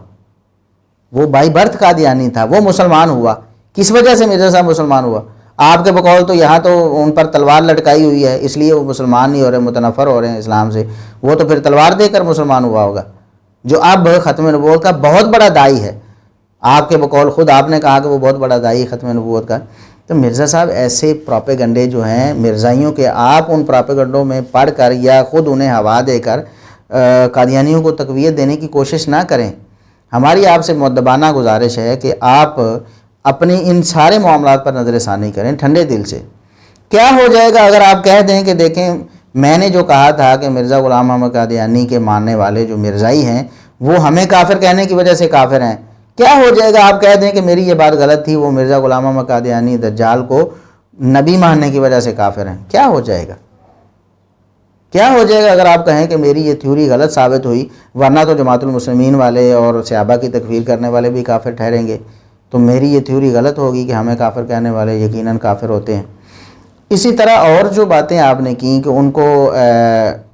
وہ بائی برتھ قادیانی تھا، وہ مسلمان ہوا۔ کس وجہ سے مرزا صاحب مسلمان ہوا؟ آپ کے بقول تو یہاں تو ان پر تلوار لٹکائی ہوئی ہے، اس لیے وہ مسلمان نہیں ہو رہے، متنفر ہو رہے ہیں اسلام سے۔ وہ تو پھر تلوار دے کر مسلمان ہوا ہوگا، جو اب ختم نبوت کا بہت بڑا داعی ہے۔ آپ کے بقول خود آپ نے کہا کہ وہ بہت بڑا داعی ختم نبوت کا۔ تو مرزا صاحب ایسے پروپیگنڈے جو ہیں مرزائیوں کے، آپ ان پروپیگنڈوں میں پڑھ کر یا خود انہیں ہوا دے کر قادیانیوں کو تقویت دینے کی کوشش نہ کریں۔ ہماری آپ سے مؤدبانہ گزارش ہے کہ آپ اپنی ان سارے معاملات پر نظر ثانی کریں ٹھنڈے دل سے۔ کیا ہو جائے گا اگر آپ کہہ دیں کہ دیکھیں میں نے جو کہا تھا کہ مرزا غلام احمد قادیانی کے ماننے والے جو مرزائی ہیں وہ ہمیں کافر کہنے کی وجہ سے کافر ہیں؟ کیا ہو جائے گا آپ کہہ دیں کہ میری یہ بات غلط تھی، وہ مرزا غلام احمد قادیانی دجال کو نبی ماننے کی وجہ سے کافر ہیں؟ کیا ہو جائے گا؟ کیا ہو جائے گا اگر آپ کہیں کہ میری یہ تھیوری غلط ثابت ہوئی؟ ورنہ تو جماعت المسلمین والے اور صحابہ کی تکفیر کرنے والے بھی کافر ٹھہریں گے، تو میری یہ تھیوری غلط ہوگی کہ ہمیں کافر کہنے والے یقیناً کافر ہوتے ہیں۔ اسی طرح اور جو باتیں آپ نے کی کہ ان کو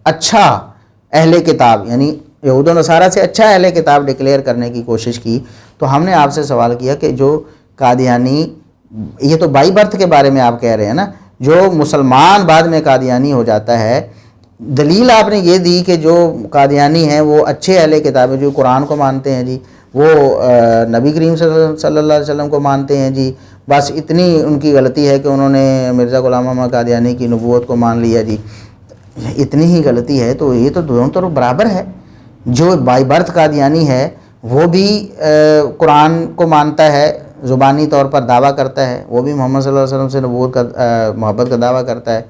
اچھا اہل کتاب، یعنی یہود و نصارہ سے اچھا اہل کتاب ڈکلیئر کرنے کی کوشش کی، تو ہم نے آپ سے سوال کیا کہ جو قادیانی، یہ تو بائی برتھ کے بارے میں آپ کہہ رہے ہیں نا، جو مسلمان بعد میں قادیانی ہو جاتا ہے، دلیل آپ نے یہ دی کہ جو قادیانی ہیں وہ اچھے اہل کتاب ہیں، جو قرآن کو مانتے ہیں جی، وہ نبی کریم صلی اللہ علیہ وسلم کو مانتے ہیں جی، بس اتنی ان کی غلطی ہے کہ انہوں نے مرزا غلام احمد قادیانی کی نبوت کو مان لیا جی، اتنی ہی غلطی ہے۔ تو یہ تو دونوں طرف برابر ہے۔ جو بائی برتھ قادیانی ہے وہ بھی قرآن کو مانتا ہے، زبانی طور پر دعویٰ کرتا ہے، وہ بھی محمد صلی اللہ علیہ وسلم سے نبوت کا محبت کا دعویٰ کرتا ہے،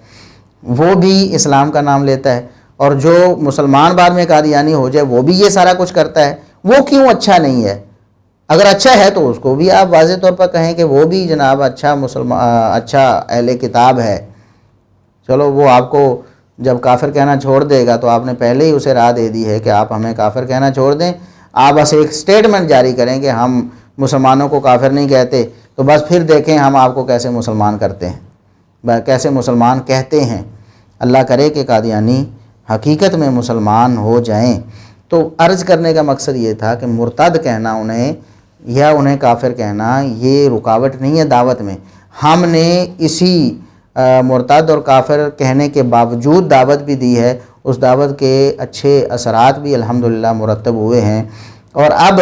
وہ بھی اسلام کا نام لیتا ہے، اور جو مسلمان بعد میں قادیانی ہو جائے وہ بھی یہ سارا کچھ کرتا ہے۔ وہ کیوں اچھا نہیں ہے؟ اگر اچھا ہے تو اس کو بھی آپ واضح طور پر کہیں کہ وہ بھی جناب اچھا اہل کتاب ہے، چلو وہ آپ کو جب کافر کہنا چھوڑ دے گا تو آپ نے پہلے ہی اسے راہ دے دی ہے کہ آپ ہمیں کافر کہنا چھوڑ دیں، آپ بس ایک سٹیٹمنٹ جاری کریں کہ ہم مسلمانوں کو کافر نہیں کہتے، تو بس پھر دیکھیں ہم آپ کو کیسے مسلمان کرتے ہیں، کیسے مسلمان کہتے ہیں۔ اللہ کرے کہ قادیانی حقیقت میں مسلمان ہو جائیں۔ تو عرض کرنے کا مقصد یہ تھا کہ مرتد کہنا انہیں یا انہیں کافر کہنا یہ رکاوٹ نہیں ہے دعوت میں۔ ہم نے اسی مرتد اور کافر کہنے کے باوجود دعوت بھی دی ہے، اس دعوت کے اچھے اثرات بھی الحمدللہ مرتب ہوئے ہیں، اور اب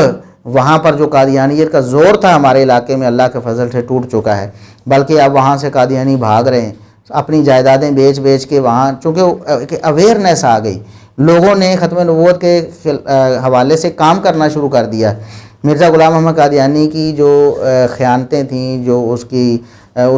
وہاں پر جو قادیانیت کا زور تھا ہمارے علاقے میں اللہ کے فضل سے ٹوٹ چکا ہے، بلکہ اب وہاں سے قادیانی بھاگ رہے ہیں، اپنی جائیدادیں بیچ کے وہاں، چونکہ اویئرنیس آ گئی، لوگوں نے ختم نبوت کے حوالے سے کام کرنا شروع کر دیا۔ مرزا غلام محمد قادیانی کی جو خیانتیں تھیں، جو اس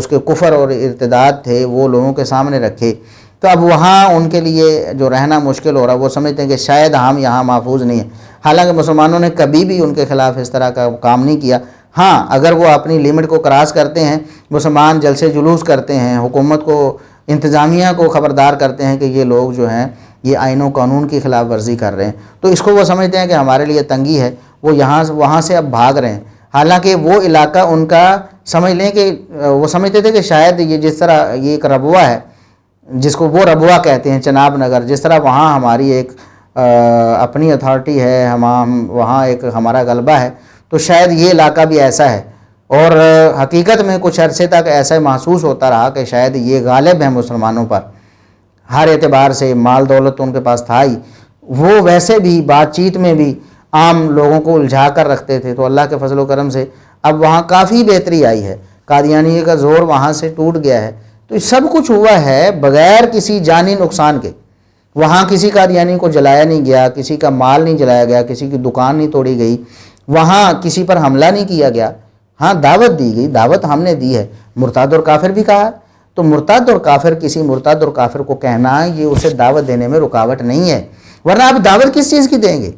کے کفر اور ارتداد تھے، وہ لوگوں کے سامنے رکھے، تو اب وہاں ان کے لیے جو رہنا مشکل ہو رہا، وہ سمجھتے ہیں کہ شاید ہم یہاں محفوظ نہیں ہیں، حالانکہ مسلمانوں نے کبھی بھی ان کے خلاف اس طرح کا کام نہیں کیا۔ ہاں، اگر وہ اپنی لیمٹ کو کراس کرتے ہیں، مسلمان جلسے جلوس کرتے ہیں، حکومت کو، انتظامیہ کو خبردار کرتے ہیں کہ یہ لوگ جو ہیں یہ آئین و قانون کی خلاف ورزی کر رہے ہیں، تو اس کو وہ سمجھتے ہیں کہ ہمارے لیے تنگی ہے، وہ وہاں سے اب بھاگ رہے ہیں، حالانکہ وہ علاقہ ان کا سمجھ لیں کہ وہ سمجھتے تھے کہ شاید یہ جس طرح یہ ایک ربوہ ہے، جس کو وہ ربوہ کہتے ہیں چناب نگر، جس طرح وہاں ہماری ایک اپنی اتھارٹی ہے، ہم وہاں ایک ہمارا غلبہ ہے، تو شاید یہ علاقہ بھی ایسا ہے، اور حقیقت میں کچھ عرصے تک ایسا محسوس ہوتا رہا کہ شاید یہ غالب ہے مسلمانوں پر، ہر اعتبار سے مال دولت تو ان کے پاس تھا ہی، وہ ویسے بھی بات چیت میں بھی عام لوگوں کو الجھا کر رکھتے تھے، تو اللہ کے فضل و کرم سے اب وہاں کافی بہتری آئی ہے، قادیانی کا زور وہاں سے ٹوٹ گیا ہے۔ تو یہ سب کچھ ہوا ہے بغیر کسی جانی نقصان کے، وہاں کسی قادیانی کو جلایا نہیں گیا، کسی کا مال نہیں جلایا گیا، کسی کی دکان نہیں توڑی گئی، وہاں کسی پر حملہ نہیں کیا گیا، ہاں دعوت دی گئی، دعوت ہم نے دی ہے، مرتد اور کافر بھی کہا، تو مرتد اور کافر، کسی مرتد اور کافر کو کہنا یہ اسے دعوت دینے میں رکاوٹ نہیں ہے، ورنہ آپ دعوت کس چیز کی دیں گے؟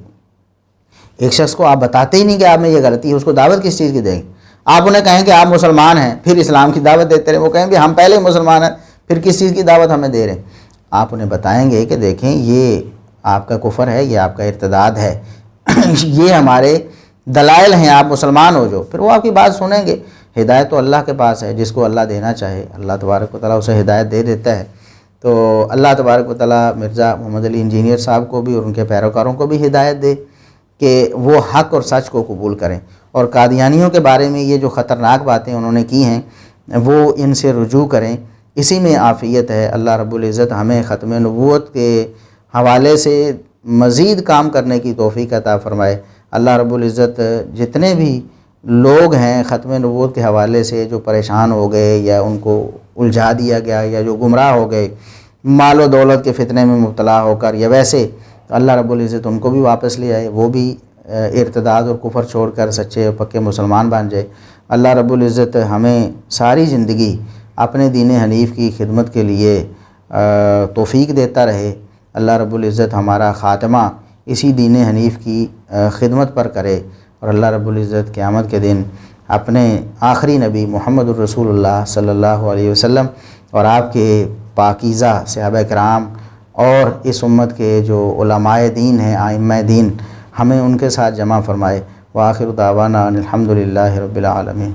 ایک شخص کو آپ بتاتے ہی نہیں کہ آپ میں یہ غلطی ہے، اس کو دعوت کس چیز کی دیں گے؟ آپ انہیں کہیں کہ آپ مسلمان ہیں، پھر اسلام کی دعوت دیتے رہیں، وہ کہیں بھی ہم پہلے مسلمان ہیں، پھر کس چیز کی دعوت ہمیں دے رہے ہیں؟ آپ انہیں بتائیں گے کہ دیکھیں یہ آپ کا کفر ہے، یہ آپ کا ارتداد ہے، یہ ہمارے دلائل ہیں، آپ مسلمان ہو جو، پھر وہ آپ کی بات سنیں گے۔ ہدایت تو اللہ کے پاس ہے، جس کو اللہ دینا چاہے اللہ تبارک و تعالیٰ اسے ہدایت دے دیتا ہے۔ تو اللہ تبارک و تعالیٰ مرزا محمد علی انجینئر صاحب کو بھی اور ان کے پیروکاروں کو بھی ہدایت دے کہ وہ حق اور سچ کو قبول کریں، اور قادیانیوں کے بارے میں یہ جو خطرناک باتیں انہوں نے کی ہیں وہ ان سے رجوع کریں، اسی میں عافیت ہے۔ اللہ رب العزت ہمیں ختم نبوت کے حوالے سے مزید کام کرنے کی توفیق عطا فرمائے۔ اللہ رب العزت جتنے بھی لوگ ہیں ختم نبوت کے حوالے سے جو پریشان ہو گئے یا ان کو الجھا دیا گیا یا جو گمراہ ہو گئے مال و دولت کے فتنے میں مبتلا ہو کر یا ویسے، اللہ رب العزت ان کو بھی واپس لے آئے، وہ بھی ارتداد اور کفر چھوڑ کر سچے اور پکے مسلمان بن جائے۔ اللہ رب العزت ہمیں ساری زندگی اپنے دین حنیف کی خدمت کے لیے توفیق دیتا رہے۔ اللہ رب العزت ہمارا خاتمہ اسی دین حنیف کی خدمت پر کرے، اور اللہ رب العزت قیامت کے دن اپنے آخری نبی محمد الرسول اللہ صلی اللہ علیہ وسلم اور آپ کے پاکیزہ صحابہ کرام اور اس امت کے جو علماء دین ہیں، ائمہ دین، ہمیں ان کے ساتھ جمع فرمائے۔ وآخر دعوانا ان الحمد للہ رب العالمین۔